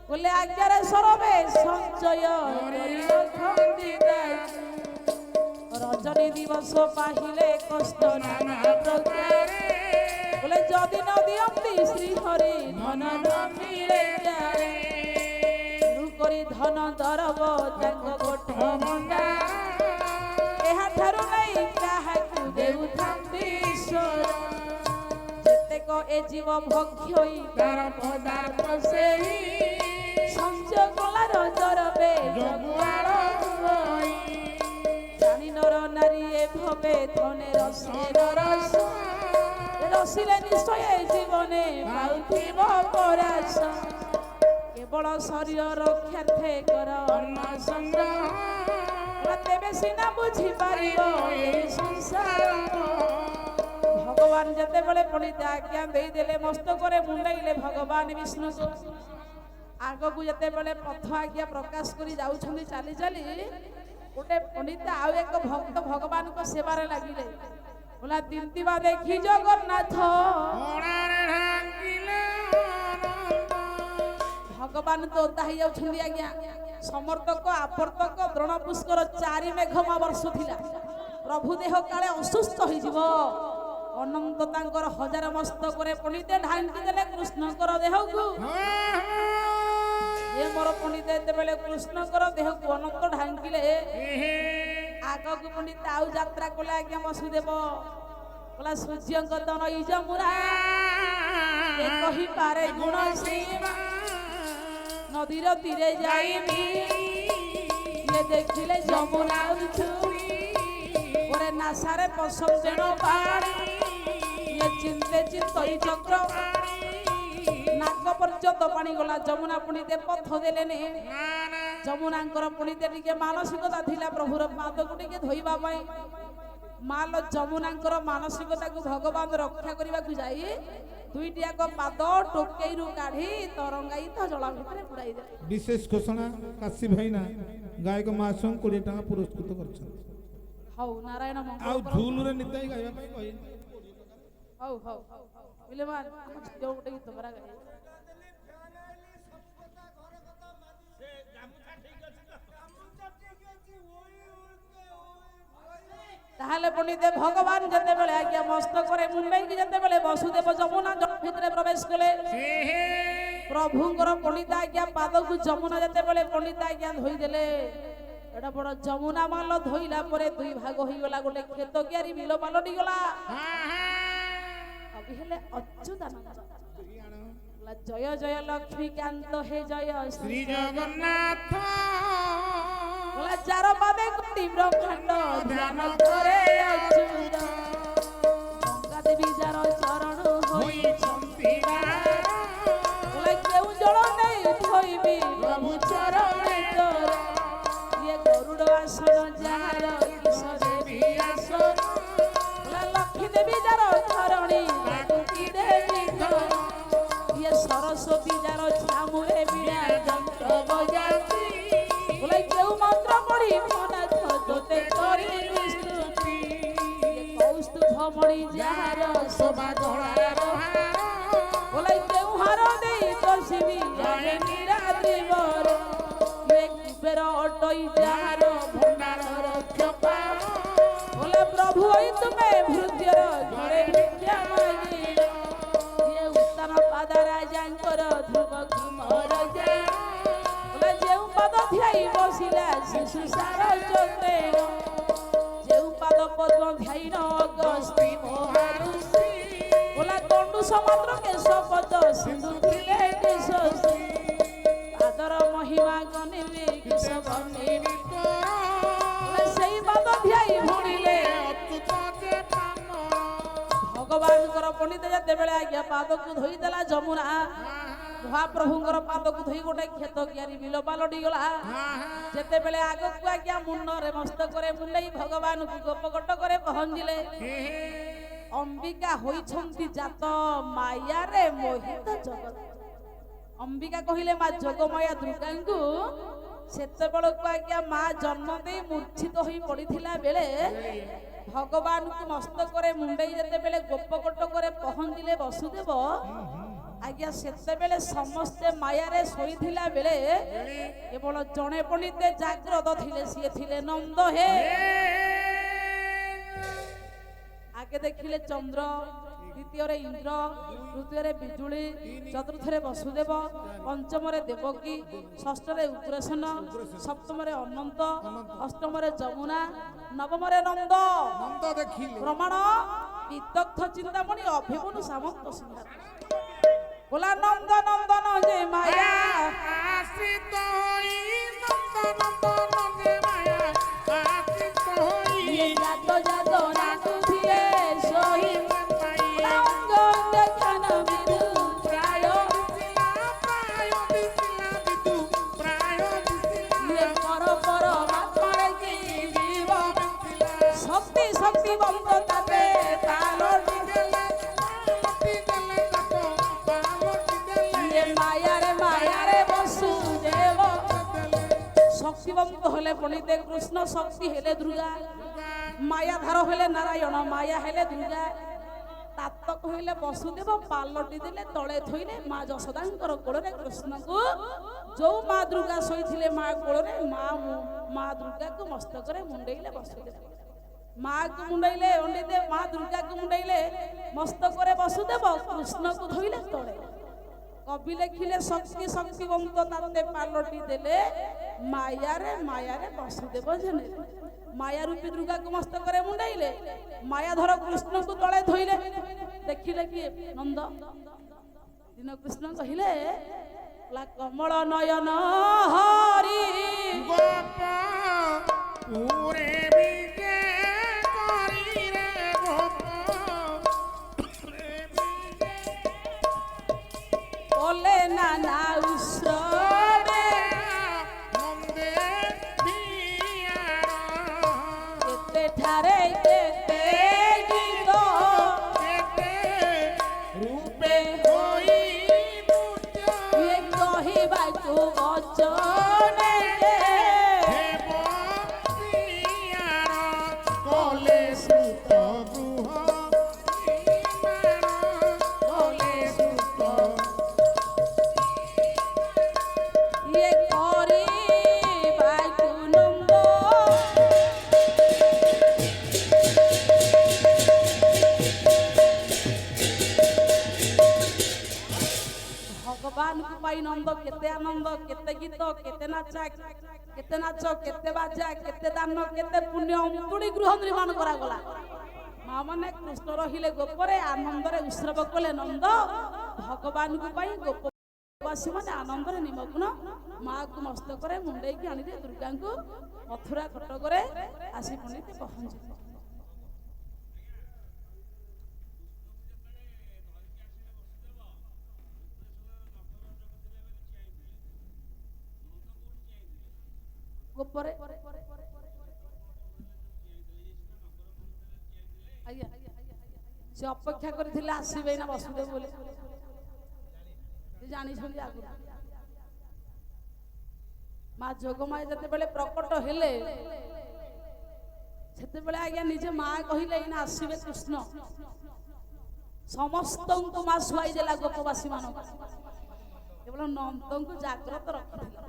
बोले आज्ञारे सरबे संचय रजनी दिवस पाहिले कष्ट नाना प्रकार बोले जदि न दियंती श्री हरि धन न मिले जाए करी धन दरब तांग गोठ मंडा एहा ठारु नै काहाकु देउथांती କିଶୋର ଯେତେକ ଏ ଜୀବ ଭକ୍ଷଇ ତାର ପଦାର୍ଥ ସେଇ ସଞ୍ଜ କଳାର ଜରବେ ଜଗୁଆଳ ହୋଇ ଜାଣି ନର ନାରୀ ଏ ଭବେ ଧନେ ରସେ ରସ ରସିଲେ ନିଶ୍ଚୟ ଏ ଜୀବନେ ପାଉଥିବ ପରାସ କେବଳ ଶରୀର ରକ୍ଷାର୍ଥେ କର ଅନ୍ନ ସଂଗ୍ରହ ତେବେ ସିନା ବୁଝିପାରିବ ଏ ସଂସାର ଭଗବାନ ଯେତେବେଳେ ପଣ୍ଡିତ ଆଜ୍ଞା ଦେଇଦେଲେ ମସ୍ତକରେ ମୁଣ୍ଡେଇଲେ ଭଗବାନ ବିଷ୍ଣୁକୁ ଆଗକୁ ଯେତେବେଳେ ପଥ ଆଜ୍ଞା ପ୍ରକାଶ କରି ଯାଉଛନ୍ତି ଚାଲି ଚାଲି ଗୋଟେ ପଣ୍ଡିତ ଆଉ ଏକ ଭକ୍ତ ଭଗବାନଙ୍କ ସେବାରେ ଲାଗିଲେ ବୋଲା ଦିନ୍ତିବା ଦେଖି ଜଗନ୍ନାଥ ଅଣାରେ ଢାଙ୍କିଲେ ଭଗବାନ ତ ଓଦା ହେଇଯାଉଛନ୍ତି ଆଜ୍ଞା ସମର୍ଥକ ଆପର୍ତ୍ତକ ଦ୍ରୋଣ ପୁଷ୍କର 4 ମେଘମା ବର୍ଷ ଥିଲା ପ୍ରଭୁ ଦେହ କାଳେ ଅସୁସ୍ଥ ହେଇଯିବ ଅନନ୍ତ ତାଙ୍କର ହଜାର ମସ୍ତକରେ ପଣ୍ଡିତେ ଢାଙ୍କି ଦେଲେ କୃଷ୍ଣଙ୍କର ଦେହକୁ ଏ ମୋର ପଣ୍ଡିତ ଯେତେବେଳେ କୃଷ୍ଣଙ୍କର ଦେହକୁ ଅନନ୍ତ ଢାଙ୍କିଲେ ଆଗକୁ ପଣ୍ଡିତ ଆଉ ଯାତ୍ରା କଲେ ଆଜ୍ଞା ବସୁଦେବ କହିଲା ସୂର୍ଯ୍ୟଙ୍କ ତନ ଇ ଯମୁନା ଏ କହିପାରେ ଗୁଣ ସୀମା ନଦୀର ତୀରେ ଯାଇବି ଇଏ ଦେଖିଲେ ଯମୁନା ପରେ ନାସାରେ ପସନ୍ଦ ପାଣି ଇଏ ଚିନ୍ତେ ଚିନ୍ତଇ ଚକ୍ର ନାକ ପର୍ଯ୍ୟନ୍ତ ପାଣି ଗଲା ଯମୁନା ପୁଣିତେ ପଥ ଦେଲେନି ଯମୁନାଙ୍କର ପୁଣିତେ ଟିକେ ମାନସିକତା ଥିଲା ପ୍ରଭୁର ପାଦକୁ ଟିକେ ଧୋଇବା ପାଇଁ ମାଲ ଯମୁନାଙ୍କର ମାନସିକତାକୁ ଭଗବାନ ରକ୍ଷା କରିବାକୁ ଯାଇ ଦୁଇଟି ଯାକ ପାଦ ଟୋକେଇରୁ କାଢି ତରଙ୍ଗାୟିତ ଜଳ ଭିତରେ ବୁଡାଇ ଦେଲେ ବିଶେଷ ଘୋଷଣା କାଶୀ ଭାଇନା ଗାୟକ ମାସଙ୍କୁ 20 ଟଙ୍କା ପୁରସ୍କୃତ କରିଛନ୍ତି ହଉ ନାରାୟଣ ମଙ୍ଗଳ ଆଉ କରନ୍ତୁ। ଝୁଲରେ ନିତାଇ ଗାଇବା ପାଇଁ କହିଲେ ହଉ ହଉ ବିଲେମାନ ଯୋଉ ଗୋଟେ ଗୀତ ବରା ଗାଇ ତାହେଲେ ପଣ୍ଡିତେ ଭଗବାନ ଯେତେବେଳେ ଆଜ୍ଞା ମସ୍ତକରେ ମୁଣ୍ଡେଇକି ଯେତେବେଳେ ବସୁଦେବ ଯମୁନା ଜଳ ଭିତରେ ପ୍ରବେଶ କଲେ ପ୍ରଭୁଙ୍କର ପଣ୍ଡିତ ଆଜ୍ଞା ପାଦକୁ ଯମୁନା ଯେତେବେଳେ ପଣ୍ଡିତ ଆଜ୍ଞା ଧୋଇଦେଲେ ଏଟା ବଡ ଯମୁନା ମାଲ ଧୋଇଲା ପରେ ଦୁଇ ଭାଗ ହେଇଗଲା ଗୋଟେ କ୍ଷେତ କିଆରି ବିଲ ପାଲଟି ଗଲା କବି ହେଲେ ଅଚ୍ୟୁତାନନ୍ଦ ଜୟ ଜୟ ଲକ୍ଷ୍ମୀକାନ୍ତ হে জয় ଶ୍ରୀ ଜଗନ୍ନାଥ বলা যার পাদে কোটি ব্রহ্মাণ্ড ধ্যান করে অচ্যুত গঙ্গা দেবী যার চরণ হইছন্তি বলা কেউ জল নেই ধইবি প্রভু চরণে তোর ইয়ে গরুড় আসন যাহার কিশোরে বিয়াসন বলা লক্ষ্মী দেবী যার চরণী লাগুকি দেবী ধর ইয়ে সরস্বতী যার ছামুরে বিরাজন্ত বজাতি বলে কেউ মন্ত্র পড়ি মনাথ তোতে করি বিস্তুতি কৌস্তুভমণি যাহার শোভা ধরার বলে কেউ হার দেই বসিবি আরে নিরাদ্রি বর ইয়ে কুবের অটই যাহার ভণ্ডারর ক্ষপা বলে প্রভু ওই তুমি ভৃত্যর ঘরে ভিক্ষা মাগি ইয়ে উত্তম পাদা রাজাঙ্কর ধ্রুব কুমার যা বলে যেউ পাদ ধ্যাই বসিলা শিশু সার চন্দ্রে যেউ পাদ পদ্ম ধ্যাই নগস্তি মহারুষি বলে দণ্ডু সমুদ্র কেশপদ সিন্ধু ଥିଲେ কেশশ্রী পাদর মহিমা গণিবে কেশব বলে সেই পাদ ধ্যাই ভুলিলে ভগবানଙ୍କର ପଣ୍ଡିତ ଯେତେବେଳେ ଆଜ୍ଞା ପାଦକୁ ଧୋଇଦେଲା ଯମୁନା ମହାପ୍ରଭୁଙ୍କର ପାଦକୁ ଧୋଇ ଗୋଟେ କ୍ଷେତ କିଆରି ବିଲ ପାଲଟି ଗଲା ଯେତେବେଳେ ଆଗକୁ ଆଜ୍ଞା ମୁଣ୍ଡରେ ମସ୍ତକରେ ମୁଣ୍ଡେଇ ଭଗବାନଙ୍କୁ ଗୋପକଟକରେ ପହଞ୍ଚିଲେ ଅମ୍ବିକା ହୋଇଛନ୍ତି ଜାତ ମାୟାରେ ମୋହିତ ଜଗତ ଅମ୍ବିକା କହିଲେ ମା ଯୋଗମାୟା ଦୁର୍ଗାଙ୍କୁ ସେତେବେଳକୁ ଆଜ୍ଞା ମା ଜନ୍ମ ଦେଇ ମୂର୍ଚ୍ଛିତ ହୋଇ ପଡିଥିଲା ବେଳେ ଭଗବାନଙ୍କୁ ମସ୍ତକରେ ମୁଣ୍ଡେଇ ଯେତେବେଳେ ଗୋପକଟକରେ ପହଞ୍ଚିଲେ ବସୁଦେବ ଆଜ୍ଞା ସେତେବେଳେ ସମସ୍ତେ ମାୟାରେ ଶୋଇଥିଲା ବେଳେ କେବଳ ଜଣେ ପଣ୍ଡିତେ ଜାଗ୍ରତ ଥିଲେ ସିଏ ଥିଲେ ନନ୍ଦ ହେ ଆଗେ ଦେଖିଲେ ଚନ୍ଦ୍ର ଦ୍ୱିତୀୟରେ ଇନ୍ଦ୍ର ତୃତୀୟରେ ବିଜୁଳି ଚତୁର୍ଥରେ ବସୁଦେବ ପଞ୍ଚମରେ ଦେବକୀ ଷଷ୍ଠରେ ଉଗ୍ରସେନ ସପ୍ତମରେ ଅନନ୍ତ ଅଷ୍ଟମରେ ଯମୁନା ନବମରେ ନନ୍ଦ ନନ୍ଦ ଦେଖିଲେ ପ୍ରମାଣ বিদগ্ধ চিন্তামণি অভিমন্যু সামন্ত সিংহার বলা নন্দ নন্দন যে মায়া আশ্রিত হই নন্দন যে মায়া আশ্রিত হই যাদ যাদ নাটু দিয়ে সহি অঙ্গ দেখান বিদু প্রায় পর পর মাত্মারে কি জীব শক্তি শক্তি বন্ধ তাতে পালটি মায়ারে বসুদেব শক্তিবন্ত হলে পণ্ডিতে কৃষ্ণ শক্তি হেলে দুর্গা মায়া ধার হলে নারায়ণ মায়া হেলে দুর্গা তাত্তক হইলে বসুদেব পালটি দেলে তଳେ থইলে মা যশোদাঙ্কর কোଳରେ কৃষ্ণକୁ ଯୋଉ ମା ଦୁର୍ଗା ଶୋଇଥିଲେ ମା କୋଳରେ ମା ଦୁର୍ଗାକୁ ମସ୍ତକରେ ମୁଣ୍ଡେଇଲେ ବସୁଦେବ ମାକୁ ମୁଣ୍ଡେଇଲେ ପଣ୍ଡିତେ ମା ଦୁର୍ଗାକୁ ମୁଣ୍ଡେଇଲେ ମସ୍ତକରେ ବସୁଦେବ କୃଷ୍ଣକୁ ଧୋଇଲେ ତଳେ কবি লেখিলে শক্তি শক্তিবন্ত তাতে পালটি দেলে মায়ারে বসুদেব জেনে মায়া রূপী দুর্গাকে মস্তকরে মুন্ডাইলে মায়াধর কৃষ্ণকে তলে ধইলে দেখিলে কি নন্দ দিন কৃষ্ণ কহিলে কমল নয়ন হরি গোপা পুরে বিজে করি রে গোপা বলে নানা উৎসবে নন্দে দিয়ার কেতে ঠারে কেতে গীত কেতে রূপে হই মূর্ত এ কহিବାକୁ বচনে হেব দিয়ার কলে সুত গৃহ কলে সুত ইয়ে করিବାକୁ নন্দ ভগবানଙ୍କୁ ପାଇ ନନ୍ଦ କେତେ ଆନନ୍ଦ କେତେ ଗୀତ କେତେ ନାଚ କେତେ ବାଜା କେତେ ଦାନ କେତେ ପୁଣ୍ୟ ଅନ୍ତୁଡ଼ି ଗୃହ ନିର୍ମାଣ କରାଗଲା ମା ମାନେ କୃଷ୍ଣ ରହିଲେ ଗୋପରେ ଆନନ୍ଦରେ ଉତ୍ସବ କଲେ ନନ୍ଦ ଭଗବାନଙ୍କୁ ପାଇଁ ଗୋପବାସୀ ମାନେ ଆନନ୍ଦରେ ନିମଗ୍ନ ମାକୁ ମସ୍ତକରେ ମୁଣ୍ଡେଇକି ଆଣିଲେ ଦୁର୍ଗାଙ୍କୁ ମଥୁରା କଟକରେ ଆସି ପଣ୍ଡିତ ପହଞ୍ଚିଲେ ଗୋପରେ ଆଜ୍ଞା ସେ ଅପେକ୍ଷା କରିଥିଲେ ଆସିବେ ନା ବସୁଦେବ ବୋଲି ସେ ଜାଣିଛନ୍ତି ଆଗରୁ ମା ଯୋଗମାୟା ଯେତେବେଳେ ପ୍ରକଟ ହେଲେ ସେତେବେଳେ ଆଜ୍ଞା ନିଜେ ମା କହିଲେ ଏଇନା ଆସିବେ କୃଷ୍ଣ ସମସ୍ତଙ୍କୁ ମା ଶୁଆଇ ଦେଲା ଗୋପବାସୀ ମାନଙ୍କୁ କେବଳ ନନ୍ଦଙ୍କୁ ଜାଗ୍ରତ ରଖିଥିଲା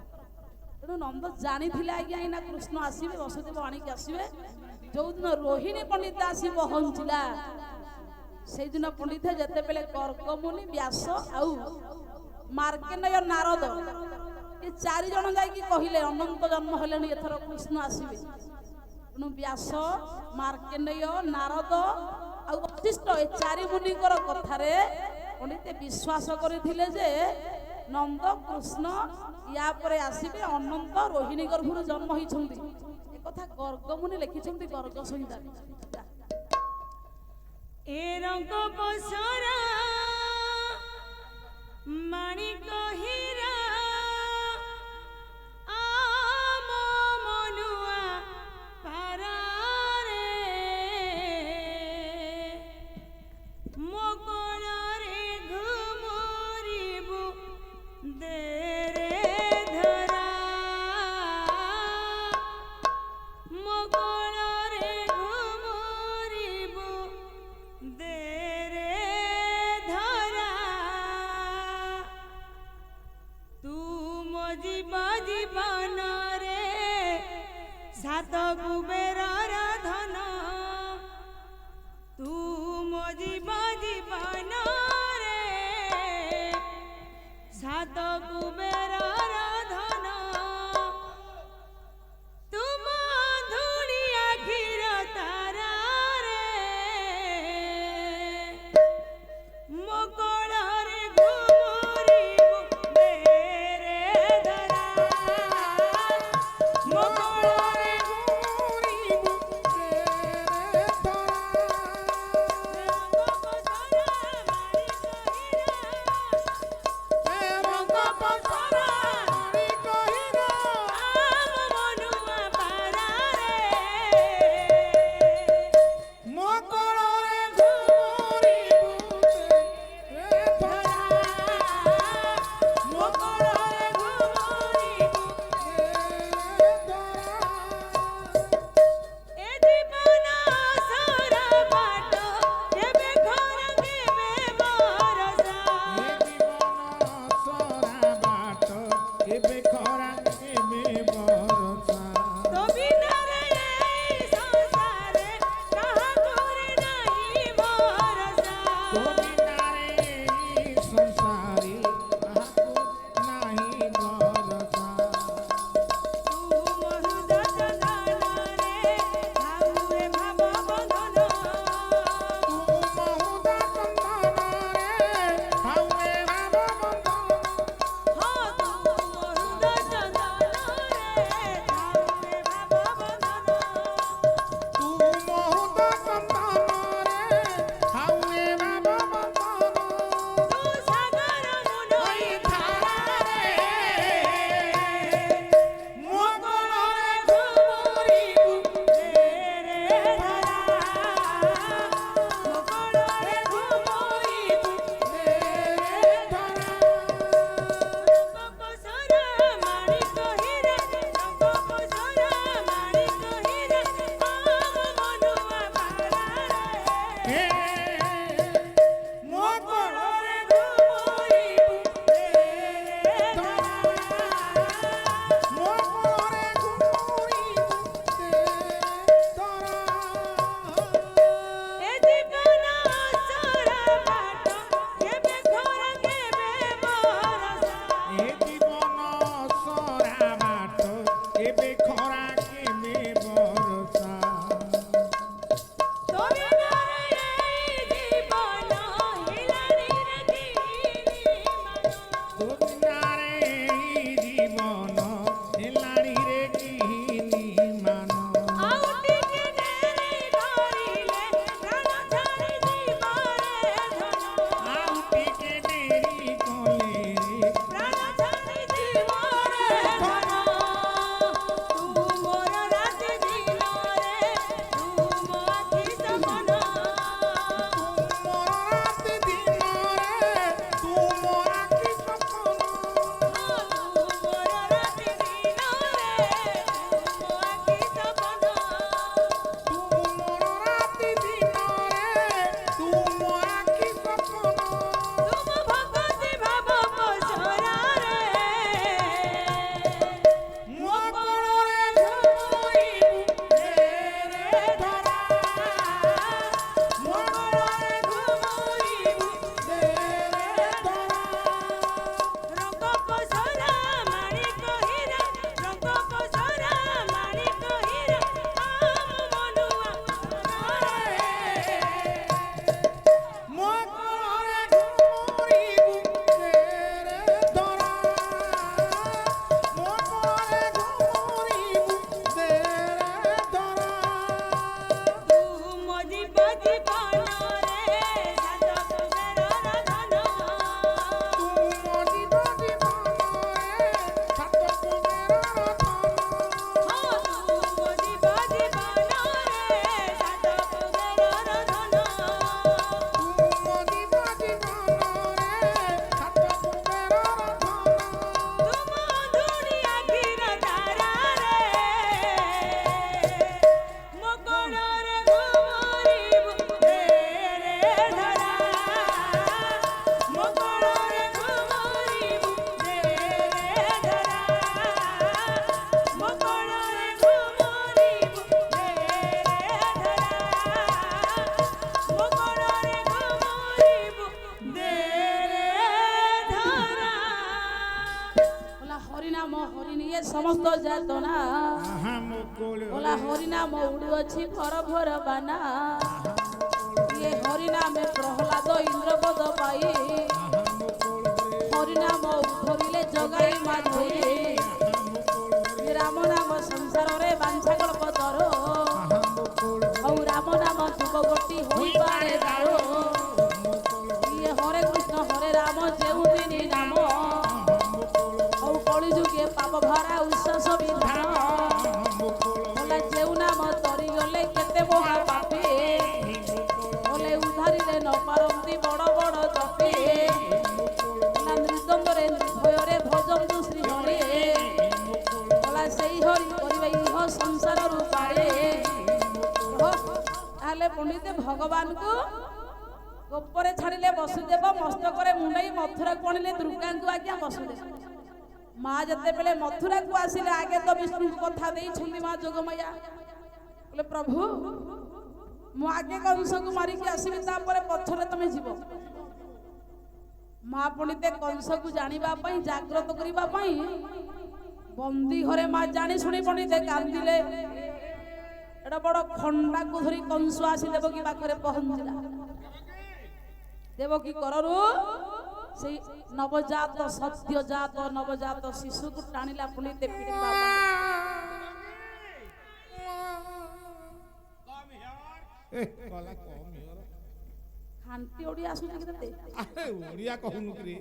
ତେଣୁ ନନ୍ଦ ଜାଣିଥିଲେ ଆଜ୍ଞା ଏଇନା କୃଷ୍ଣ ଆସିବେ ବସୁଦେବ ଆଣିକି ଆସିବେ ଯୋଉଦିନ ରୋହିଣୀ ପଣ୍ଡିତ ଆସି ପହଞ୍ଚିଲା ସେଇଦିନ ପଣ୍ଡିତ ଯେତେବେଳେ ଗର୍ଗମୁନି ବ୍ୟାସ ଆଉ ମାର୍କଣ୍ଡେୟ ନାରଦ ଏ ଚାରି ଜଣ ଯାଇକି କହିଲେ ଅନନ୍ତ ଜନ୍ମ ହେଲେଣି ଏଥର କୃଷ୍ଣ ଆସିବେ ତେଣୁ ବ୍ୟାସ ମାର୍କଣ୍ଡେୟ ନାରଦ ଆଉ ବଶିଷ୍ଠ ଏ ଚାରି ମୁନିଙ୍କର କଥାରେ ପଣ୍ଡିତ ବିଶ୍ୱାସ କରିଥିଲେ ଯେ ନନ୍ଦ କୃଷ୍ଣ ୟା ପରେ ଆସିବେ ଅନନ୍ତ ରୋହିଣୀ ଗର୍ଭରୁ ଜନ୍ମ ହୋଇଛନ୍ତି ଏ କଥା ଗର୍ଗମୁନି ଲେଖିଛନ୍ତି ଗର୍ଗ ସଂହିତାରେ এ রঙ্গ বসরা মানিক হীরা আম মনুয়া পারারে মকড়রে ঘুমরিবু দেরে ধরা মকড়রে ঘুমরিবু দেরে তুমি নারে সংসারে কাহাকু নাহি ভরসা তু মহুদা চন্দনরে হাউরে ভাব বন্ধন তু মহুদা চন্দনরে হাউরে ভাব বন্ধন হো তু মহুদা চন্দনরে হাউরে ভাব বন্ধন তু মহুদা চন্দনরে হাউরে ভাব বন্ধন তু সাগর মুনই ধারারে মঙ্গলরে ঘুমরিবু রে ধরা মকড়রে ঘুমরিবু রে ধরা কপসরা মারি কহিরে কপসরা মারি কহিরে আম মনুয়া পারারে হে মঙ্গলরে ঘুমরিবু রে ধরা মঙ্গলরে ঘুমরিবু রে ধরা এ জীবন সারা বাট কেবে ঘোরা কেবে বরসা এ জীবন সরা বাট এবে খরা কেবে বরসা তুমি নারে জীবন হিলানি রে দুনিয়ারে জীবন হেলাড়ি রে কিনি মান আউটি কে নেরি ধরিলে প্রাণ ছাড়ি জীবরে ধন আউটিকে দেরি কলে রে প্রাণ ছাড়ি জীবরে ধন তু মোর রাতে দিনরে তু মো আখি সপন তুমর রাত দিনরে তুমর আখি সপন তু মোর রাতে দিনরে তু মো আখি সপন তুমর রাত দিনরে তুমর আখি সপন তুম ভগতি ভাব পসরারে মকরে ঘুমরিবু রে ধরা মকরে ঘুমরিবু রে ধরা রঙ্গ পসরা মারি কহিরা রঙ্গ পসরা মারি কহিরা আম মনুয়া মকরে ঘুমরিবু রে ধরা মকরে ঘুমরিবু রে ধরা তু মজি বজি বনরে সাত কুবেরর ধন তুম জীবন জীবনরে সাত কুবেরর ধন হো তু মজি বজি বনরে সাত কুবেরর ধন তুম জীবন জীবনরে সাত কুবেরর ধন তুম ধুরি আখির তারারে মকড়রে ঘুমরিবু রে ধরা মকড়রে ঘুমরিবু রে ধরা মকড়রে ঘুমরিবু রে ধরা মকড়রে ঘুমরিবু রে ধরা বলা হরিনাম হরিণী এ সমস্ত যাতনা আহা মুকুল বলা হরিনাম উড়ুଅଛି ভর ভর বানা ইয়ে হরিনামে প্রহ্লাদ ইন্দ্রপদ পাই আহা মুকুল হরিনাম ধরিলে জগাই মাঝে রাম নাম সংসারে বাঞ্ছা কল্পতর আহা মুকুল ଆଉ ରାମ ନାମ ଯୁବଗୋଷ୍ଠୀ ହୋଇପାରେ ଦାରୁ ଇଏ ହରେ କୃଷ୍ଣ ହରେ ରାମ ଯେଉଁଦିନି ନାମ ଆଉ କଳିଯୁଗେ ପାପ ଭରା ଉଶ୍ୱାସ ବିଧାନ ବୋଲେ ଯେଉଁ ନାମ ତରିଗଲେ କେତେ ମହା ପାପେ ବୋଲେ ଉଦ୍ଧାରିଲେ ନ ପାରନ୍ତି ବଡ଼ ବଡ଼ ତପେ ନା ମୃଦଙ୍ଗରେ ନିର୍ଭୟରେ ଭଜନ୍ତୁ ଶ୍ରୀ ହରେ ବୋଲା ସେଇ ହରି କରିବେ ଇହ ସଂସାରରୁ ପାରେ ତାହେଲେ ପଣ୍ଡିତ ଭଗବାନଙ୍କୁ ଗୋପରେ ଛାଡ଼ିଲେ ବସୁଦେବ ମସ୍ତକରେ ମୁଣ୍ଡାଇ ମଥୁରାକୁ ଆଣିଲେ ଦୁର୍ଗାଙ୍କୁ ଆଜ୍ଞା ବସୁଦେବ ମା ଯେତେବେଳେ ମଥୁରାକୁ ଆସିଲେ ଆଗେ ତ ବିଷ୍ଣୁଙ୍କୁ କଥା ଦେଇଛନ୍ତି ମା ଯୋଗମାୟା କହିଲେ ପ୍ରଭୁ ମୁଁ ଆଗେ କଂସକୁ ମାରିକି ଆସିବି ତାପରେ ପଛରେ ତମେ ଯିବ। ମା ପଣ୍ଡିତେ କଂସକୁ ଜାଣିବା ପାଇଁ ଜାଗ୍ରତ କରିବା ପାଇଁ ବନ୍ଦୀ ଘରେ ମା ଜାଣି ଶୁଣି ପଣ୍ଡିତେ କାନ୍ଦିଲେ। ଏଟା ବଡ ଖଣ୍ଡାକୁ ଧରି କଂସ ଆସି ଦେବକୀ ପାଖରେ ପହଞ୍ଚିଲା। ଦେବକୀ କରରୁ ସେଇ ନବଜାତ ସଦ୍ୟଜାତ ନବଜାତ ଶିଶୁକୁ ଟାଣିଲା ପଣ୍ଡିତେ ପିଟିବା ପାଇଁ। କଲା କମ ହିଅର ଖାଣ୍ଟି ଓଡିଆ ଆସୁଛି କି ତତେ? ଆରେ ଓଡିଆ କହୁନୁ ରେ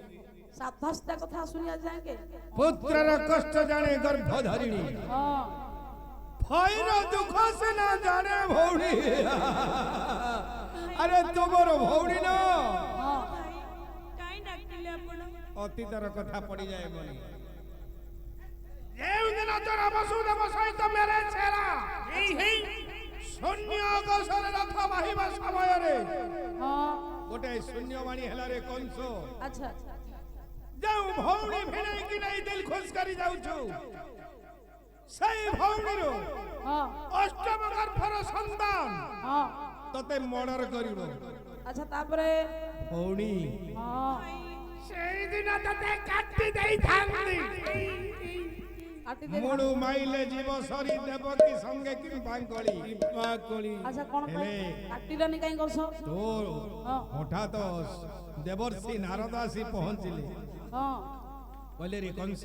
ସାଧାସିଧା କଥା ଆସୁନି ଆଜି ଯାକେ। ପୁତ୍ରର କଷ୍ଟ ଜାଣେ ଗର୍ଭ ଧରିଣୀ ହଁ ଭାଇର ଦୁଃଖ ସେ ନା ଜାଣେ ଭଉଣୀ। ଆରେ ତୁମର ଭଉଣୀ ନ ହଁ କାଇଁ ଡାକିଲେ ଆପଣ? ଅତୀତର କଥା ପଡିଯାଏ ମନେ। ଯେଉଁଦିନ ତୋର ବସୁଦେବ ସହିତ ମ୍ୟାରେଜ ହେଲା ଶୂନ୍ୟ ଅଗସରେ ରଥ ବାହିବା ସମୟରେ ହଁ ଗୋଟେ ଶୂନ୍ୟବାଣୀ ହେଲା ରେ କଂସ। ଆଚ୍ଛା ଯେଉଁ ଭଉଣୀ ଭିଣେଇକି ନେଇ ଦିଲ ଖୁସ କରି ଯାଉଛୁ ସେଇ ଭଉଣୀରୁ ହଁ ଅଷ୍ଟମ ଗର୍ଭର ସନ୍ତାନ ହଁ ତତେ ମର୍ଡର କରିବ। ଆଚ୍ଛା ତାପରେ ଭଉଣୀ ହଁ ସେଇଦିନ ତତେ କାଟି ଦେଇଥାନ୍ତି। କାଟିଦେ। ମୁଳୁ ମାଇଲେ ଜୀବ ସରି ଦେବକୀ ସଙ୍ଗେ କିମ୍ବା କଳି। ଆଚ୍ଛା କଣ ପାଇଁ କାଟିଲନି କାଇଁ କଂସ? ତୋର ହଁ ହଠାତ ଦେବର୍ଷି ନାରଦ ଆସି ପହଞ୍ଚିଲେ। ହଁ କହିଲେ ରେ କଂସ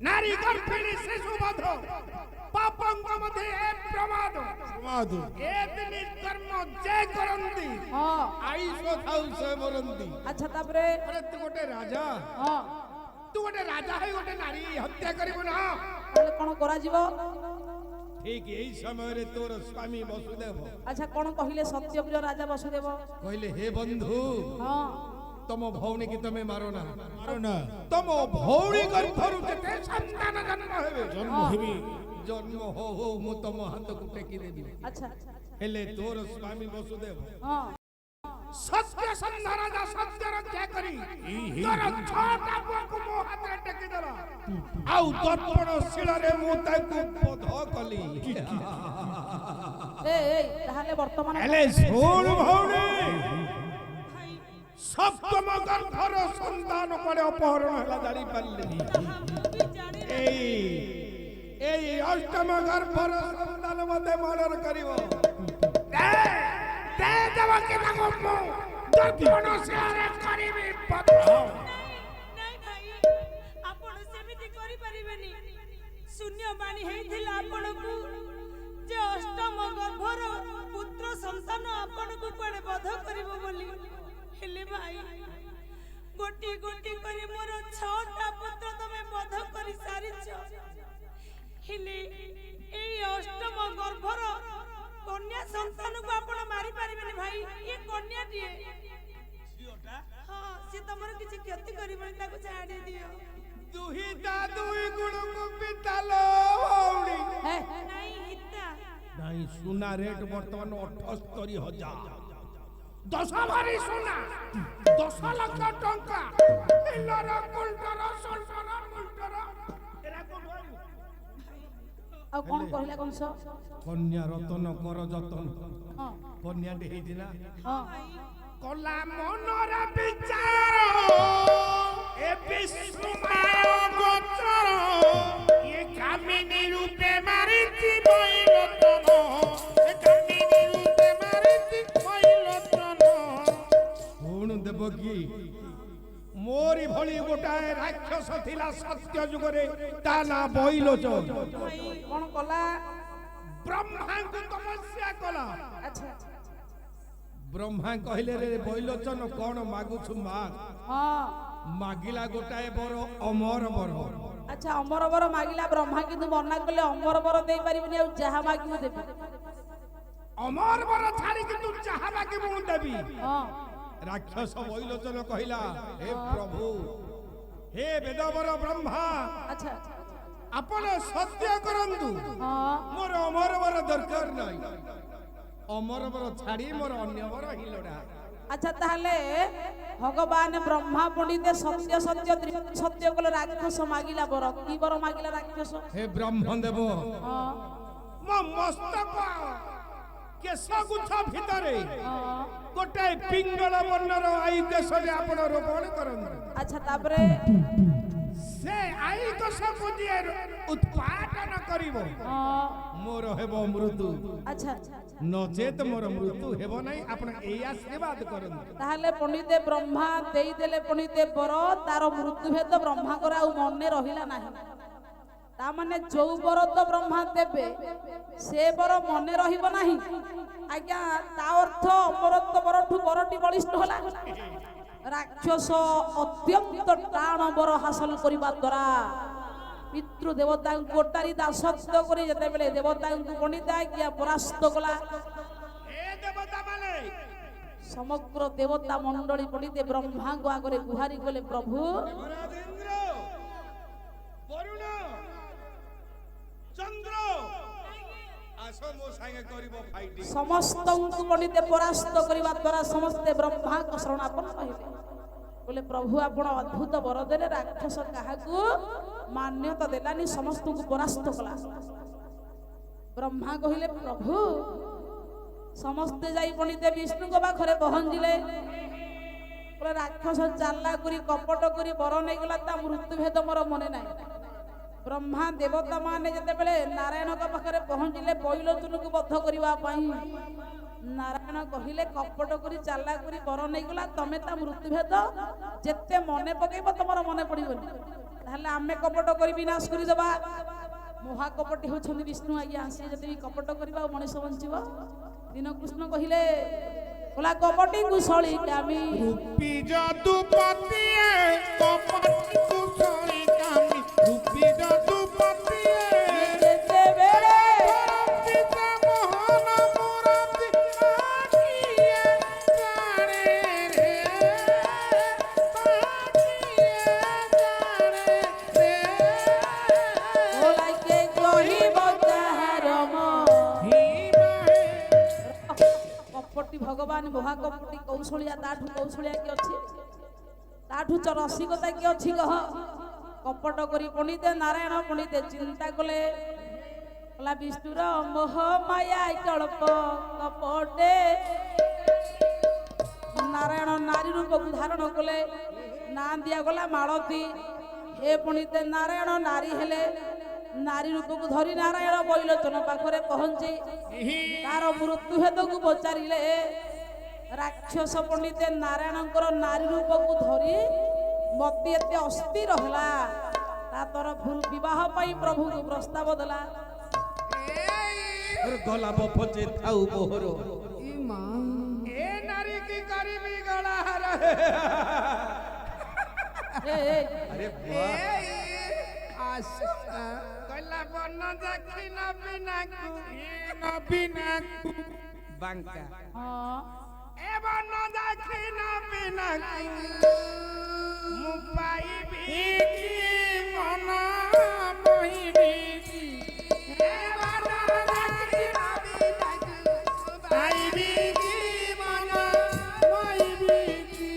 ନାରୀ ଗର୍ଭିଣୀ ଶିଶୁ ବଧ ପାପଙ୍କ ମଧ୍ୟରେ ଏ ପ୍ରମାଦ ଏ ଦିନି କର୍ମ ଯେ କରନ୍ତି ହଁ ଆଇସ ଥାଉ ସେ ମରନ୍ତି। ଆଚ୍ଛା ତାପରେ ଆରେ ତୁ ଗୋଟେ ରାଜା ହଁ ତୁ ଗୋଟେ ରାଜା ହେଇ ଗୋଟେ ନାରୀ ହତ୍ୟା କରିବୁ ନା? ତାହେଲେ କଣ କରାଯିବ? ଠିକ ଏଇ ସମୟରେ ତୋର ସ୍ୱାମୀ ବସୁଦେବ ଆଚ୍ଛା କଣ କହିଲେ ସତ୍ୟପ୍ରିୟ ରାଜା ବସୁଦେବ? କହିଲେ ହେ ବନ୍ଧୁ ହଁ ତମ ଭଉଣୀ କି ତମେ ମାର ନା ତମ ଭଉଣୀ ଗର୍ଭରୁ କେତେ ସନ୍ତାନ ଜନ୍ମ ହେବେ ଜନ୍ମ ହଉ ହଉ ମୁଁ ତମ ହାତକୁ ଟେକି ଦେବି। ଆଚ୍ଛା ହେଲେ ତୋର ସ୍ୱାମୀ ବସୁଦେବ ହଁ ସତ୍ୟ ସନ୍ଧାନ ରାଜା ସତ୍ୟ ରକ୍ଷା କରି ତୋର ଛଅଟା ପୁଅକୁ ମୋ ହାତରେ ଟେକି ଦେଲା ଆଉ ଦର୍ପଣ ଶିଳରେ ମୁଁ ତାକୁ ବଧ କଲି। ଏ ତାହେଲେ ବର୍ତ୍ତମାନ ହେଲେ ଶୁଣ ଭଉଣୀ ସପ୍ତମ ଗର୍ଭର ସନ୍ତାନ କୁଆଡେ ଅପହରଣ ହେଲା ଜାଣିପାରିଲେନି। ଏଇ ଅଷ୍ଟମ ଗର୍ଭର ସନ୍ତାନ ମତେ ମର୍ଡର କରିବ। ନାଇଁ ଭାଇ ଆପଣ ସେମିତି କରିପାରିବେନି। ଶୂନ୍ୟବାଣୀ ହେଇଥିଲା ଆପଣଙ୍କୁ ଯେ ଅଷ୍ଟମ ଗର୍ଭର ପୁତ୍ର ସନ୍ତାନ ଆପଣଙ୍କୁ କୁଆଡେ ବଧ କରିବ ବୋଲି। ହେଲେ ଭାଇ ଗୋଟି ଗୋଟି କରି ମୋର 6ଟା ପୁତ୍ର ତମେ ବଧ କରି ସାରିଛ। ହେଲେ ଏଇ ଅଷ୍ଟମ ଗର୍ଭର କନ୍ୟା ସନ୍ତାନକୁ ଆପଣ ମାରି ପାରିବେନି ଭାଇ। ଏ କନ୍ୟାଟିଏ ହଁ ସେ ତମର କିଛି କ୍ଷତି କରିବନି ତାକୁ ଛାଡ଼ି ଦିଅ। ଦୁହିତା ଦୁଇ ଗୁଣକୁ ପିତାଲୋ ଭଉଣୀ। ହେ ନାଇଁ ହିତା ନାଇଁ ସୁନା ରେଟ୍ ବର୍ତ୍ତମାନ 78,000 10 ଭରି ସୁନା 10 ଲକ୍ଷ ଟଙ୍କା ଇଲର କୁଲଟର ସଲ୍ଟର ମୁଲଟର ଏରା କୋଠୁ ଆଣିବୁ? ଆଉ କଣ କହିଲା କଂସ? କନ୍ୟା ରତନ କର ଯତନ ହଁ କନ୍ୟାଟେ ହେଇଛି ନା ହଁ କଲା ମନର ବିଚାର ଏ ବିଷ୍ଣୁମାୟ ଗୋଚର ଏ କାମିନୀ ରୂପେ ମାରିଛି ବୈରତନ ଏ କାମିନୀ ରୂପେ ମାରିଛି ବୈରତନ। ଶୁଣ ଦେବକୀ ମୋରି ଭଳି ଗୋଟାଏ ରାକ୍ଷସ ଥିଲା ସତ୍ୟ ଯୁଗରେ ତା ନା ବୈଲୋଚନ। କଣ କଲା? ବ୍ରହ୍ମାଙ୍କୁ ତପସ୍ୟା କଲା। ଆଚ୍ଛା ବ୍ରହ୍ମା କହିଲେ ରେ ବୈଲୋଚନ କଣ ମାଗୁଛୁ ମାଗ। ହଁ ମାଗିଲା ଗୋଟାଏ ବର ଅମର ବର। ଆଚ୍ଛା ଅମର ବର ମାଗିଲା ବ୍ରହ୍ମା କିନ୍ତୁ ମନା କଲେ ଅମର ବର ଦେଇ ପାରିବିନି ଆଉ ଯାହା ମାଗିବୁ ଦେବି। ଅମର ବର ଛାଡିକି ତୁ ଯାହା ମାଗିବୁ ମୁଁ ଦେବି। ହଁ ରାକ୍ଷସ ବୈଲୋଚନ କହିଲା ହେ ପ୍ରଭୁ ହେ ବେଦବର ବ୍ରହ୍ମା ଆଚ୍ଛା ଆପଣ ସତ୍ୟ କରନ୍ତୁ ହଁ ମୋର ଅମର ବର ଦରକାର ନାହିଁ। ଅମର ବର ଛାଡି ମୋର ଅନ୍ୟ ବର ହିଁ ଲୋଡ଼ା। ଆଚ୍ଛା ତାହେଲେ ଭଗବାନ ବ୍ରହ୍ମା ପଣ୍ଡିତେ ସତ୍ୟ ସତ୍ୟ ସତ୍ୟ କଲେ ରାକ୍ଷସ ମାଗିଲା ବର କି ବର ମାଗିଲା ରାକ୍ଷସ? ହେ ବ୍ରହ୍ମଦେବ ହଁ ମୋ ମସ୍ତକ କେଶ ଗୁଚ୍ଛ ଭିତରେ ହଁ। ଗୋଟାଏ ପିଙ୍ଗଳ ବର୍ଣ୍ଣର ଆୟୁ କେଶରେ ଆପଣ ରୋପଣ କରନ୍ତୁ। ଆଚ୍ଛା ତାପରେ ସେ ଆୟୁ କେଶକୁ ଯିଏ ଉତ୍ପାଦନ କରିବ ହଁ। ମୋର ହେବ ମୃତ୍ୟୁ, ଆଚ୍ଛା ନଚେତ ମୋର ମୃତ୍ୟୁ ହେବ ନାହିଁ। ଆପଣ ଏଇ ଆଶୀର୍ବାଦ କରନ୍ତୁ। ତାହେଲେ ପଣ୍ଡିତେ ବ୍ରହ୍ମା ଦେଇଦେଲେ ପଣ୍ଡିତେ ବର, ତାର ମୃତ୍ୟୁଭେଦ ବ୍ରହ୍ମାଙ୍କର ଆଉ ମନେ ରହିଲା ନାହିଁ। ତା ମାନେ ଯୋଉ ବର ତ ବ୍ରହ୍ମା ଦେବେ ସେ ବର ମନେ ରହିବ ନାହିଁ। ଆଜ୍ଞା ତା ଅର୍ଥ ଅମରତ୍ୱ ବରଠୁ ବରଟି ବଳିଷ୍ଠ ହେଲା। ରାକ୍ଷସ ଅତ୍ୟନ୍ତ ଟାଣ ବର ହାସଲ କରିବା ଦ୍ୱାରା ପିତୃ ଦେବତାଙ୍କୁ ଗୋଟାରି ଦାସତ୍ୱ କରି ଯେତେବେଳେ ଦେବତାଙ୍କୁ ପଣ୍ଡିତ ଆଜ୍ଞା ପରାସ୍ତ କଲା, ଏ ଦେବତା ମାନେ ସମଗ୍ର ଦେବତା ମଣ୍ଡଳୀ ପଣ୍ଡିତେ ବ୍ରହ୍ମାଙ୍କ ଆଗରେ ଗୁହାରି କଲେ, ପ୍ରଭୁ ଦେବରାଜ ଇନ୍ଦ୍ର, ବରୁଣ, ଚନ୍ଦ୍ର ଆସ ମୋ ସାଙ୍ଗେ କରିବ ଫାଇଟିଂ। ସମସ୍ତଙ୍କୁ ପଣ୍ଡିତେ ପରାସ୍ତ କରିବା ଦ୍ୱାରା ସମସ୍ତେ ବ୍ରହ୍ମାଙ୍କ ଶରଣାପନ୍ନ ହେଲେ। ବୋଲେ ପ୍ରଭୁ ଆପଣ ଅଦ୍ଭୁତ ବର ଦେଲେ, ରାକ୍ଷସ କାହାକୁ ମାନ୍ୟତା ଦେଲାନି, ସମସ୍ତଙ୍କୁ ପରାସ୍ତ କଲା। ବ୍ରହ୍ମା କହିଲେ ପ୍ରଭୁ ସମସ୍ତେ ଯାଇ ପଣ୍ଡିତେ ବିଷ୍ଣୁଙ୍କ ପାଖରେ ପହଞ୍ଚିଲେ। ବୋଲେ ରାକ୍ଷସ ଚାଲା କରି କପଟ କରି ବର ନେଇଗଲା, ତା ମୃତ୍ୟୁଭେଦ ମୋର ମନେ ନାହିଁ। ବ୍ରହ୍ମା ଦେବତା ମାନେ ଯେତେବେଳେ ନାରାୟଣଙ୍କ ପାଖରେ ପହଞ୍ଚିଲେ ବୈଲୋଚନକୁ ବଦ୍ଧ କରିବା ପାଇଁ, ନାରାୟଣ କହିଲେ କପଟ କରି ଚାଲା କରି ବର ନେଇଗଲା, ତମେ ତା ମୃତ୍ୟୁଭେଦ ଯେତେ ମନେ ପକେଇବ ତମର ମନେ ପଡିବନି। ତାହେଲେ ଆମେ କପଟ କରି ବିନାଶ କରିଦେବା। ମହାକପଟି ହଉଛନ୍ତି ବିଷ୍ଣୁ ଆଜ୍ଞା। ସିଏ ଯଦି କପଟ କରିବା ଆଉ ମଣିଷ ବଞ୍ଚିବ। ଦୀନକୃଷ୍ଣ କହିଲେ ବୋଲା କପଟି କୁଶଳୀ କାମୀ ରୂପୀ ଯଦୁପତିଏ କପଟି କୁଶଳୀ କାମୀ, ରୂପୀ ଯଦୁପତିଏ ଯେତେବେଳେ ଚିତା ମୋହନ ମୁରତି ପାଖିଏ ଜାଣେ ରେ, ପାଖିଏ ଜାଣେ ରେ। ଓଲାଇକେ କହିବ ତାହାର କପଟି ଭଗବାନ ମହାକପଟି କୌଶଳିଆ, ତାଠୁ କୌଶଳିଆ କି ଅଛି? ତାଠୁ ରସିକତା କି ଅଛି କହ? କପଟ କରି ପଣ୍ଡିତେ ନାରାୟଣ ପଣ୍ଡିତେ ଚିନ୍ତା କଲେ, କଲା ବିଷ୍ଣୁର ମୋହ ମାୟା କଳ୍ପ କପଟେ। ନାରାୟଣ ନାରୀ ରୂପକୁ ଧାରଣ କଲେ, ନାଁ ଦିଆଗଲା ମାଳତୀ। ହେ ପଣ୍ଡିତେ ନାରାୟଣ ନାରୀ ହେଲେ, ନାରୀ ରୂପକୁ ଧରି ନାରାୟଣ ବୈଲୋଚନ ପାଖରେ ପହଞ୍ଚି ତାର ମୃତ୍ୟୁଭେଦକୁ ପଚାରିଲେ। ରାକ୍ଷସ ପଣ୍ଡିତେ ନାରାୟଣଙ୍କର ନାରୀ ରୂପକୁ ଧରି ମତି ଏତେ ଅସ୍ଥିର ହେଲା, ତା ତରଫରୁ ବିବାହ ପାଇଁ ପ୍ରଭୁଙ୍କୁ ପ୍ରସ୍ତାବ ଦେଲା। ଗଲା ବଫଚେ ଥାଉ ବୋହର, ଏ ନାରୀ କି କରିବି ଗଳାହାର। ଏ, ଏ, ଆରେ କହିଲା ବନ ଦେଖି ନବୀନାକୁ, ନବୀନାକୁ ବାଙ୍କା ହଁ ଏ ବନ ଦେଖି ନବୀନାକୁ ମୁଁ ପାଇବି କି ମନ ମୋହିବି କି। ଏ ବନ ଦେଖି ନବୀନାକୁ ପାଇବି କି ମନ ମୋହିବି କି।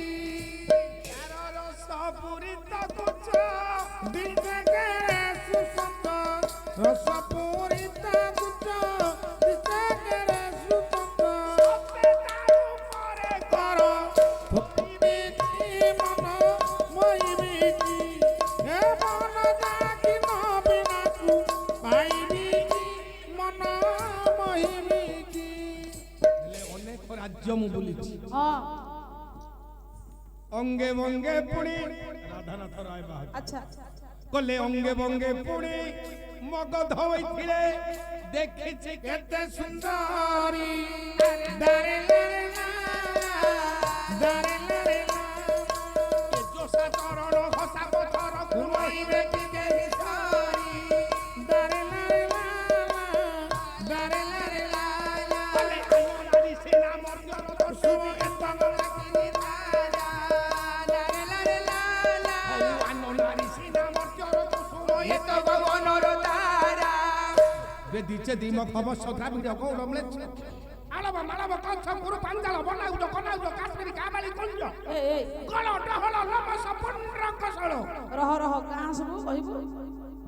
ତାର ରସ ପୂରିତ କୁଚ ବିଜେକେ ସୁସନ୍ତ, ରସ ପୂରିତ କୁଚ ବିଜେକେ ସୁସନ୍ତ। ସତେ ତାର ଉପରେ କର ଭୋଗିବି କି ମନ ମୋହିବି କି। ଏ ମନ ଯାକି ନବୀନାକୁ ପାଇବି କି ମନ ମୋହିବି କି। ଅନେକ ରାଜ୍ୟ ମୁଁ ବୁଲିଛି, ହଁ ଅଙ୍ଗେ ବଙ୍ଗେ ପୁଣି ରାଧାନାଥ ରାୟ ବାହାଦୁର ଆଚ୍ଛା କଲେ, ଅଙ୍ଗେ ବଙ୍ଗେ ପୁଣି ମଗଧ ହୋଇଥିଲେ ଦେଖିଛି କେତେ ସୁନ୍ଦରୀ ଦାରେ ଲାରେ ଲା, ଦାରେ ଲାରେ ଲା। ଏ ଯୋଷା ଚରଣ ଘଷା ପଥର ଘୁମାଇବେ କି କେହି ସାରି। ଦାରେ ଲାରେ ଲା, ଦାରେ ଲାରେ ଲା। କଲେ ଆୟୋନାରୀ ସେନା ମର୍ଜନ ଦର୍ଶନ ଏତନ ଲାଗିନି ରାଜା। ଦାରେ ଲାରେ ଲା, ହଉ ଆନନାରୀ ସେନା ମର୍ଜନ ଦର୍ଶନ ଏତ ଗଗନର ତାରା। ବେଦିଚେ ଦିମ ଖବର ସଦା ভিড় গৌড় ম্লেচ্ছ আলব মালব কচ্ছ গুরু পাঞ্জাল বনাউজ কনাউজ কাশ্মীরি কাবালি কুঞ্জ ଏ ଏ গল ডহল লমস পুণ্ড কসল। ରହ ରହ କାଁ ସବୁ କହିବୁ?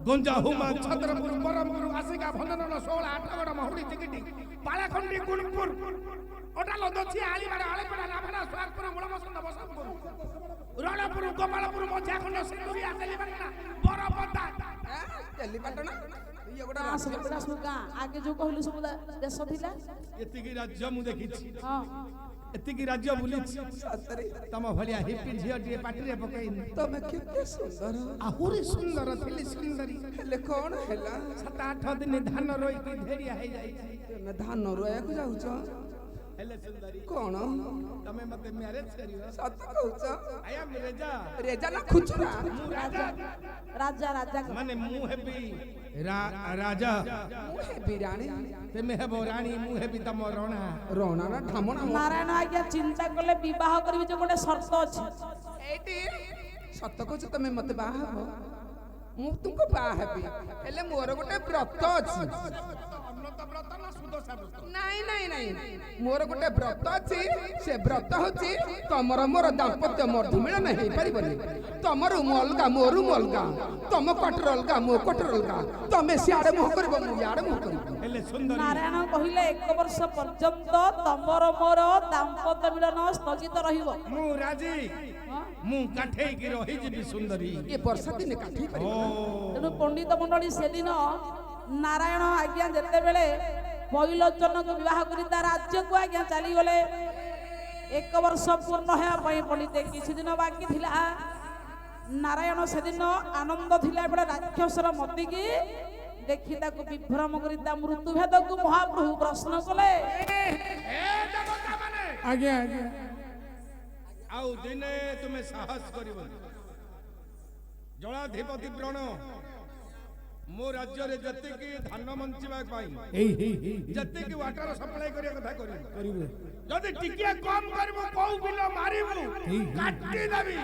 গঞ্জা হুমা ଛତ୍ରପୁର ବରମପୁର ଆସିକା ଭଞ୍ଜନଗର 16 ଆଠଗଡ଼ ମହୁଡ଼ି ଚିକିଟି বালাখন্ডি গুণপুর ওটা লদছি আলিবাড়া আলিপাড়া নাভাড়া সোহাগপুর মুড়মসন্দ বসন্তপুর রণপুর গোপালপুর মধ্যাখণ্ড সিন্ধুরি আতেলিপাটনা বড়পদা তেলিপাଟଣା ଇଏ ଗୋଟେ ଗାଁ ସବୁ ଏଗୁଡ଼ା ସବୁ ଗାଁ ଆଗେ ଯୋଉ କହିଲୁ ସବୁ ଦେଶ ଥିଲା ଏତିକି ରାଜ୍ୟ ମୁଁ ଦେଖିଛି ହଁ ଏତିକି ରାଜ୍ୟ ବୁଲିଛି ସତରେ ତମ ଭଳିଆ ହିପି ଝିଅଟିଏ ପାଟିରେ ପକେଇନି ତମେ କେତେ ସୁନ୍ଦର ଆହୁରି ସୁନ୍ଦର ଥିଲି ସୁନ୍ଦରୀ ହେଲେ କଣ ହେଲା 7-8 ଦିନ ଧାନ ରୋଇକି ଢେରିଆ ହେଇଯାଇଛି ତମେ ଧାନ ରୋଇବାକୁ ଯାଉଛ ହେଲେ ସୁନ୍ଦରୀ କଣ ତମେ ମତେ ମ୍ୟାରେଜ କରିବ ସତ କହୁଛ ଆଇ ଆମ୍ ରେଜା ରେଜା ନା ଖୁଚୁରା ମୁଁ ରାଜା ରାଜା ରାଜା ମାନେ ମୁଁ ହେବି ରାଜା ମୁଁ ହେବି ରାଣୀ ତେମେ ହେବ ରାଣୀ ମୁଁ ହେବି ତମ ରଣା ରଣା ନା ଢାମଣା ନାରାୟଣ ଆଜ୍ଞା ଚିନ୍ତା କଲେ ବିବାହ କରିବି ଯେ ଗୋଟେ ସର୍ତ୍ତ ଅଛି ଏଇଠି ସତ କହୁଛ ତମେ ମତେ ବାହା ହବ ମୁଁ ତୁମକୁ ବାହା ହେବି ହେଲେ ମୋର ଗୋଟେ ବ୍ରତ ଅଛି ନାଇଁ ନାଇଁ ନାଇଁ ମୋର ଗୋଟେ ବ୍ରତ ଅଛି ସେ ବ୍ରତ ହଉଛି ତମର ମୋର ଦାମ୍ପତ୍ୟ ମଧୁମିଳନ ହେଇପାରିବନି ତମ ରୁମ ଅଲଗା ମୋ ରୁମ ଅଲଗା ତମ କ୍ୱାର୍ଟର ଅଲଗା ମୋ କ୍ୱାର୍ଟର ଅଲଗା ତମେ ସିଆଡେ ମୁହଁ କରିବ ମୁଁ ଇଆଡେ ମୁହଁ କରିବି ହେଲେ ସୁନ୍ଦରୀ ନାରାୟଣ କହିଲେ 1 ବର୍ଷ ପର୍ଯ୍ୟନ୍ତ ତମର ମୋର ଦାମ୍ପତ୍ୟ ମିଳନ ସ୍ଥଗିତ ରହିବ ମୁଁ ରାଜି ମୁଁ କାଠେଇକି ରହିଯିବି ସୁନ୍ଦରୀ ଏ ବର୍ଷା ଦିନେ କାଠେଇ ପାରିବ ତେଣୁ ପଣ୍ଡିତ ମଣ୍ଡଳୀ ସେଦିନ ନାରାୟଣ ଆଜ୍ଞା ଯେତେବେଳେ ବୈଲୋଚନକୁ ବିବାହ କରି ତା ରାଜ୍ୟକୁ ଆଜ୍ଞା ଚାଲିଗଲେ 1 ବର୍ଷ ପୂର୍ଣ୍ଣ ହେବା ପାଇଁ ପଣ୍ଡିତେ କିଛି ଦିନ ବାକି ଥିଲା ନାରାୟଣ ସେଦିନ ଆନନ୍ଦ ଥିଲା ବେଳେ ରାକ୍ଷସର ମତିକି ଦେଖି ତାକୁ ବିଭ୍ରମ କରି ତା ମୃତ୍ୟୁଭେଦକୁ ମହାପ୍ରଭୁ ପ୍ରଶ୍ନ କଲେ ଆଜ୍ଞା ଆଜ୍ଞା ଆଉ ଦିନେ ତୁମେ ସାହସ କରିବ ଜଳାଧିପତି ବ୍ରଣ ମୋ ରାଜ୍ୟରେ ଯେତିକି ଧାନ ବଞ୍ଚିବା ପାଇଁ ଯେତିକି ୱାଟର ସପ୍ଲାଇ କରିବା କଥା କରିବୁ ଯଦି ଟିକେ କମ କରିବୁ କୋଉ ବିଲ ମାରିବୁ କାଟିଦେବି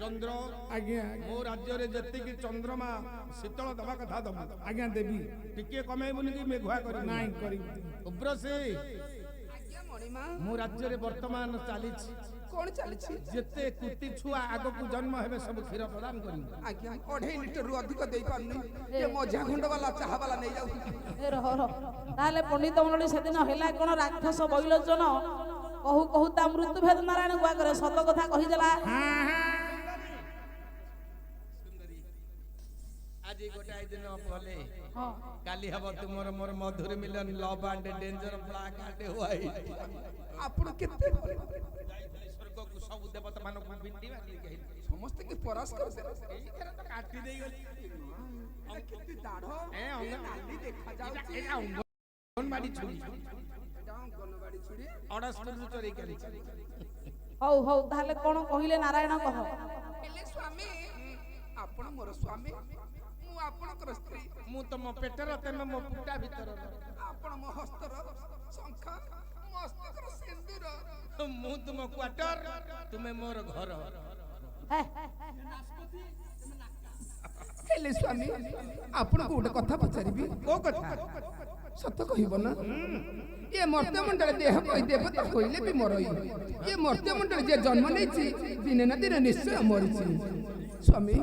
ଚନ୍ଦ୍ର ଆଜ୍ଞା ମୋ ରାଜ୍ୟରେ ଯେତିକି ଚନ୍ଦ୍ରମା ଶୀତଳ ଦବା କଥା ଦବ ଆଜ୍ଞା ଦେବି ଟିକେ କମେଇବୁନି କି ମେଘୁଆ କରିବୁ ନାଇଁ କରିବୁ ଉବ୍ରସୀ ମୋ ରାଜ୍ୟରେ ବର୍ତ୍ତମାନ ଚାଲିଛି କଣ ଚାଲିଛି ଯେତେ କୁତି ଛୁଆ ଆଗକୁ ଜନ୍ମ ହେବେ ସବୁ କ୍ଷୀର ପ୍ରଦାନ କରିବୁ ଆଜ୍ଞା 2.5 ଲିଟରରୁ ଅଧିକ ଦେଇ ପାରୁନି ଏ ମଝା ଖଣ୍ଡ ବାଲା ଚାହା ବାଲା ନେଇ ଯାଉଛି ରହ ତାହେଲେ ପଣ୍ଡିତ ମଣ୍ଡଳୀ ସେଦିନ ହେଲା କଣ ରାକ୍ଷସ ବୈଲୋଚନ କହୁ କହୁ ତା ମୃତ୍ୟୁଭେଦ ନାରାୟଣ ଗୁଆ করে ସତ କଥା କହିଦେଲା ଆଜି ଗୋଟାଏ ଦିନ ପରେ ହଁ କାଲି ହବ ତୁମର ମୋର ମଧୁର ମିଲନ love and danger black and white ଆପଣ କେତେ ସ୍ୱର୍ଗକୁ ସବୁ ଦେବତା ମାନଙ୍କୁ ବିଣ୍ଡି ବାନ୍ଧିକି ସମସ୍ତେ କି ପରାସ କରିଦେଲେ ଏଇଥର ତ କାଟି ଦେଇ ଗଲି କେତେ ଦାଢ ଏ ନାଲି ଦେଖା ଯାଉଛି ଏଇଟା ଅଙ୍ଗନବାଡି ଛୁରୀ ଅଙ୍ଗନବାଡି ଛୁରୀ ଅଡସ୍ପୁରରୁ ଚୋରେଇ କରିଛି ହଉ ହଉ ତାହେଲେ କଣ କହିଲେ ନାରାୟଣ କହ ହେଲେ ସ୍ୱାମୀ ଆପଣ ମୋର ସ୍ୱାମୀ ମୁଁ ଆପଣଙ୍କର ସ୍ତ୍ରୀ ମୁଁ ତମ ପେଟର ତେମେ ମୋ ପୁଟା ଭିତର ଆପଣ ମୋ ହସ୍ତର ଶଙ୍ଖ ମୋ ହସ୍ତର ସିନ୍ଦୁର ମୁଁ ତୁମ କ୍ୱାର୍ଟର ତୁମେ ମୋର ଘର ହେଲେ ସ୍ୱାମୀ ଆପଣଙ୍କୁ ଗୋଟେ କଥା ପଚାରିବି କୋଉ କଥା ସତ କହିବ ନା ଏ ମର୍ତ୍ତ୍ୟମଣ୍ଡଳ ଦେହ କହି ଦେବତା କହିଲେ ବି ମରଇ ଏ ମର୍ତ୍ତ୍ୟମଣ୍ଡଳ ଯେ ଜନ୍ମ ନେଇଛି ଦିନେ ନା ଦିନେ ନିଶ୍ଚୟ ମରିଛି ସ୍ୱାମୀ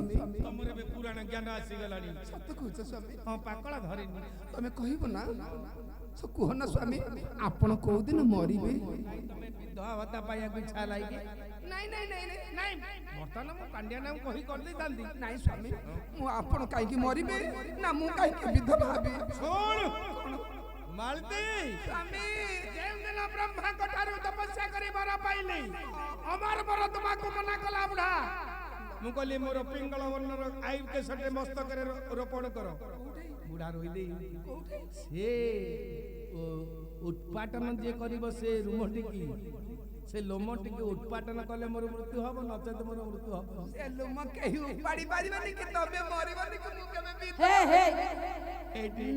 ତମର ଏବେ ପୁରାଣ ଜ୍ଞାନ ଆସିଗଲାଣି ସତ କହୁଛ ସ୍ୱାମୀ ହଁ ପାକଳା ଧରିନି ତମେ କହିବ ନା କୁହ ନା ସ୍ୱାମୀ ଆପଣ କୋଉ ଦିନ ମରିବେ ତମେ ବିଧବା ଭତ୍ତା ପାଇବାକୁ ଇଚ୍ଛା ଲାଗି ନାଇଁ ନାଇଁ ନାଇଁ ନାଇଁ ବର୍ତ୍ତମାନ ମୁଁ ପାଣ୍ଡିଆ ନାମ କହି କରିଦେଇଥାନ୍ତି ନାଇଁ ସ୍ୱାମୀ ମୁଁ ଆପଣ କାହିଁକି ମରିବେ ନା ମୁଁ କାହିଁକି ବିଧବା ହେବି ଶୁଣ ମାଳତୀ ସ୍ୱାମୀ ଯେଉଁଦିନ ବ୍ରହ୍ମାଙ୍କ ଠାରୁ ତପସ୍ୟା କରି ବର ପାଇଲି ଅମର ବର ତୁମକୁ ମନା କଲା ବୁଢା ମୁଁ କହିଲି ମୋର ପିଙ୍ଗଳ ବର୍ଣ୍ଣର ଆଇବ କେଶଟେ ମସ୍ତକରେ ରୋପଣ କର ବୁଢା ରହିଲି ସେ ଉତ୍ପାଟନ ଯିଏ କରିବ ସେ ରୁମଟିକି ସେ ଲୋମ ଟିକେ ଉତ୍ପାଟନ କଲେ ମୋର ମୃତ୍ୟୁ ହବ ନଚେତ ମୋର ମୃତ୍ୟୁ ହବ ସେ ଲୁମ କେହି ଉପାଡ଼ି ପାରିବନି କି ତମେ ମରିବନି କି ମୁଁ କେବେ ବି ହେ ହେ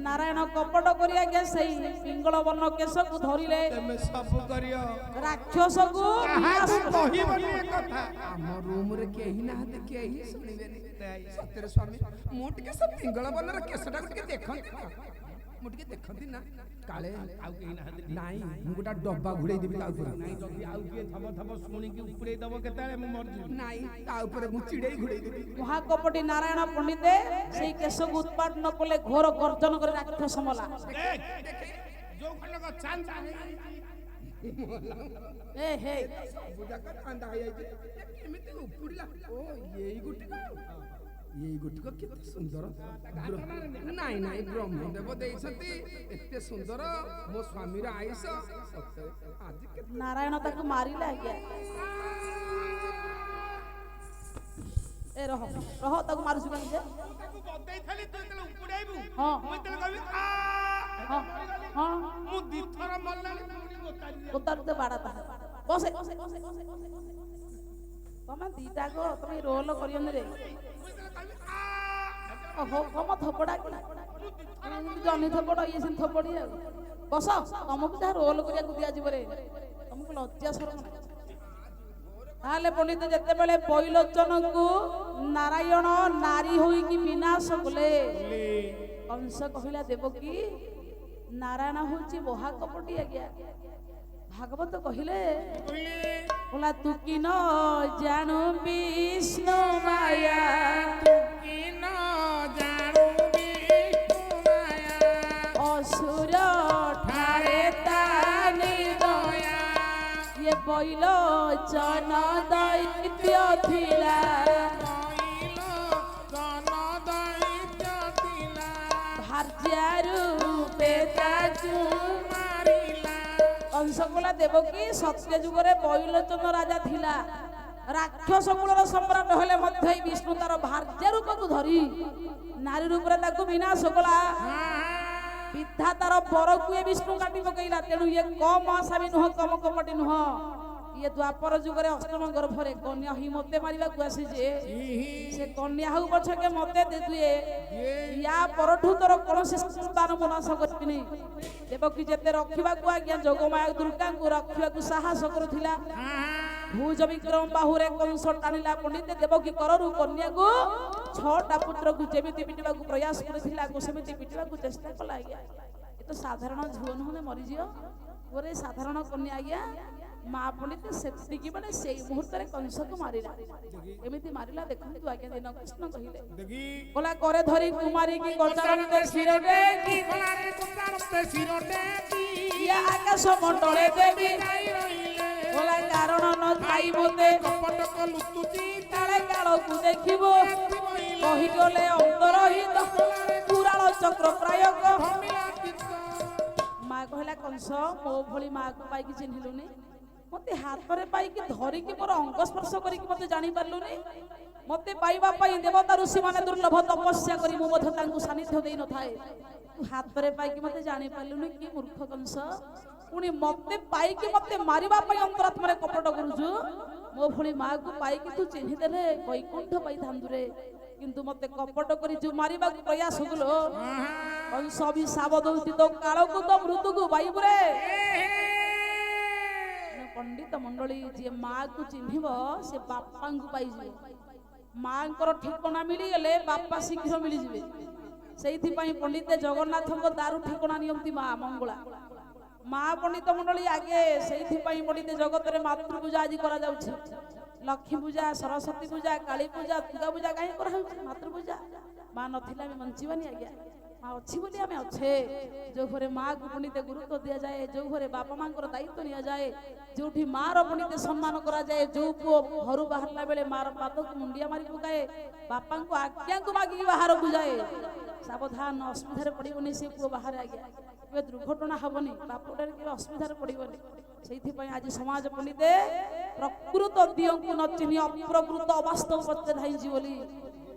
ନାରାୟଣ କପଟ କରି ଆଜ୍ଞା ସେଇ ପିଙ୍ଗଳ ବର୍ଣ୍ଣ କେଶକୁ ଧରିଲେ ତମେ ସବୁ କରିଅ ରାକ୍ଷସକୁ କାହାକୁ କହିବନି ଏ କଥା ଆମ ରୁମରେ କେହି ନାହାନ୍ତି କେହି ଶୁଣିବେନି ସତରେ ସ୍ୱାମୀ ମୁଁ ଟିକେ ସେ ପିଙ୍ଗଳ ବର୍ଣ୍ଣର କେଶଟାକୁ ଟିକେ ଦେଖନ୍ତି ନା ମୁଁ ଟିକେ ଦେଖନ୍ତି ନା କାଳେ ଆଉ କେହି ନାହାନ୍ତି ନାଇଁ ମୁଁ ଗୋଟେ ଡବା ଘୁଡେଇ ଦେବି ତା ଉପରେ ନାଇଁ ଯଦି ଆଉ କିଏ ଥବ ଥବ ଶୁଣିକି ଉପଡେଇ ଦବ କେତେବେଳେ ମୁଁ ମରିଯିବି ନାଇଁ ତା ଉପରେ ମୁଁ ଚିଡେଇ ଘୁଡେଇ ଦେବି ମହାକପଟି ନାରାୟଣ ପଣ୍ଡିତେ ସେଇ କେଶକୁ ଉତ୍ପାଦନ କଲେ ଘୋର ଗର୍ଜନ କରି ରାକ୍ଷସ ମଲା ଯୋଉ ଖଣ୍ଡକ ଚାନ୍ଦା ଏ ହେ ସବୁ ଯାକ ଚାନ୍ଦା ହେଇଯାଇଛି କେମିତି ଉପୁଡ଼ିଲା ଓ ଏଇ ଗୋଟିକ କେତେ ସୁନ୍ଦର ନାଇଁ ନାଇଁ ବ୍ରହ୍ମଦେବ ଦେଇଛନ୍ତି ଏତେ ସୁନ୍ଦର ମୋ ସ୍ୱାମୀର ଆୟୁଷ ସତରେ ଆଜି କେତେ ନାରାୟଣ ତାକୁ ମାରିଲା ଆଜ୍ଞା। ଏ ରହ ରହ ତାକୁ ମାରୁଛୁ କାହିଁକି ଯେ? ତାକୁ ବଦେଇଥିଲି ତୁ ଯେତେବେଳେ ଉପୁଡାଇବୁ ହଁ ମୁଁ ଯେତେବେଳେ କହିବି ଆ ହଁ ହଁ ମୁଁ ଦିଥର ମଲାଣି ପୁଣି ଗୋତାରି ଉତାରୁ ତ ବାଡା ତା ବସେ ତମେ ଦିଟାକ ତମେ ରୋଲ କରିବନି ରେ। ମୁଁ ଯେତେବେଳେ କହିବି ଆ ଓହୋ କମ ଥପଡା କି ଜହ୍ନି ଥପଡ ଇଏ ସେମିତି ଥପଡି ଆଉ ବସ ତମକୁ ଯାହା ରୋଲ କରିବାକୁ ଦିଆଯିବ ରେ ତମକୁ ଲଜ୍ଜା ସରମ ନାହିଁ। ତାହେଲେ ପଣ୍ଡିତ ଯେତେବେଳେ ବୈଲୋଚନକୁ ନାରାୟଣ ନାରୀ ହୋଇକି ବିନାଶ କଲେ କଂସ କହିଲା ଦେବକୀ ନାରାୟଣ ହଉଛି ମହାକପଟୀ ଆଜ୍ଞା। ଭାଗବତ କହିଲେ ବୋଲା ତୁ କି ନ ଜାଣୁ ବିଷ୍ଣୁ ମାୟା ଅସୁର ଠାରେ ତା ନିଦୟା ଇଏ ବୈଲୋଚନ ଦୈତ୍ୟ ଥିଲା ଭାର୍ଯ୍ୟା ରୂପେ ତାକୁ କଂସ କହିଲା ଦେବକୀ ସତ୍ୟ ଯୁଗରେ ବୈଲୋଚନ ରାଜା ଥିଲା ରାକ୍ଷସ କୁଳର ସମ୍ରାଟ ହେଲେ ମଧ୍ୟ ଏଇ ବିଷ୍ଣୁ ତାର ଭାର୍ଯ୍ୟା ରୂପକୁ ଧରି ନାରୀ ରୂପରେ ତାକୁ ବିନାଶ କଲା। ବିଧା ତାର ବରକୁ ଏ ବିଷ୍ଣୁ କାଟି ପକେଇଲା ତେଣୁ ଇଏ କମ ଆଶା ବି ନୁହଁ କମ କପଟି ନୁହଁ। ଇଏ ଦ୍ୱାପର ଯୁଗରେ ଅଷ୍ଟମ ଗର୍ଭରେ କନ୍ୟା ହିଁ ମତେ ମାରିବାକୁ ଆସିଛି ସେ କନ୍ୟା ହଉ ପଛକେ ମତେ ଦିଏ ୟା ପରଠୁ ତୋର କୌଣସି ସନ୍ତାନ ମୁଁ ନାଶ କରିବିନି। ଦେବକୀ ଯେତେ ରଖିବାକୁ ଆଜ୍ଞା ଯୋଗମାୟା ଦୁର୍ଗାଙ୍କୁ ରଖିବାକୁ ସାହସ କରୁଥିଲା ଭୁଜ ବିକ୍ରମ ବାହୁରେ କଂସ ଟାଣିଲା ପଣ୍ଡିତ ଦେବକୀ କରରୁ କନ୍ୟାକୁ 6ଟା ପୁତ୍ରକୁ ଯେମିତି ପିଟିବାକୁ ପ୍ରୟାସ କରିଥିଲା ସେମିତି ପିଟିବାକୁ ଚେଷ୍ଟା କଲା ଆଜ୍ଞା। ଏ ତ ସାଧାରଣ ଝିଅ ନହେଲେ ମରିଯିବ ଗୋରେ ସାଧାରଣ କନ୍ୟା ଆଜ୍ଞା। ମା ପଣ୍ଡିତ ସେତିକି ମାନେ ସେଇ ମୁହୂର୍ତ୍ତରେ କଂସକୁ ମାରିଲା ଏମିତି ମାରିଲା ଦେଖନ୍ତୁ ଆଜ୍ଞା ଦିନ କୃଷ୍ଣ କହିଲେ ବୋଲା করে ধরি কুমারী কি গোচারতে শিরোটে কি ইয়া আকাশ মণ্ডলে দেবী बोला कारण न थाई मते कपटक लुटुची ताले कालकु देखिबो कहि गले अंतरहित पुराण चक्र प्रायोग माँ कहला कंस मो भली माँ को पाइकी चिन्हिलुनी मते हाथरे पाइकी धरिकी मोर अंग स्पर्श करिकी मते जानि पारलुनी मते पाइबा पाई देवता ऋषि माने दुर्लभ तपस्या करी मो मध्य तांकु सानिध्य देई न थाए तू हाथरे पाइकी मते जानि पारलुनी की मूर्ख कंस पुणी मते पाइकी मते मारिबा पाई अंतरात्मा कपट करूछु मो भली माँ को पाइकी तू चिन्हि देले वैकुंठ पाई धांदुरे किंतु मते कपट करी जो मारिबा प्रयास होगलो कंस अभिशाप दउति तो काल को तो मृत्यु को बाइबरे पंडित मंडली जे माँ को चिन्हिब से बापा को पाई जे माँ को ठिकना मिली गले बापा शीघ्र मिली जिवे सेइथि पई पंडित जगन्नाथ को दारू ठिकना नियंती माँ मंगला माँ पंडित मंडली आगे सेइथि पई पंडित जगत रे मातृ पूजा आज करा जाउछि लक्ष्मी पूजा सरस्वती पूजा काली पूजा दुर्गा पूजा काहे करा होछि मातृ पूजा माँ नथिला में बंचिबानी आज्ञा माँ अच्छी बोली आम अच्छे जो घरे माँ को पंडित गुरुत्व दि जाए जो घरे बापा माँ दायित्व नि जाए जो माँ पंडित सम्मान करा जाए जो पुओ घर बाहरला बेले माँ पाद को मुंडिया मारी पकाए बापा को आज्ञा को मागिक बाहर को जाए सावधान असुविधार पड़ोनी से पुओ बाहर आज्ञा के दुर्घटना हेनी बापटे के असुविधार पड़ोनी से आज समाज पंडित प्रकृत दियों को न चिन्ह अप्रकृत अवास्तव पत्ते धाइजी बोली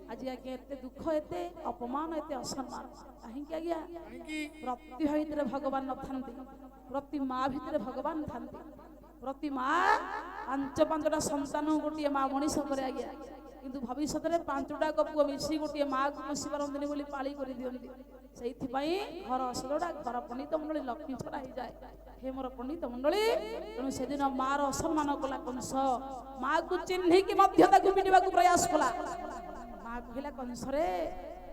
आज आज्ञा एते दुख एते अपमान एते असम्मान कहीं आज्ञा प्रति भाई भितर भगवान न थांती प्रति माँ भितर भगवान थांती प्रति माँ 5-5टा संतान गोटे माँ मनीष करे आज्ञा किंतु भविष्य में 5टा पुओ मिसी गोटे माँ को पोषी पारती बोली पाली कर दिखती से घर असलड़ा घर पंडित मंडली लक्ष्मी छड़ा हो जाए हे मोर पंडित मंडली तेणु से दिन माँ असम्मान कला कंस माँ को चिन्हिकी पिटा प्रयास कला माँ कहला कंस रे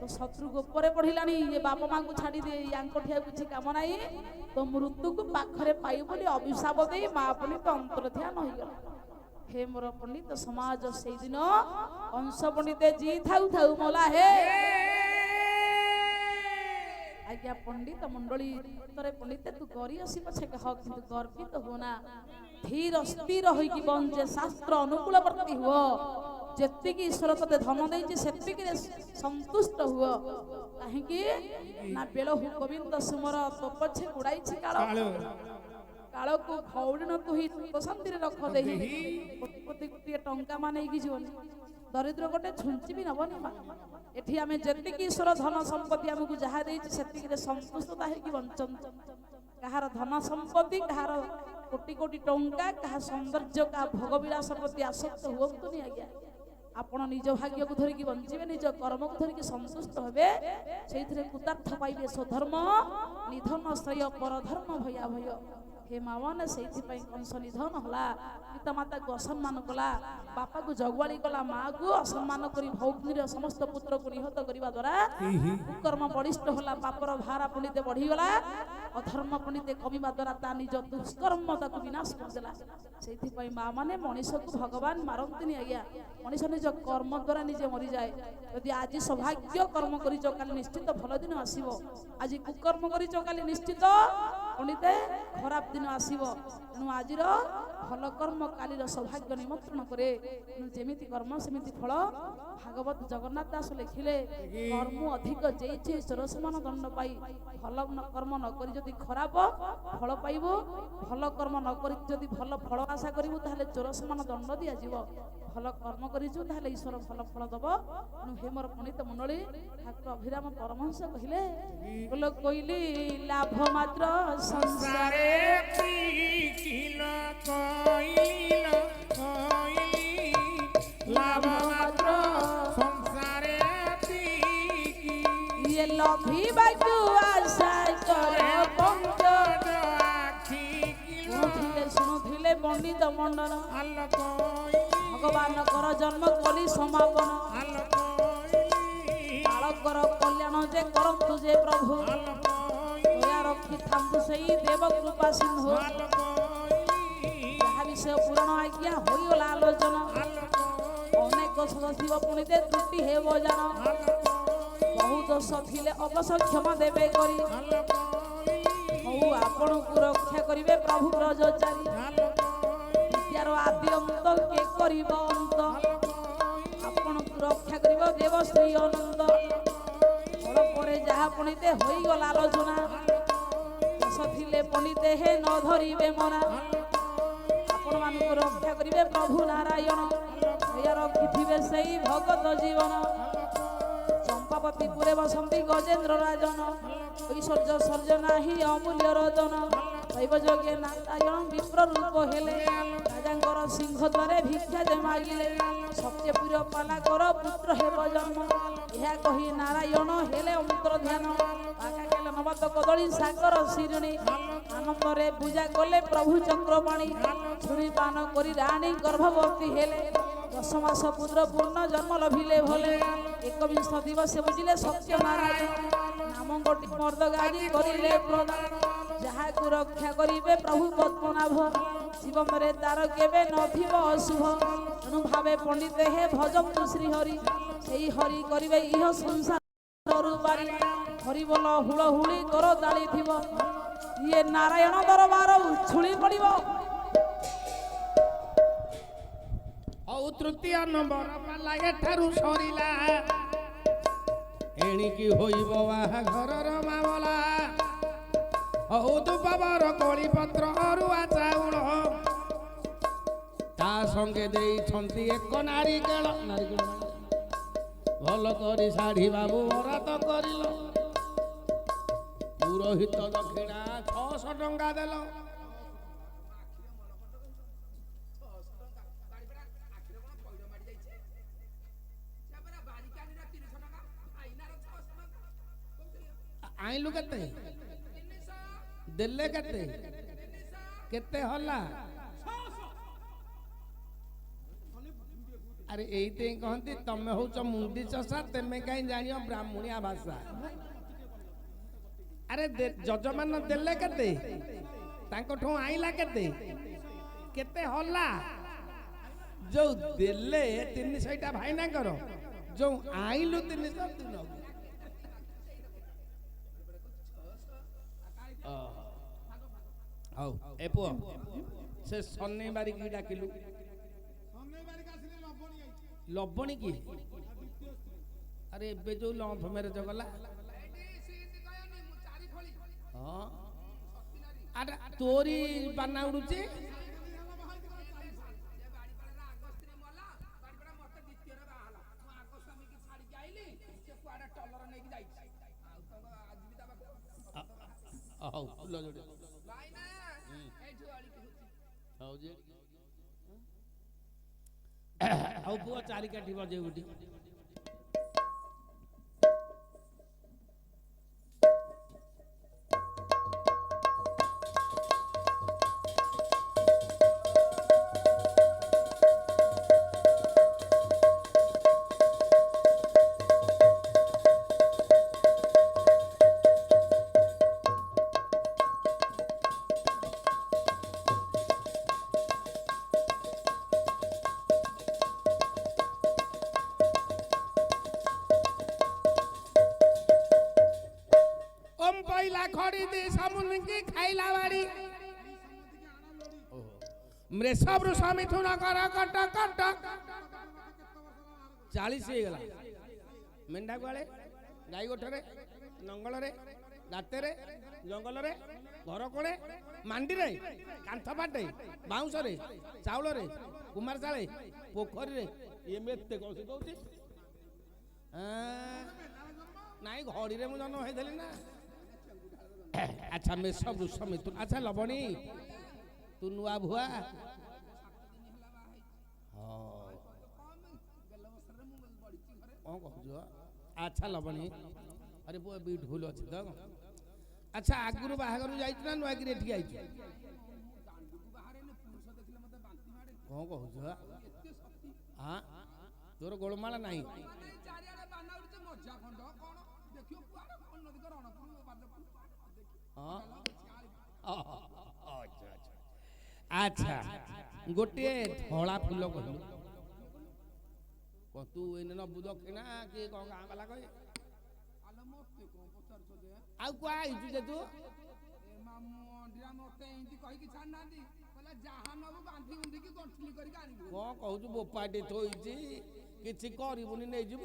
तो शत्रु गोपरे पढ़िलानी ये बापा माँ को छाड़ी दे या किसी काम ना तो मृत्यु को पाखरे पाई बोली अभिशाप दे माँ पंडित अंतर ध्यान हो गला हे मोर पंडित समाज से दिन कंस पंडित जी थाऊ थाऊ मला हे ଆଜ୍ଞା ପଣ୍ଡିତ ମଣ୍ଡଳୀ ତୋରେ ପଣ୍ଡିତ ତୁ କରି ଆସି ପଛେ କହ କିନ୍ତୁ ଗର୍ବିତ ହୁଅନା ଧୀର ସ୍ଥିର ହୋଇକି ବଞ୍ଚେ ଶାସ୍ତ୍ର ଅନୁକୂଳବର୍ତ୍ତୀ ହୁଅ ଯେତିକି ଈଶ୍ୱର ତତେ ଧନ ଦେଇଛି ସେତିକିରେ ସନ୍ତୁଷ୍ଟ ହୁଅ କାହିଁକି ନା ବେଳ ହୁ ଗୋବିନ୍ଦ ସୁମର ତୋ ପଛେ ଗୁଡ଼ାଇଛି କାଳ କାଳକୁ ଖଉଡ଼ିନ ତୁହି ପସନ୍ଦିରେ ରଖ ଦେହି କୋଟି କୋଟିଏ ଟଙ୍କା ମାନେ ନେଇକି ଯିବନି ଦରିଦ୍ର ଗୋଟେ ଛୁଞ୍ଚି ବି ନବନି ମା ଏଠି ଆମେ ଯେତିକି ଈଶ୍ୱର ଧନ ସମ୍ପତ୍ତି ଆମକୁ ଯାହା ଦେଇଛି ସେତିକିରେ ସନ୍ତୁଷ୍ଟତା ହେଇକି ବଞ୍ଚନ୍ତୁ କାହାର ଧନ ସମ୍ପତ୍ତି କାହାର କୋଟି କୋଟି ଟଙ୍କା କାହା ସୌନ୍ଦର୍ଯ୍ୟ କାହା ଭୋଗବିଳାସ ପ୍ରତି ଆସକ୍ତ ହୁଅନ୍ତୁନି ଆଜ୍ଞା ଆପଣ ନିଜ ଭାଗ୍ୟକୁ ଧରିକି ବଞ୍ଚିବେ ନିଜ କର୍ମକୁ ଧରିକି ସନ୍ତୁଷ୍ଟ ହେବେ ସେଇଥିରେ କୃତାର୍ଥ ପାଇବେ ସ୍ୱଧର୍ମ ନିଧନ ଶ୍ରେୟ ପରଧର୍ମ ଭୟାଭୟ हे मामने ସେଇଥିପାଇଁ କଂସ ନିଧନ ହେଲା ପିତାମାତାକୁ ଅସମ୍ମାନ କଲା ବାପାକୁ ଜଗୁଆଳି କଲା ମାକୁ ଅସମ୍ମାନ କରି ଭୌତିର ସମସ୍ତ ପୁତ୍ରକୁ ନିହତ କରିବା ଦ୍ୱାରା କୁକର୍ମ ବଳିଷ୍ଠ ହେଲା ପାପର ଭାରା ପୁଣିତେ ବଢିଗଲା ଅଧର୍ମ ପୁଣିତେ କମିବା ଦ୍ୱାରା ତା ନିଜ ଦୁଷ୍କର୍ମ ତାକୁ ବିନାଶ କରିଦେଲା ସେଇଥିପାଇଁ ମା ମାନେ ମଣିଷକୁ ଭଗବାନ ମାରନ୍ତିନି ଆଜ୍ଞା ମଣିଷ ନିଜ କର୍ମ ଦ୍ୱାରା ନିଜେ ମରିଯାଏ ଯଦି ଆଜି ସୌଭାଗ୍ୟ କର୍ମ କରିଛ କାଲି ନିଶ୍ଚିତ ଭଲ ଦିନ ଆସିବ ଆଜି କୁକର୍ମ କରିଛ କାଲି ନିଶ୍ଚିତ ପୁଣିତେ ଖରାପ ଦିନ ଆସିବ ତେଣୁ ଆଜିର ଭଲ କର୍ମ କାଲିର ସୌଭାଗ୍ୟ ନିମନ୍ତ୍ରଣ କରେ ଯେମିତି କର୍ମ ସେମିତି ଫଳ ଭାଗବତ ଜଗନ୍ନାଥ ଦାସ ଲେଖିଲେ କର୍ମ ଅଧିକ ଯେଇଛି ସୋରସମାନ ଦଣ୍ଡ ପାଇ ଭଲ କର୍ମ ନ କରି ଯଦି ଖରାପ ଫଳ ପାଇବୁ ଭଲ କର୍ମ ନ କରି ଯଦି ଭଲ ଫଳ ଆଶା କରିବୁ ତାହେଲେ ଚୋରସମାନ ଦଣ୍ଡ ଦିଆଯିବ ଭଲ କର୍ମ କରିଛୁ ତାହେଲେ ଈଶ୍ୱର ଭଲ ଫଳ ଦବ ତେଣୁ ହେ ମୋର ପଣ୍ଡିତ ମଣ୍ଡଳୀ ଠାକୁର ଅଭିରାମ ପରମହଂସ କହିଲେ କହିଲି ଲାଭ ମାତ୍ର ସଂସାରେ କିଲ କଇଲ ଲାଭ ମାତ୍ର ସଂସାରେ ଇଏ ଲଭିବାକୁ ଆଶା କରେ ପଞ୍ଚ ଆଖି ଶୁଣୁଥିଲେ ପଣ୍ଡିତ ମଣ୍ଡଳ ଆଲୋକ ଭଗବାନଙ୍କର ଜନ୍ମ କଲି ସମାପନ ବାଳକର କଲ୍ୟାଣ ଯେ କରନ୍ତୁ ଯେ ପ୍ରଭୁ ରଖିଥାନ୍ତୁ ସେଇ ଦେବ କୃପା ସିନ୍ଧୁ ଯାହା ବିଷୟ ପୁରାଣ ଆଜ୍ଞା ହୋଇଗଲା ଆଲୋଚନା ଅନେକ ସଦସ୍ୟ ପୁଣିତେ ତ୍ରୁଟି ହେବ ଜାଣ ବହୁ ଦୋଷ ଥିଲେ ଅବଶ୍ୟ କ୍ଷମା ଦେବେ କରି ହଉ ଆପଣଙ୍କୁ ରକ୍ଷା କରିବେ ପ୍ରଭୁ ବ୍ରଜଚାରୀ ବିଦ୍ୟାର ଆଦି ଅନ୍ତ କିଏ କରିବ ଅନ୍ତ ଆପଣଙ୍କୁ ରକ୍ଷା କରିବ ଦେବଶ୍ରୀ ଅନନ୍ତ ଫଳ ପରେ ଯାହା ପୁଣିତେ ହୋଇଗଲା ଆଲୋଚନା ଥିଲେ ପଣ୍ଡିତେ ହେ ନ ଧରିବେ ମନା ଆପଣ ମାନଙ୍କୁ ରକ୍ଷା କରିବେ ପ୍ରଭୁ ନାରାୟଣ ରଖିଥିବେ ସେଇ ଭଗତ ଜୀବନ ଚମ୍ପାବତୀ ପୁରେ ବସନ୍ତି ଗଜେନ୍ଦ୍ର ରାଜନ ଐଶ୍ୱର୍ଯ୍ୟ ସର୍ଜ ନାହିଁ ଅମୂଲ୍ୟ ରତନ ଦୈବ ଯୋଗେ ନାରାୟଣ ବିପ୍ର ରୂପ ହେଲେ ରାଜାଙ୍କର ସିଂହ ଦ୍ୱାରେ ଭିକ୍ଷା ଯେ ମାଗିଲେ ସତ୍ୟପୁର ପାଲାକର ପୁତ୍ର ହେବ ଜନ୍ମ ଏହା କହି ନାରାୟଣ ହେଲେ ଅନ୍ତର ଧ୍ୟାନ ନବତ କଦଳୀ ସାଗର ଶିରୁଣି ଆନନ୍ଦରେ ପୂଜା କଲେ ପ୍ରଭୁ ଚକ୍ରପାଣି ଛୁରୀ ପାନ କରି ରାଣୀ ଗର୍ଭବତୀ ହେଲେ 10 ମାସ ପୁତ୍ର ପୂର୍ଣ୍ଣ ଜନ୍ମ ଲଭିଲେ ଭଲେ 21 ଦିବସ ବୁଝିଲେ ସତ୍ୟ ନାରାୟଣ ନାମ ଗୋଟି ମର୍ଦ ଗାଡ଼ି କରିଲେ ପ୍ରଦାନ ଯାହାକୁ ରକ୍ଷା କରିବେ ପ୍ରଭୁ ପଦ୍ମନାଭ ଜୀବନରେ ତାର କେବେ ନଥିବ ଅଶୁଭ ତେଣୁ ଭାବେ ପଣ୍ଡିତେ ହେ ଭଜନ୍ତୁ ଶ୍ରୀ ହରି ସେଇ ହରି କରିବେ ଇହ ସଂସାର ହରିବୋଲ ହୁଳହୁଳି କର ତାଳିଥିବ ଇଏ ନାରାୟଣ ଦରବାର ଉଛୁଳି ପଡ଼ିବ ହଉ ତୃତୀୟ ନମ୍ବର ପାଲା ଏଠାରୁ ସରିଲା ଏଣିକି ହୋଇବ ବାହାଘରର ମାମଲା ହଉ ଦୁବର କୋଳିପତ୍ର ଅରୁଆ ଚାଉଳ ତା ସଙ୍ଗେ ଦେଇଛନ୍ତି ଏକ ନାରିକେଳ ଭଲ କରି ଶାଢ଼ୀ ବାବୁ ବରାତ କରିଲ ପୁରୋହିତ ଦକ୍ଷିଣା 600 ଟଙ୍କା ଦେଲ ଆଇଲୁ କେତେ ଦେଲେ କେତେ କେତେ ହଲା ଆରେ ଏଇତେ କହନ୍ତି ତମେ ହଉଛ ମୁଣ୍ଡି ଚଷା ତେମେ କାହିଁ ଜାଣିବ ବ୍ରାହ୍ମଣିଆ ଭାଷା ଆରେ ଯଜମାନ ଦେଲେ କେତେ ତାଙ୍କଠୁ ଆଇଲା କେତେ କେତେ ହଲା ଯୋଉ ଦେଲେ 300ଟା ଭାଇନାଙ୍କର ଯୋଉ ଆଇଲୁ 300 ଦିନ ହଉ ଏ ପୁଅ ସେ ସନେଇ ବାରିକି ଡାକିଲୁ। ଲବଣୀ କି ଆରେ ଏବେ ଯୋଉ ଲମ୍ଫ ମ୍ୟାରେଜ ଗଲା ହଁ ଆରେ ତୋରି ବାନା ଉଡୁଛି। ହଉ ଫୁଲ ଯୋଡେ ହଉ ଯେ ହଉ ପୁଅ ଚାରି କାଠି ବଜେଇ ଉଠି ମୃଷଭ ମିଥୁନ କର କଟ କଟ 40 ହେଇଗଲା। ମେଣ୍ଢା ଗୁଆଳେ ଗାଈ ଗୋଠରେ ନଙ୍ଗଳରେ ରାତେରେ ଜଙ୍ଗଲରେ ଘର କୋଣେ ମାଣ୍ଡିରେ କାନ୍ଥ ପାଟେ ବାଉଁଶରେ ଚାଉଳରେ କୁମାର ଚାଳେ ପୋଖରୀରେ ଏମିତି କହୁଛି କହୁଛି ନାଇଁ ଘଡ଼ିରେ ମୁଁ ଜନ୍ମ ହେଇଥିଲି ନା। ଆଚ୍ଛା ମେଷ ବୃଷ ମିଥୁନ ଆଚ୍ଛା ଲବଣୀ ତୁ ନୂଆ ଭୁଆ କଣ କହୁଛ? ଆଚ୍ଛା ଲବଣୀ ଆରେ ପୁଅ ବିୟୁଟିଫୁଲ ଅଛି ତ। ଆଚ୍ଛା ଆଗରୁ ବାହାଘର ଯାଇଛୁ ନା ନୂଆକିରି ଏଠିକି ଆଇଛୁ? କଣ କହୁଛ? ହଁ ତୋର ଗୋଳମାଳ ନାହିଁ। ଆଚ୍ଛା ଗୋଟିଏ ଧଳା ଫୁଲ କହିଲୁ ତୁ ଏଇନେ ନବୁ ଦକ୍ଷିଣା କିଏ କଣ ଗାଁ ବାଲା କହେ ଆଉ କୁଆ ଆଇଛୁ ଯେ ତୁ କଣ କହୁଛୁ ବୋପାଟି ଥୋଇଛି କିଛି କରିବୁନି ନେଇଯିବ।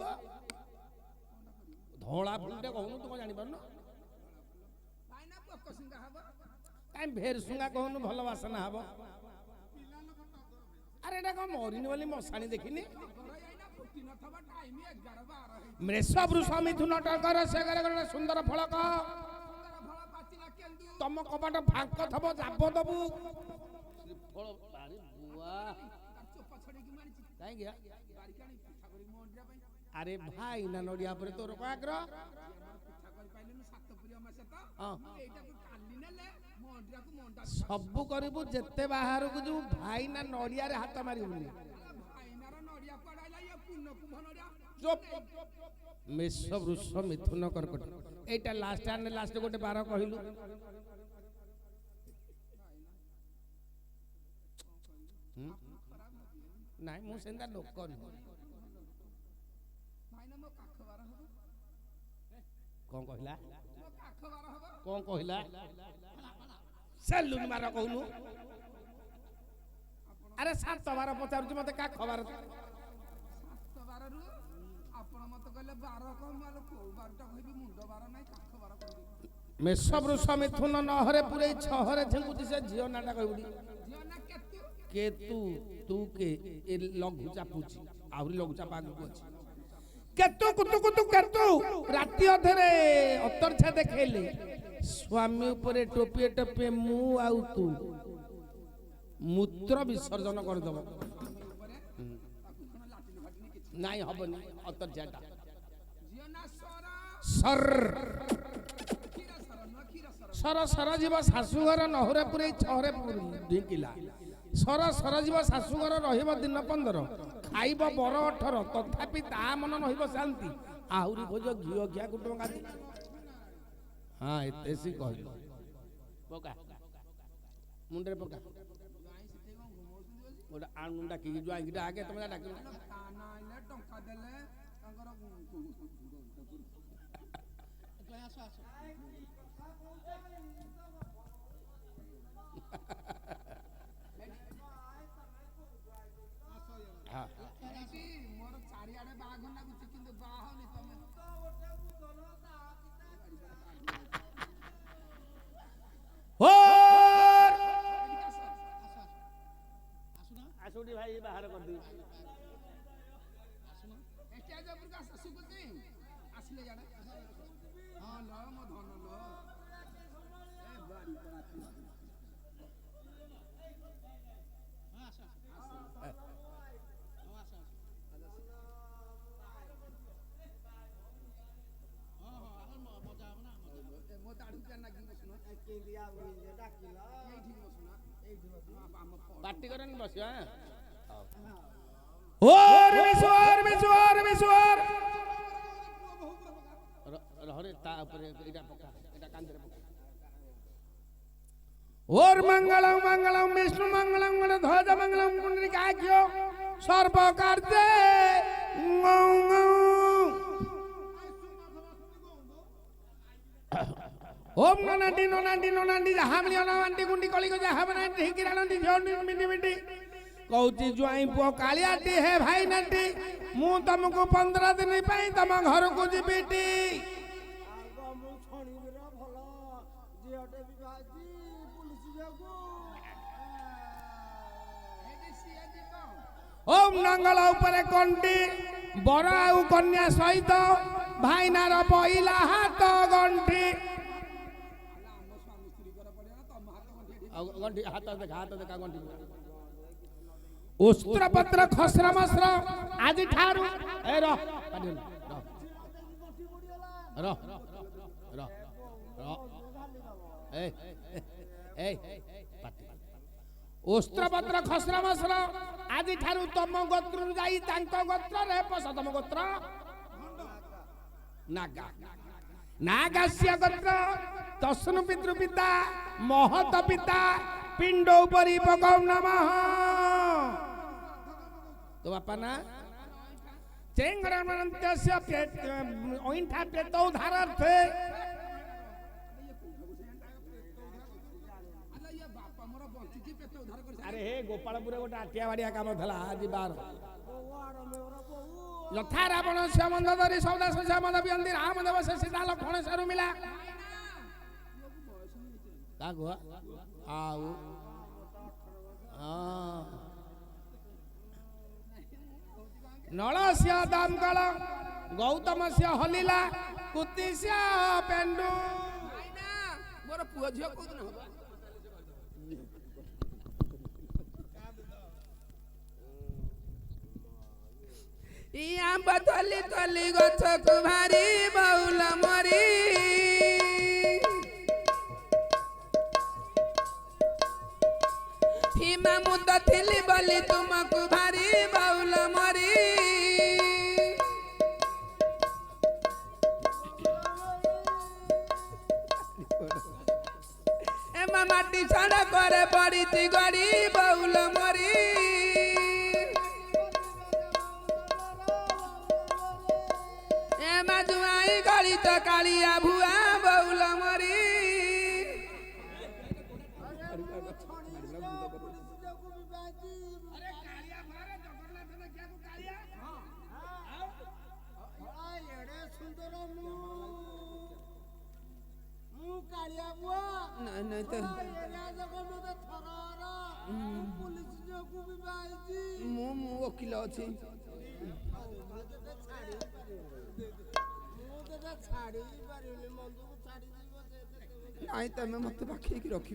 ଧଳା ଫୁଲଟେ କହୁନୁ ତୁ କଣ ଜାଣିପାରୁନୁ? କାଇଁ ଭେରସୁଙ୍ଗା କହୁନୁ ଭଲ ବାସନା ହବ। ଆରେ ଏଟା କଣ ମରିନି ବୋଲି ମଶାଣି ଦେଖିନି। ମେଷ ବୃଷ ମିଥୁନ ଟଙ୍କର ସେ ସୁନ୍ଦର ଫଳକ ତମ କବାଟ ଫାଙ୍କ ଥବ ଜାବ ଦବୁ ଆରେ ଭାଇ ନା ନଡିଆ ଉପରେ ତୋର କଣ ଆଗ୍ରହ? ସବୁ କରିବୁ ଯେତେ ବାହାରକୁ ଯିବୁ ଭାଇ ନା ନଡିଆରେ ହାତ ମାରିବୁନି। ମେଷ ବୃଷ ମିଥୁନ କର୍କଟ ଏଇଟା ଲାଷ୍ଟ ଗୋଟେ ବାର କହିଲୁ। ନାଇଁ ମୁଁ ସେମିତି ଲୋକ ନୁହଁ। କଣ କହିଲା କଣ କହିଲା ସେଲୁନ ବାର କହୁନୁ? ଆରେ 7 ବାର ପଚାରୁଛି ମତେ କାଖ ବାର ମେଷ ବୃଷ ମିଥୁନ 9ରେ ପୁରେଇ 6ରେ ଝିଙ୍ଗୁଛି ସେ ଝିଅ ନାଟା କହିବୁନି। କେତୁ ତୁ କେ ଏ ଲଘୁ ଚାପୁଛି ଆହୁରି ଲଘୁ ଚାପ ଆଗକୁ ଅଛି। କେତୁ କୁତୁ କୁତୁ କେତୁ ରାତି ଅଧରେ ଅତର୍ଛା ଦେଖେଇଲେ ସ୍ୱାମୀ ଉପରେ ଟୋପିଏ ଟୋପିଏ ମୁଁ ଆଉ ତୁ ମୂତ୍ର ବିସର୍ଜନ କରିଦବ। ନାଇଁ ହବନି ଅତର୍ଛାଟା ସର ସର ଯିବ ଶାଶୁଘର 9ରେ ପୁରେଇ 6ରେ ଢିଙ୍କିଲା। ସର ସର ଯିବ ଶାଶୁଘର ରହିବ ଦିନ 15 ଖାଇବ ବର 18 ତଥାପି ତା ମନ ରହିବ ଶାନ୍ତି ଆହୁରି ଖୋଜ ଘିଅ ଖିଆ କୁଟୁମ୍ବ ଗାଦି। ହଁ ଏତେ ସି କହିଲ ପକା ମୁଣ୍ଡରେ ପକା ଗୋଟେ ଆଣୁ ଡାକିକି ଜୁଆଇକିଟା ଆଗେ ତମେ ଡାକିଲ ଇଆଡେ ବାଘ ଲାଗୁଛି କିନ୍ତୁ ବାହା ହଉନି ତମେ ଆସୁଟି ଭାଇ ବାହାର କରିଦେବି ସ୍ଟେଜ ଉପରକୁ ଆସ ଶୁଭୁଛି ଆସିଲେ ଇଆଡେ ହଁ ଲ ମୋ ଧନ ଲ ଏ ବାଡ଼ି ପରାତି ମୋ ଦାଢି କେ ନାଗି ବସୁନ କେନ୍ଦିଆ ବୋଲିଲେ ଡାକିଲା ଏଇଠି ବସୁନ ଏଇଠି ବସୁନ ଆମ ପାର୍ଟି କରନି ବସିବା ରହରେ ତା ଉପରେ ଏଇଟା ପକା ଏଇଟା କାନ୍ଧରେ ପକା ओर मंगलम मंगलम विष्णु मंगलम ध्वज मंगलम पुंडरीकाक्ष सर्व कार्ते ओम ननांडी ननांडी ननांडी हामली ननांडी गुंडी कली को हामनांडी हिकिरानंदी झोंडी मिंडी मिंडी कहूची जुआई पुओ कालियाटी है भाई नंटी मु तुमको 15 दिन पाई तम घर को जीबीटी ओम नंगल उपरे कंटी बड़ आउ कन्या सहित भाईनार पहिला हाथ गंठी गंठी हाथ देखा गंठी उस्त्र पत्र खसरा मसरा आज ठारू ए रह रह रह ए ए पाटी उस्त्र पत्र खसरा मसरा आज ठारू तम गोत्र जाई तांको गोत्र रे पस तम गोत्र नागा नागास्य गोत्र तस्नु पितृ पिता महत पिता पिंड उपरि पकौ नमः तो बापा ना चेंगरमनंतस्य ओइंठा पेतो धारर्थे अरे हे गोपालपुर गोटे आटिया बाड़िया काम था आज बार यथा रावण श्यामंद धरी सौदा श्यामद बियंदी रामदेव से सीता लक्ष्मण से मिला का गुआ आउ हां नळस्य दामकल गौतमस्य हलिला कुतिस्य पेंडु मोर पुओ झियो को दिन होबा इया बतली तली गछ कुमारी बाउल मरी हिमा मुद थिली बली तुमको भारी बाउल मरी एमा माटी छाड़ा करे पड़ी थी गड़ी बाउल मरी एमा जुआई गली तो कालिया भुआ बाउल मरी नहीं तो मु वकिल अच्छी नहीं तुम मत पाखे रख